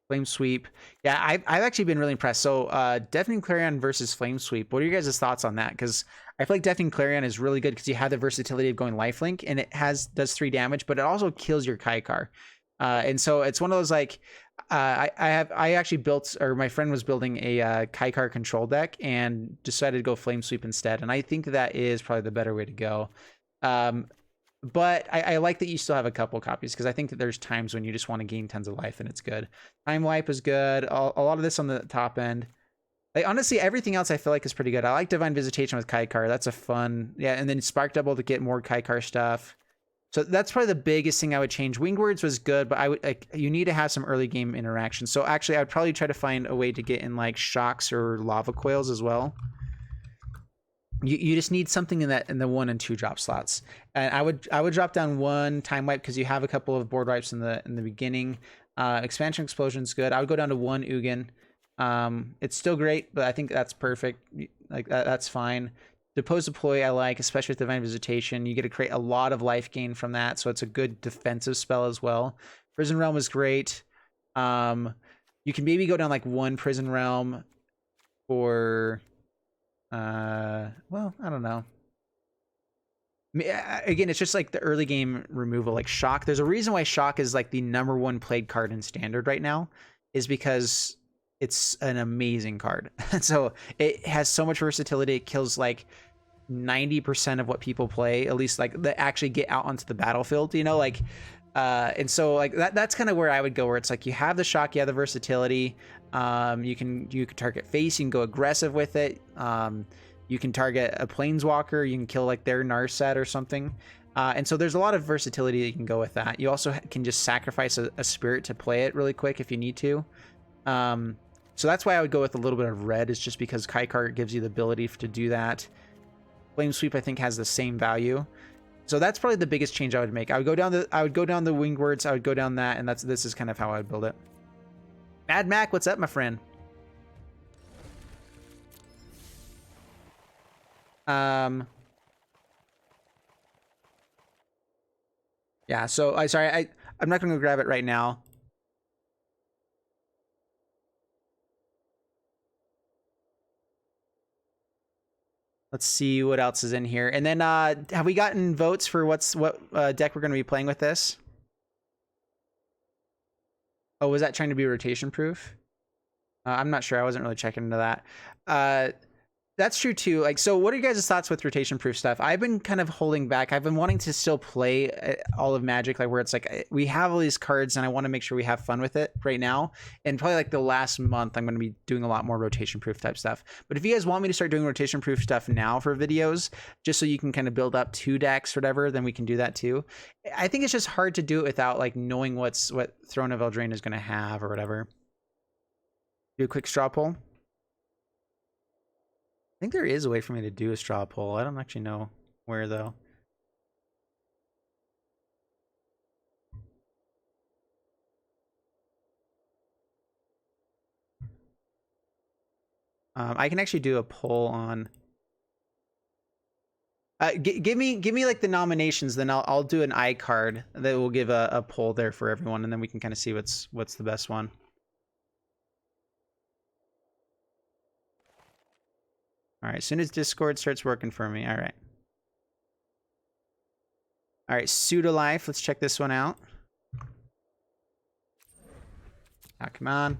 Flame Sweep. Yeah, I've actually been really impressed. So Deafening Clarion versus Flame Sweep. What are your guys' thoughts on that? Because I feel like Deafening Clarion is really good because you have the versatility of going lifelink, and it does 3 damage, but it also kills your Kaikar. And so it's one of those like I actually built, or my friend was building a Kaikar control deck and decided to go Flame Sweep instead, and I think that is probably the better way to go. But I like that you still have a couple copies because I think that there's times when you just want to gain tons of life and it's good. Time Wipe is good. A lot of this on the top end. Like honestly, everything else I feel like is pretty good. I like Divine Visitation with Kaikar. That's a fun, yeah, and then Spark Double to get more Kaikar stuff. So that's probably the biggest thing I would change. Winged Words was good, but I would like you need to have some early game interaction. So actually, I'd probably try to find a way to get in like Shocks or Lava Coils as well. You just need something in the 1 and 2 drop slots. And I would drop down 1 Time Wipe because you have a couple of board wipes in the beginning. Expansion Explosion's good. I would go down to 1 Ugin. It's still great, but I think that's perfect. Like that's fine. Depose Deploy I like, especially with Divine Visitation. You get to create a lot of life gain from that, so it's a good defensive spell as well. Prison Realm is great. You can maybe go down like 1 Prison Realm for well, I don't know. Again, it's just like the early game removal, like Shock. There's a reason why Shock is like the #1 played card in Standard right now, is because it's an amazing card. So it has so much versatility. It kills like 90% of what people play, at least like that actually get out onto the battlefield, you know, like and so like that's kind of where I would go, where it's like you have the Shock, you have the versatility. You can target face, you can go aggressive with it. You can target a Planeswalker, you can kill like their Narset or something. And so there's a lot of versatility that you can go with that. You also can just sacrifice a spirit to play it really quick if you need to. So that's why I would go with a little bit of red, is just because Kaikar gives you the ability to do that. Flame Sweep I think has the same value. So that's probably the biggest change I would make. I would go down the Winged Words, I would go down that, and this is kind of how I would build it. Mad Mac, what's up, my friend? Yeah, so I'm not going to grab it right now. Let's see what else is in here. And then have we gotten votes for what deck we're going to be playing with this? Oh, was that trying to be rotation proof? I'm not sure. I wasn't really checking into that. That's true too. Like, so what are you guys' thoughts with rotation proof stuff? I've been kind of holding back. I've been wanting to still play all of Magic, like where it's like we have all these cards and I want to make sure we have fun with it right now. And probably like the last month, I'm going to be doing a lot more rotation proof type stuff. But if you guys want me to start doing rotation proof stuff now for videos, just so you can kind of build up 2 decks or whatever, then we can do that too. I think it's just hard to do it without like knowing what Throne of Eldraine is going to have or whatever. Do a quick straw poll. I think there is a way for me to do a straw poll. I don't actually know where though. I can actually do a poll on. Give me like the nominations, then I'll do an iCard that will give a poll there for everyone, and then we can kind of see what's the best one. All right, as soon as Discord starts working for me. All right. All right, Pseudolife. Let's check this one out. Ah, come on.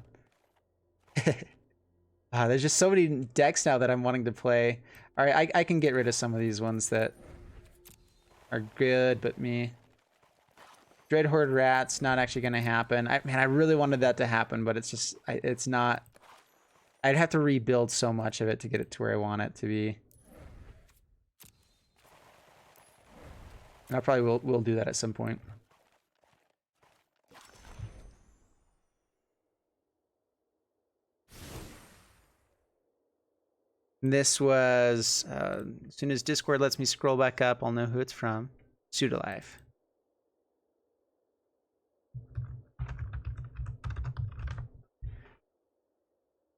There's just so many decks now that I'm wanting to play. All right, I can get rid of some of these ones that are good, but me. Dreadhorde Rats, not actually going to happen. Man, I really wanted that to happen, but it's just, it's not. I'd have to rebuild so much of it to get it to where I want it to be. And I probably will do that at some point. This was, as soon as Discord lets me scroll back up, I'll know who it's from. Pseudolife.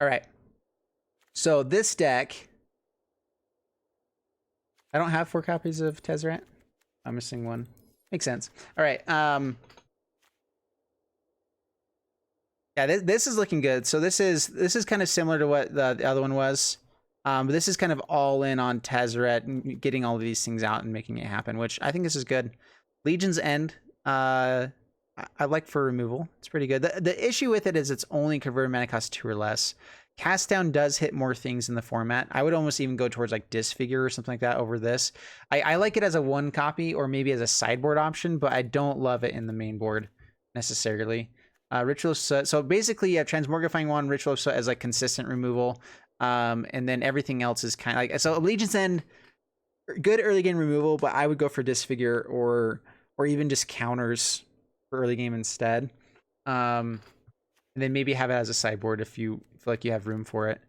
All right. So this deck, I don't have 4 copies of Tezzeret. I'm missing one. Makes sense. All right. Yeah, this is looking good. So this is kind of similar to what the other one was. But this is kind of all in on Tezzeret and getting all of these things out and making it happen, which I think this is good. Legion's End, I like for removal. It's pretty good. The issue with it is it's only converted mana cost 2 or less. Cast Down does hit more things in the format. I would almost even go towards like Disfigure or something like that over this. I like it as a 1 copy or maybe as a sideboard option, but I don't love it in the main board necessarily. Ritual of Soot. So basically, you have Transmogrifying Wand, Ritual of Soot as like consistent removal. And then everything else is kind of like, so Legion's End, good early game removal, but I would go for Disfigure or even just counters for early game instead. And then maybe have it as a sideboard if you feel like you have room for it.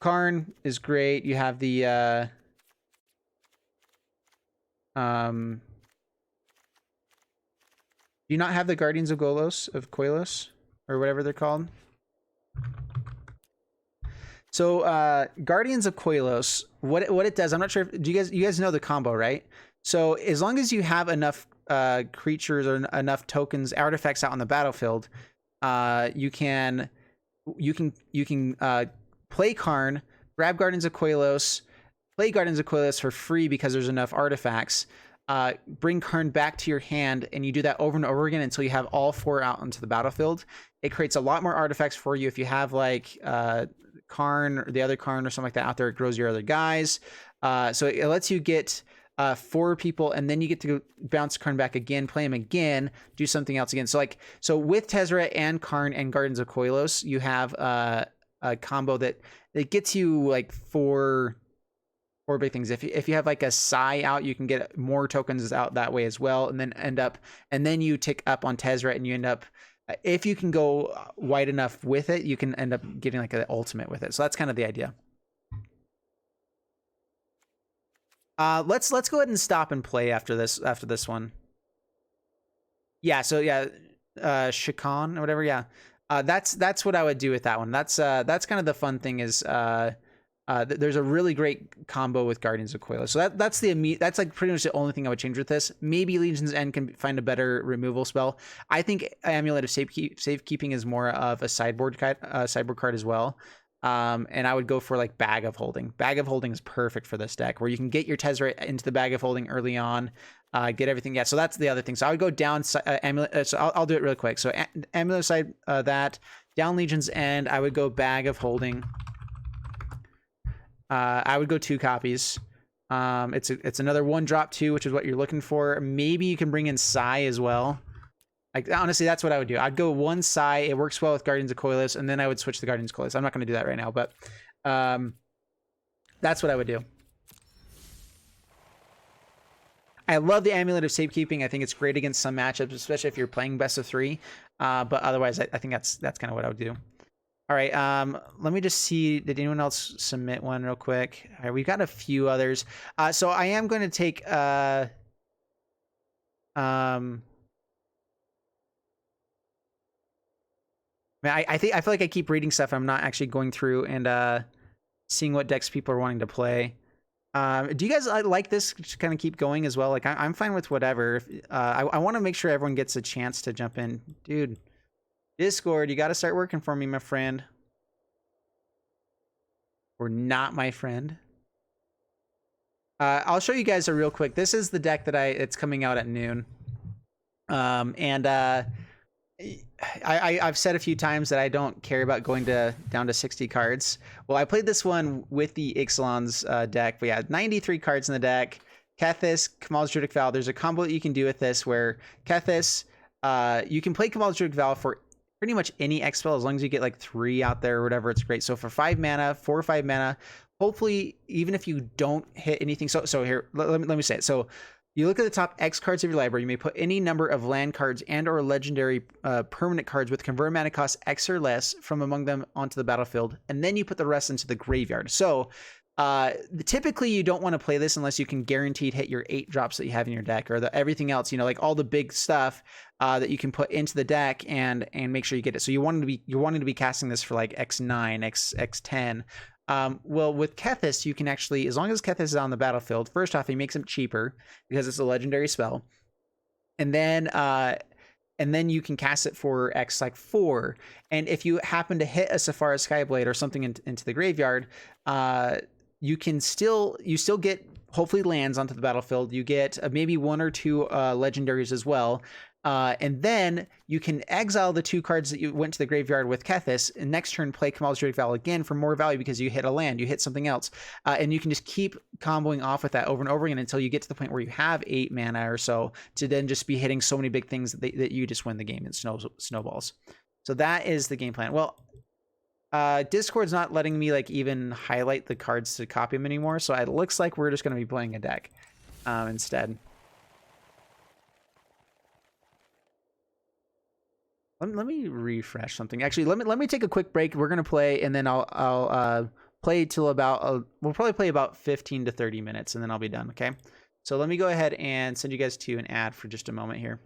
Karn is great. You have the do you not have the Guardians of Koilos or whatever they're called? So Guardians of Koilos, what it does, I'm not sure if you guys know the combo, right? So as long as you have enough creatures or enough tokens, artifacts out on the battlefield, you can play Karn, grab Guardians of Koilos, play Guardians of Koilos for free because there's enough artifacts. Bring Karn back to your hand, and you do that over and over again until you have all 4 out onto the battlefield. It creates a lot more artifacts for you if you have like Karn or the other Karn or something like that out there. It grows your other guys. So it lets you get 4 people, and then you get to go bounce Karn back again, play him again, do something else again. So with Tezzeret and Karn and Guardians of Koilos, you have a combo that gets you like 4 big things. If you have like a Psy out, you can get more tokens out that way as well, and then you tick up on Tezzeret, and you end up, if you can go wide enough with it, you can end up getting like an ultimate with it. So that's kind of the idea. Let's go ahead and stop and play after this one. Yeah, so yeah, Shikon or whatever, yeah. That's what I would do with that one. That's kind of the fun thing is there's a really great combo with Guardians of Koilos. So that's like pretty much the only thing I would change with this. Maybe Legion's End can find a better removal spell. I think Amulet of Safekeeping is more of a sideboard card as well. And I would go for like Bag of Holding. Bag of Holding is perfect for this deck, where you can get your Tezzeret into the Bag of Holding early on, get everything. Yeah, so that's the other thing. So I would go down Amulet. So I'll do it really quick. So Amulet side that down Legion's End. I would go Bag of Holding. I would go 2 copies. It's another 1-drop 2, which is what you're looking for. Maybe you can bring in Psy as well. Like, honestly, that's what I would do. I'd go 1 Psy. It works well with Guardians of Coilus, and then I would switch to Guardians of Coilus. I'm not going to do that right now, but that's what I would do. I love the Amulet of Safekeeping. I think it's great against some matchups, especially if you're playing best of 3. But otherwise, I think that's kind of what I would do. All right, let me just see. Did anyone else submit one real quick? All right, we've got a few others. So I am going to take I feel like I keep reading stuff. I'm not actually going through and seeing what decks people are wanting to play. Do you guys like this? Just kind of keep going as well. Like I'm fine with whatever. I want to make sure everyone gets a chance to jump in, dude. Discord, you got to start working for me, my friend. Or not my friend. I'll show you guys a real quick. This is the deck that it's coming out at noon. I've said a few times that I don't care about going down to 60 cards. Well, I played this one with the Ixalan's deck. We had 93 cards in the deck. Kethis, Kamal's Druidic Vow. There's a combo that you can do with this where Kethis, you can play Kamal's Druidic Vow for pretty much any X spell as long as you get like 3 out there or whatever. It's great. So for 5 mana, 4 or 5 mana, hopefully even if you don't hit anything. So here, let me say it. So you look at the top X cards of your library. You may put any number of land cards and or legendary permanent cards with converted mana cost X or less from among them onto the battlefield, and then you put the rest into the graveyard. So typically you don't want to play this unless you can guaranteed hit your 8 drops that you have in your deck, or everything else, you know, like all the big stuff that you can put into the deck and make sure you get it. So you're wanting to be casting this for like X9, X10. Well, with Kethis, you can actually, as long as Kethis is on the battlefield, first off, he makes him cheaper because it's a legendary spell. And then you can cast it for X like 4. And if you happen to hit a Safari Skyblade or something into the graveyard, you still get hopefully lands onto the battlefield. You get maybe 1 or 2 legendaries as well. And then you can exile the 2 cards that you went to the graveyard with Kethis, and next turn play Kamal's Druidic Vow again for more value because you hit a land, you hit something else. And you can just keep comboing off with that over and over again until you get to the point where you have 8 mana or so to then just be hitting so many big things that you just win the game and snowballs. So that is the game plan. Well, Discord's not letting me like even highlight the cards to copy them anymore, so it looks like we're just going to be playing a deck instead. Let me refresh something. Actually, let me take a quick break. We're gonna play, and then I'll play till about we'll probably play about 15 to 30 minutes, and then I'll be done. Okay. So let me go ahead and send you guys to an ad for just a moment here.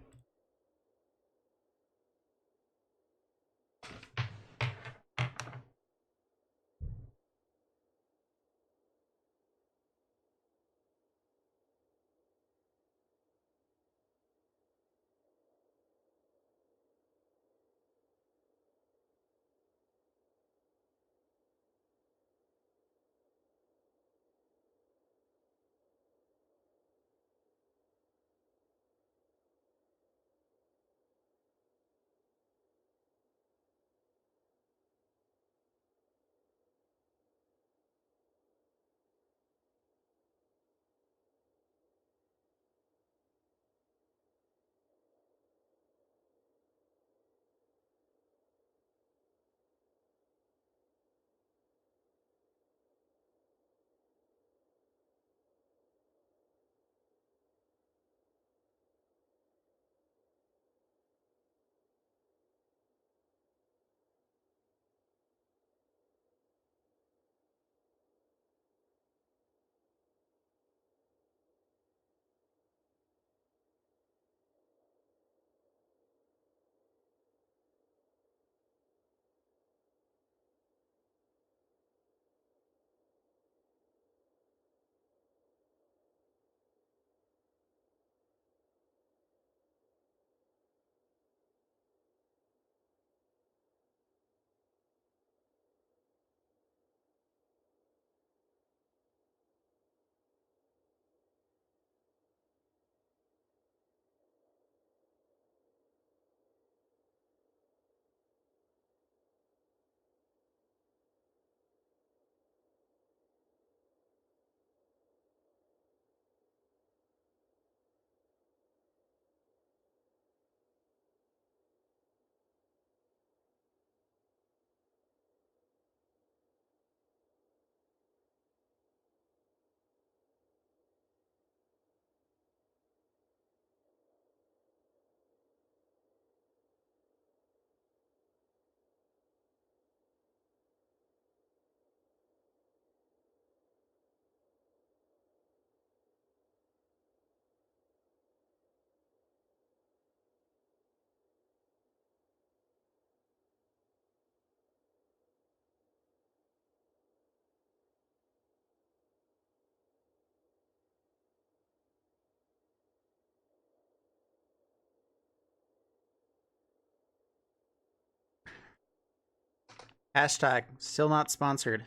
Hashtag still not sponsored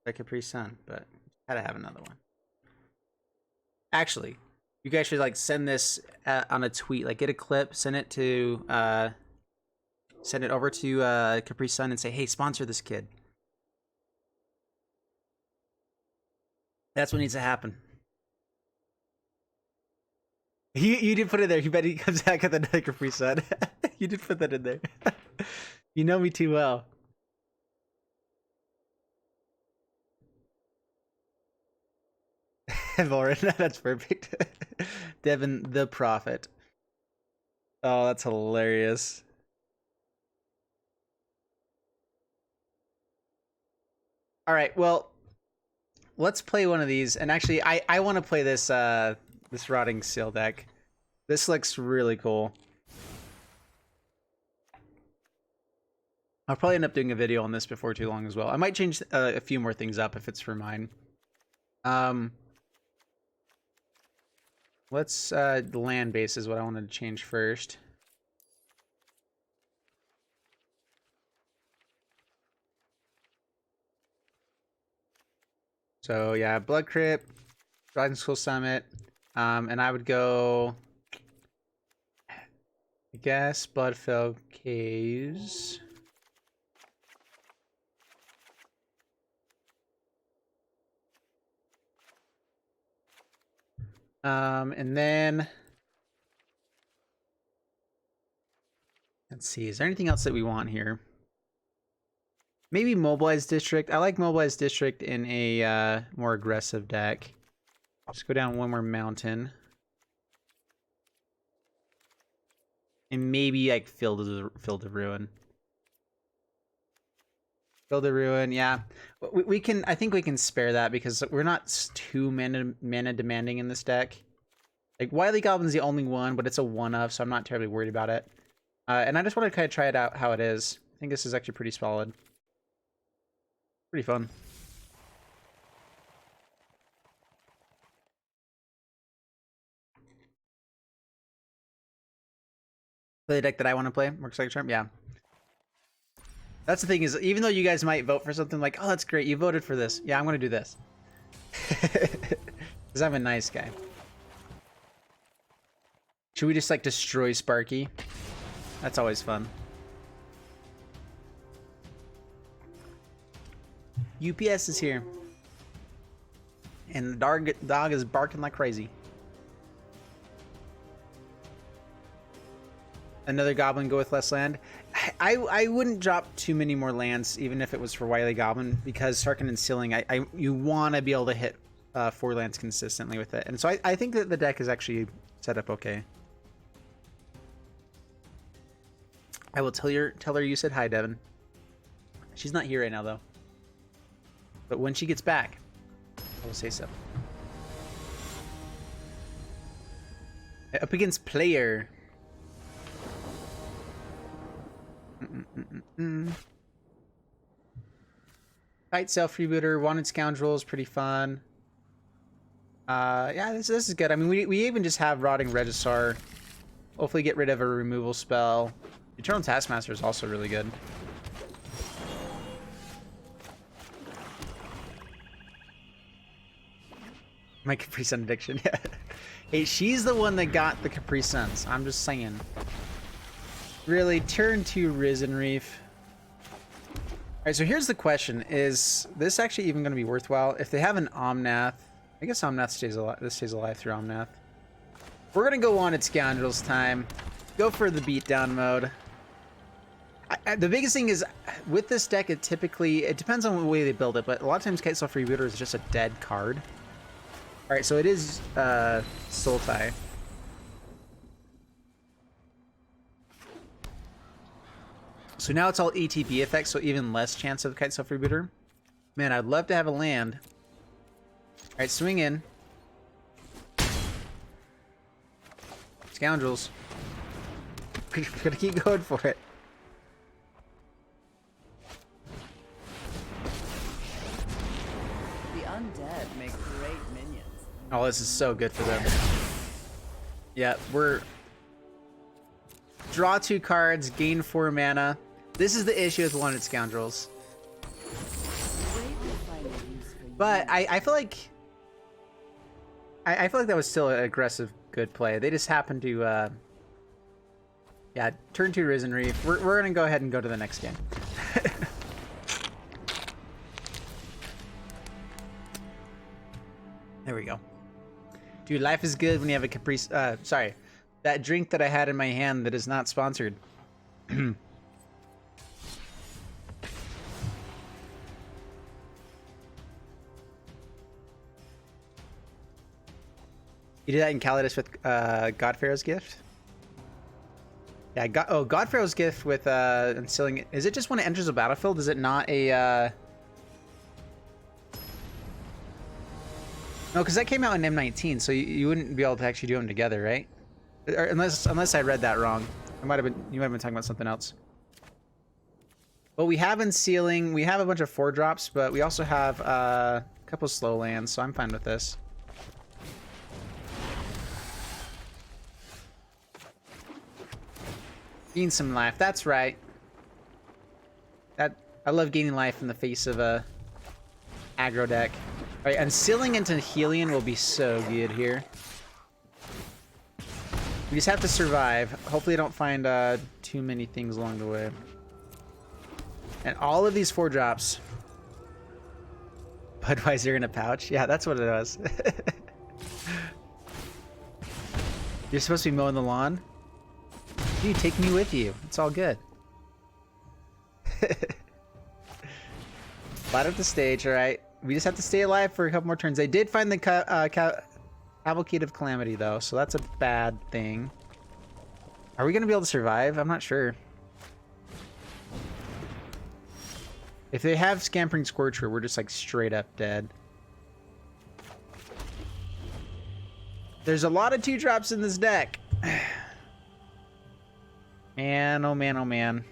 by Capri Sun, but gotta have another one. Actually, you guys should like send this on a tweet. Like, get a clip, send it over to Capri Sun and say, "Hey, sponsor this kid." That's what needs to happen. You did put it there. You bet he comes back with another Capri Sun. You did put that in there. You know me too well. Lauren, that's perfect. Devin the Prophet. Oh, that's hilarious. All right, well, let's play one of these. And actually, I want to play this this Rotting Seal deck. This looks really cool. I'll probably end up doing a video on this before too long as well. I might change a few more things up if it's for mine. Let's the land base is what I wanted to change first. So yeah, Blood Crypt, Dragon School Summit, and I would go, I guess, Bloodfell Caves. And then let's see, is there anything else that we want here? Maybe Mobilized District. I like Mobilized District in a more aggressive deck. Just go down one more mountain. And maybe like Field of Ruin. Field of Ruin, yeah. We can, I think we can spare that because we're not too mana demanding in this deck. Like, Wily Goblin's the only one, but it's a one-of, so I'm not terribly worried about it. And I just want to kind of try it out how it is. I think this is actually pretty solid. Pretty fun. Play the deck that I want to play, Works Like a Charm, yeah. That's the thing is, even though you guys might vote for something like, oh, that's great, you voted for this. Yeah, I'm going to do this. Because I'm a nice guy. Should we just, like, destroy Sparky? That's always fun. UPS is here. And the dog is barking like crazy. Another goblin go with less land. I wouldn't drop too many more lands, even if it was for Wily Goblin, because Sarkin and Sealing, you want to be able to hit 4 lands consistently with it. And so I think that the deck is actually set up okay. I will tell her you said hi, Devin. She's not here right now, though. But when she gets back, I will say so. Up against player. Fight Self-Rebooter, Wanted Scoundrels, pretty fun. Yeah, this is good. I mean, we even just have Rotting Regisaur. Hopefully get rid of a removal spell. Eternal Taskmaster is also really good. My Capri Sun addiction. Hey, she's the one that got the Capri Suns. I'm just saying. Really, turn 2 Risen Reef. Alright, so here's the question. Is this actually even going to be worthwhile? If they have an Omnath, I guess Omnath stays alive. This stays alive through Omnath. We're going to go on at Scoundrels time. Go for the beatdown mode. The biggest thing is, with this deck, it depends on the way they build it, but a lot of times Kite Self-Rebooter is just a dead card. Alright, so it is Sultai. So now it's all ETB effects, so even less chance of Kite Self-Rebooter. Man, I'd love to have a land. Alright, swing in. Scoundrels. We're gonna keep going for it. The undead make great minions. Oh, this is so good for them. Yeah, we're... Draw 2 cards, gain 4 mana. This is the issue with Wanted Scoundrels. But I feel like I feel like that was still an aggressive, good play. They just happened to yeah, turn 2 Risen Reef. We're gonna go ahead and go to the next game. There we go. Dude, life is good when you have a Caprice. Sorry, that drink that I had in my hand that is not sponsored. You did that in Calidus with Godpharaoh's gift? Yeah, Godpharaoh's gift with instilling. Is it just when it enters a battlefield? Is it not a? No, because that came out in M19, so you wouldn't be able to actually do them together, right? Or unless I read that wrong. You might have been talking about something else. But we have Unsealing. We have a bunch of 4-drops, but we also have a couple slow lands, so I'm fine with this. Gain some life. That's right. I love gaining life in the face of a aggro deck. All right, Unsealing into Helion will be so good here. We just have to survive. Hopefully I don't find too many things along the way. And all of these 4-drops. Budweiser in a pouch? Yeah, that's what it was. You're supposed to be mowing the lawn? Dude, take me with you. It's all good. Light up the stage, alright. We just have to stay alive for a couple more turns. They did find the Cavalcade of Calamity, though, so that's a bad thing. Are we going to be able to survive? I'm not sure. If they have Scampering Scorcher, we're just, like, straight up dead. There's a lot of 2-drops in this deck. Man, oh man, oh man.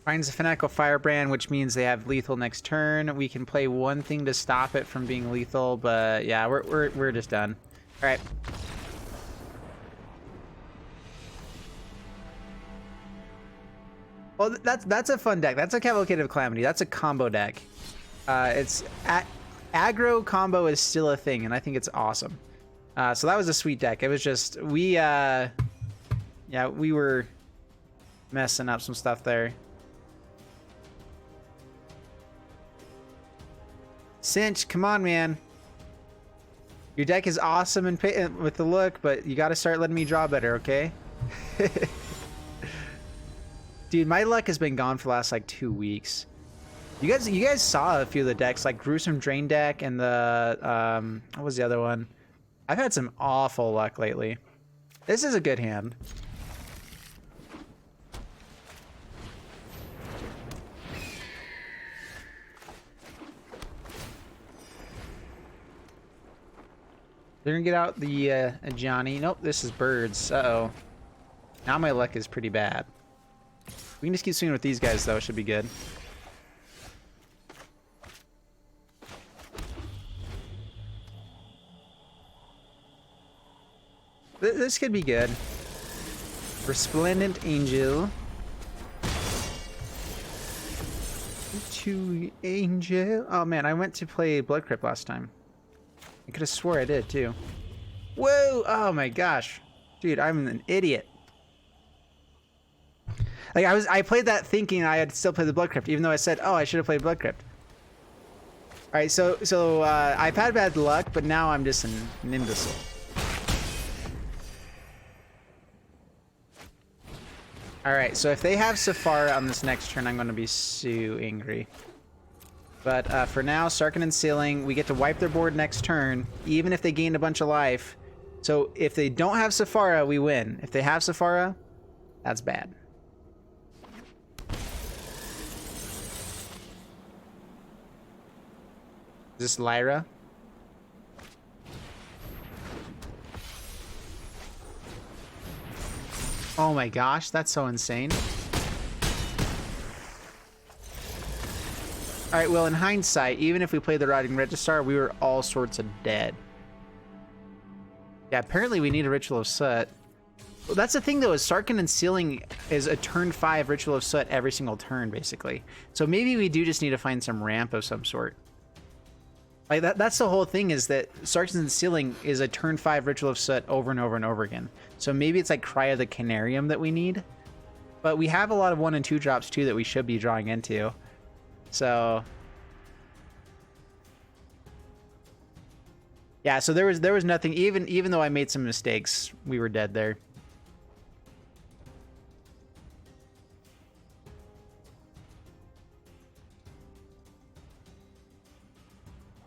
Finds a Fanatical Firebrand, which means they have lethal next turn. We can play one thing to stop it from being lethal, but yeah, we're just done. All right. Well, that's a fun deck. That's a Cavalcade of Calamity. That's a combo deck. It's aggro combo is still a thing, and I think it's awesome. So that was a sweet deck. It was just yeah, we were messing up some stuff there. Cinch, come on, man. Your deck is awesome and with the look, but you got to start letting me draw better, okay? Dude, my luck has been gone for the last like 2 weeks. You guys saw a few of the decks, like Gruesome Drain deck and the what was the other one? I've had some awful luck lately. This is a good hand. They're gonna get out the Johnny. Nope, this is birds. Uh-oh. Now my luck is pretty bad. We can just keep swinging with these guys, though. It should be good. This could be good. Resplendent Angel. To Angel. Oh, man, I went to play Blood Crypt last time. I could have swore I did, too. Whoa! Oh, my gosh. Dude, I'm an idiot. Like, I played that thinking I had still played the Blood Crypt, even though I said, oh, I should have played Blood Crypt. Alright, so I've had bad luck, but now I'm just an imbecile. Alright, so if they have Safara on this next turn, I'm going to be so angry. But for now, Sarkin and Sealing, we get to wipe their board next turn, even if they gained a bunch of life. So if they don't have Safara, we win. If they have Safara, that's bad. Is this Lyra? Oh my gosh, that's so insane. Alright, well, in hindsight, even if we played the Rotting Registrar, we were all sorts of dead. Yeah, apparently we need a Ritual of Soot. Well, that's the thing, though, is Sarkin and Sealing is a turn 5 Ritual of Soot every single turn, basically. So maybe we do just need to find some ramp of some sort. Like, that's the whole thing, is that Sarkin and Sealing is a turn 5 Ritual of Soot over and over and over again. So maybe it's like Cry of the Canarium that we need. But we have a lot of 1 and 2 drops, too, that we should be drawing into. So... yeah, so there was nothing, even though I made some mistakes, we were dead there.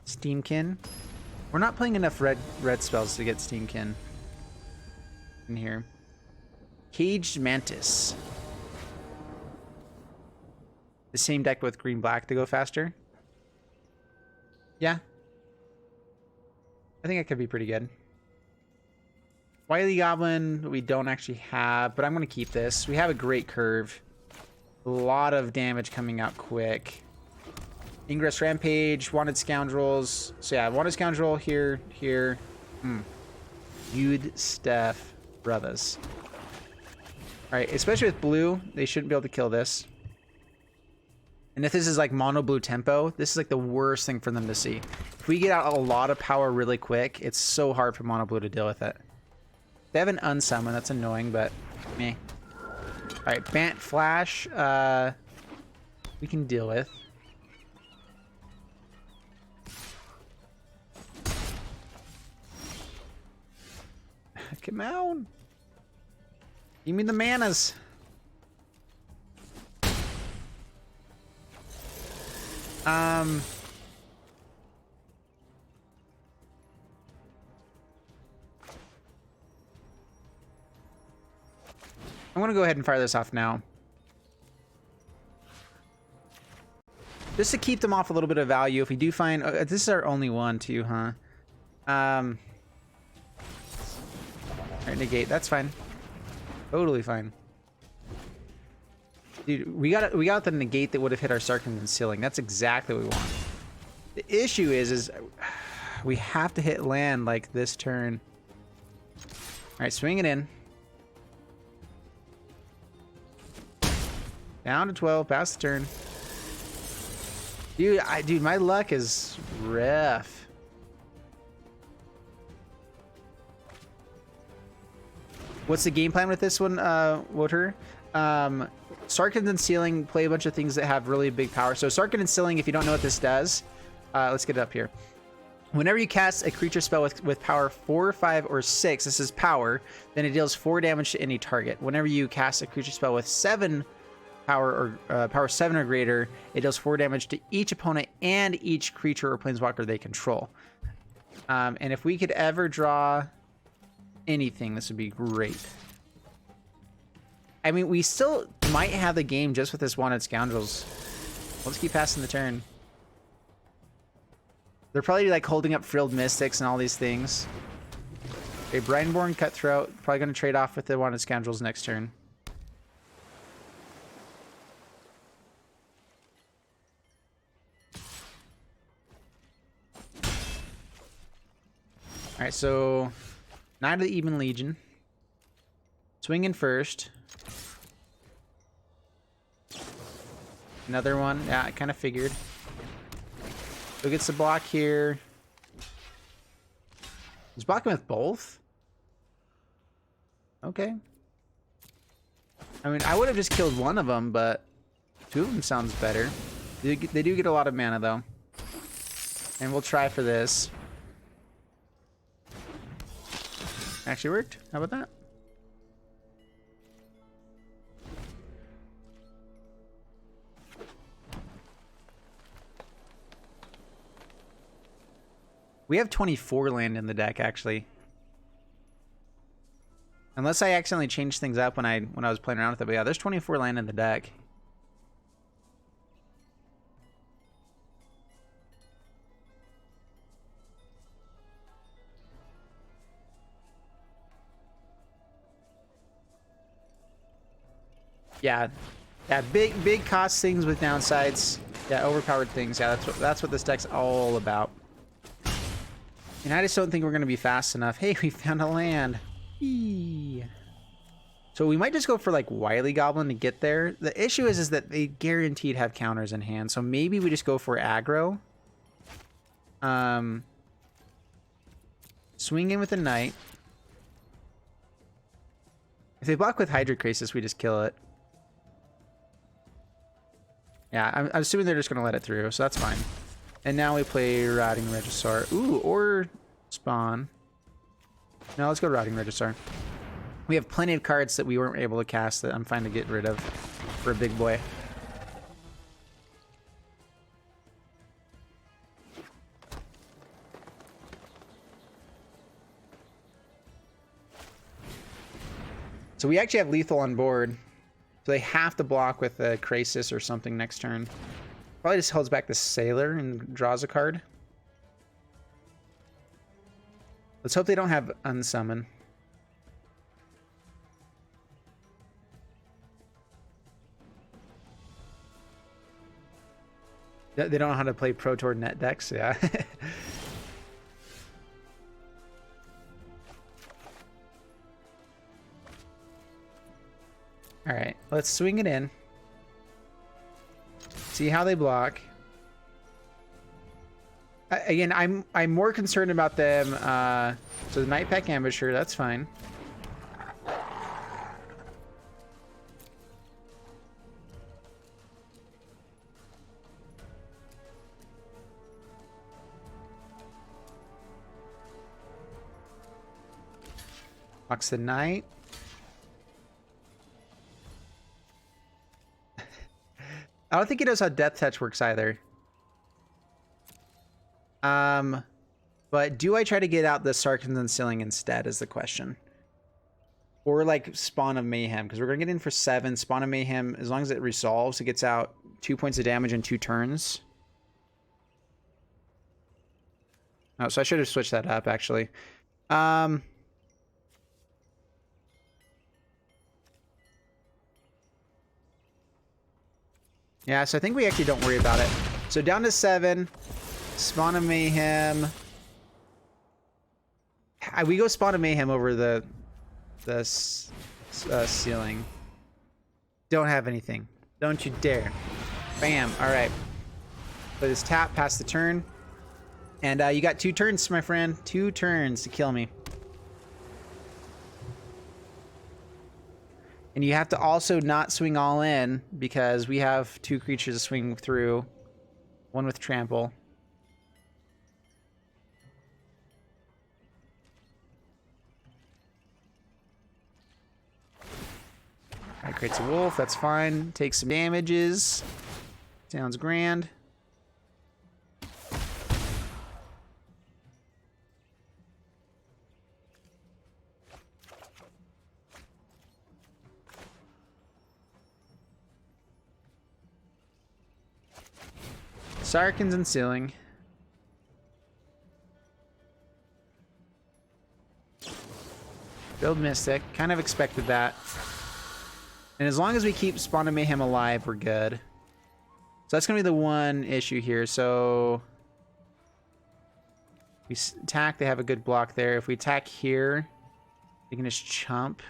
Steamkin. We're not playing enough red spells to get Steamkin in here. Caged Mantis. The same deck with green-black to go faster. Yeah. I think it could be pretty good. Wily Goblin we don't actually have, but I'm going to keep this. We have a great curve. A lot of damage coming out quick. Ingress Rampage, Wanted Scoundrels. So yeah, Wanted Scoundrel here, here. Good stuff, brothers. Alright, especially with blue, they shouldn't be able to kill this. And if this is like mono blue tempo, this is like the worst thing for them to see. If we get out a lot of power really quick, it's so hard for mono blue to deal with it. They have an unsummon, that's annoying, but meh. Alright, Bant Flash, we can deal with. Come on. Give me the manas. I'm gonna go ahead and fire this off now. Just to keep them off a little bit of value. If we do find... this is our only one too, huh? Alright, negate. That's fine. Totally fine. Dude, we got the negate that would have hit our Sarkin and Sealing. That's exactly what we want. The issue is we have to hit land like this turn. Alright, swing it in. Down to 12, pass the turn. Dude, my luck is rough. What's the game plan with this one, Woter? Sarkin and Sealing play a bunch of things that have really big power. So Sarkin and Sealing, if you don't know what this does, let's get it up here. Whenever you cast a creature spell with power 4, 5, or 6, this is power, then it deals 4 damage to any target. Whenever you cast a creature spell with 7 power or power 7 or greater, it deals 4 damage to each opponent and each creature or planeswalker they control. And if we could ever draw anything, this would be great. I mean, we still might have the game just with this Wanted Scoundrels. Let's keep passing the turn. They're probably like holding up Frilled Mystics and all these things. Okay, Brineborn Cutthroat. Probably going to trade off with the Wanted Scoundrels next turn. Alright, so Knight of the Even Legion. Swinging first. Another one. Yeah, I kind of figured. Who gets the block here? He's blocking with both? Okay. I mean, I would have just killed one of them, but 2 of them sounds better. They do get a lot of mana, though. And we'll try for this. Actually worked. How about that? We have 24 land in the deck, actually. Unless I accidentally changed things up when I was playing around with it, but yeah, there's 24 land in the deck. Yeah. Yeah, big cost things with downsides. Yeah, overpowered things. Yeah, that's what this deck's all about. And I just don't think we're going to be fast enough. Hey, we found a land. Eee. So we might just go for like Wily Goblin to get there. The issue is that they guaranteed have counters in hand. So maybe we just go for aggro. Swing in with a Knight. If they block with Hydra Crisis, we just kill it. Yeah, I'm assuming they're just going to let it through, so that's fine. And now we play Routing Regisaur. Ooh, or Spawn. No, let's go Routing Regisaur. We have plenty of cards that we weren't able to cast that I'm fine to get rid of for a big boy. So we actually have lethal on board. So they have to block with a Crisis or something next turn. Probably just holds back the Sailor and draws a card. Let's hope they don't have Unsummon. They don't know how to play Pro Tour net decks, yeah. All right, let's swing it in. See how they block. Again, I'm more concerned about them. So the Night Pack Ambusher, that's fine. Box the Knight. I don't think he knows how Death Touch works either. But do I try to get out the Sarkhan's Unsealing instead is the question. Or like Spawn of Mayhem, because we're going to get in for 7. Spawn of Mayhem, as long as it resolves, it gets out 2 points of damage in 2 turns. Oh, so I should have switched that up, actually. Yeah, so I think we actually don't worry about it. So down to 7. Spawn of Mayhem. We go Spawn of Mayhem over the ceiling. Don't have anything. Don't you dare. Bam. All right. Play this tap, pass the turn. And you got 2 turns, my friend. 2 turns to kill me. And you have to also not swing all in because we have 2 creatures to swing through. One with trample. Alright, creates a wolf, that's fine. Takes some damages. Sounds grand. Sarkhan's Unsealing. Build Mystic. Kind of expected that. And as long as we keep Spawn of Mayhem alive, we're good. So that's going to be the one issue here. So we attack, they have a good block there. If we attack here, we can just chump.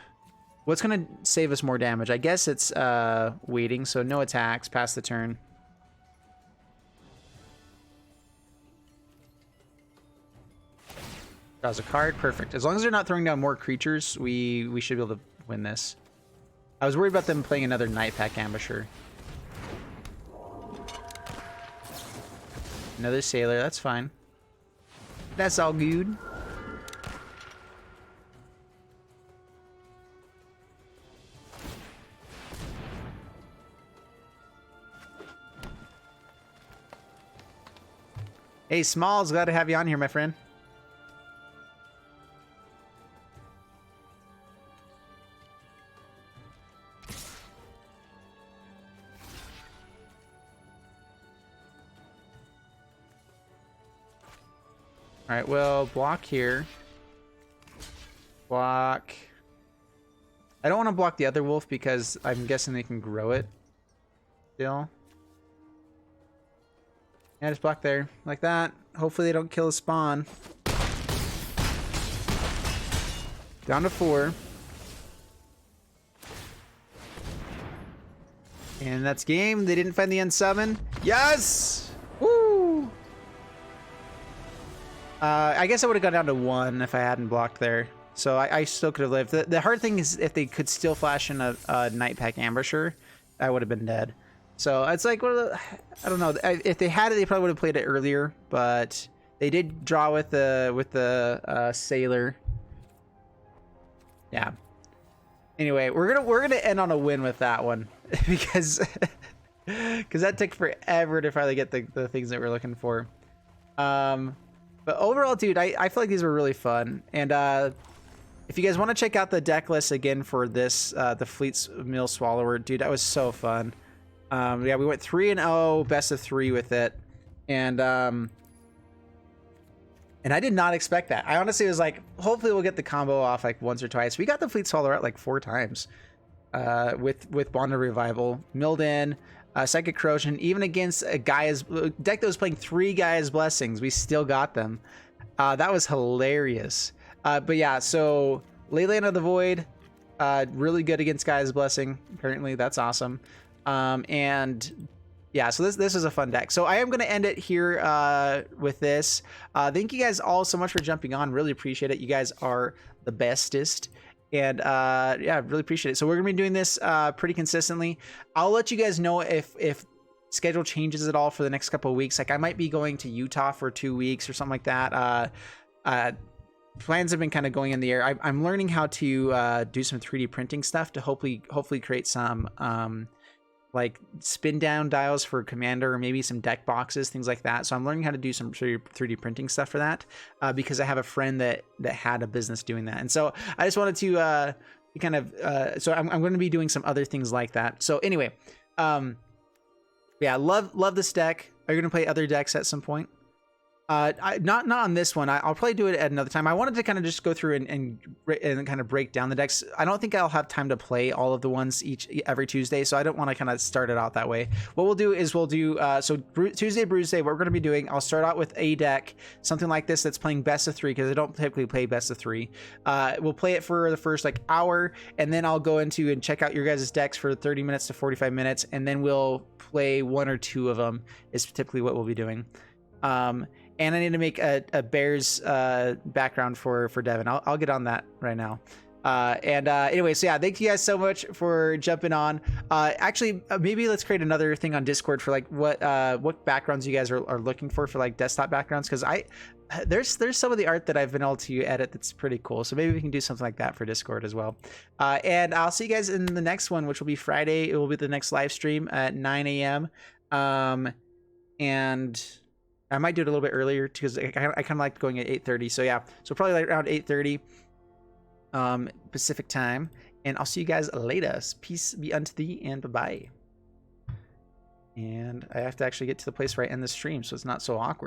What's going to save us more damage? I guess it's waiting, so no attacks, pass the turn. Draws a card, perfect. As long as they're not throwing down more creatures, we should be able to win this. I was worried about them playing another Night Pack Ambusher. Another Sailor, that's fine. That's all good. Hey, Smalls, glad to have you on here, my friend. All right, well, block here. Block. I don't want to block the other wolf because I'm guessing they can grow it still. Yeah, just block there like that. Hopefully they don't kill the spawn. Down to 4. And that's game. They didn't find the end summon. Yes! Woo! I guess I would have gone down to 1 if I hadn't blocked there. So I still could have lived. The hard thing is if they could still flash in a Night Pack Ambusher, I would have been dead. So it's like, I don't know. If they had it, they probably would have played it earlier. But they did draw with the Sailor. Yeah. Anyway, we're gonna end on a win with that one because that took forever to finally get the things that we're looking for. But overall, dude, I feel like these were really fun. And if you guys want to check out the deck list again for this, the Fleet's Mill Swallower, dude, that was so fun. Yeah, we went 3-0, best of 3 with it, and I did not expect that. I honestly was like, hopefully we'll get the combo off like once or twice. We got the Fleet Swallower out like 4 times with Bond of Revival, milled in, Psychic Corrosion, even against a Gaia's deck that was playing 3 Gaia's Blessings, we still got them. That was hilarious. But yeah, so Leyland of the Void, really good against Gaia's Blessing. Apparently, that's awesome. And yeah, so this is a fun deck. So I am going to end it here with this. Thank you guys all so much for jumping on. Really appreciate it. You guys are the bestest. And yeah, really appreciate it. So we're going to be doing this pretty consistently. I'll let you guys know if schedule changes at all for the next couple of weeks. Like I might be going to Utah for 2 weeks or something like that. Plans have been kind of going in the air. I'm learning how to do some 3D printing stuff to hopefully create some like spin down dials for Commander, or maybe some deck boxes, things like that. So I'm learning how to do some 3D printing stuff for that because I have a friend that had a business doing that. And so I just wanted to kind of, so I'm going to be doing some other things like that. So anyway, yeah, love this deck. Are you going to play other decks at some point? Not on this one. I'll probably do it at another time. I wanted to kind of just go through and kind of break down the decks. I don't think I'll have time to play all of the ones every Tuesday, so I don't want to kind of start it out that way. What we'll do is Tuesday Brews-day, what we're going to be doing, I'll start out with a deck, something like this that's playing best of 3, because I don't typically play best of 3. We'll play it for the first like hour, and then I'll go into and check out your guys' decks for 30 minutes to 45 minutes, and then we'll play 1 or 2 of them is typically what we'll be doing. And I need to make a Bears background for Devin. I'll get on that right now. Anyway, so yeah, thank you guys so much for jumping on. Actually, maybe let's create another thing on Discord for like what backgrounds you guys are looking for like desktop backgrounds, because there's some of the art that I've been able to edit that's pretty cool. So maybe we can do something like that for Discord as well. And I'll see you guys in the next one, which will be Friday. It will be the next live stream at 9 a.m. And I might do it a little bit earlier because I kind of like going at 8:30. So yeah, so probably like around 8:30 Pacific time. And I'll see you guys later. Peace be unto thee, and bye-bye. And I have to actually get to the place where I end the stream, so it's not so awkward.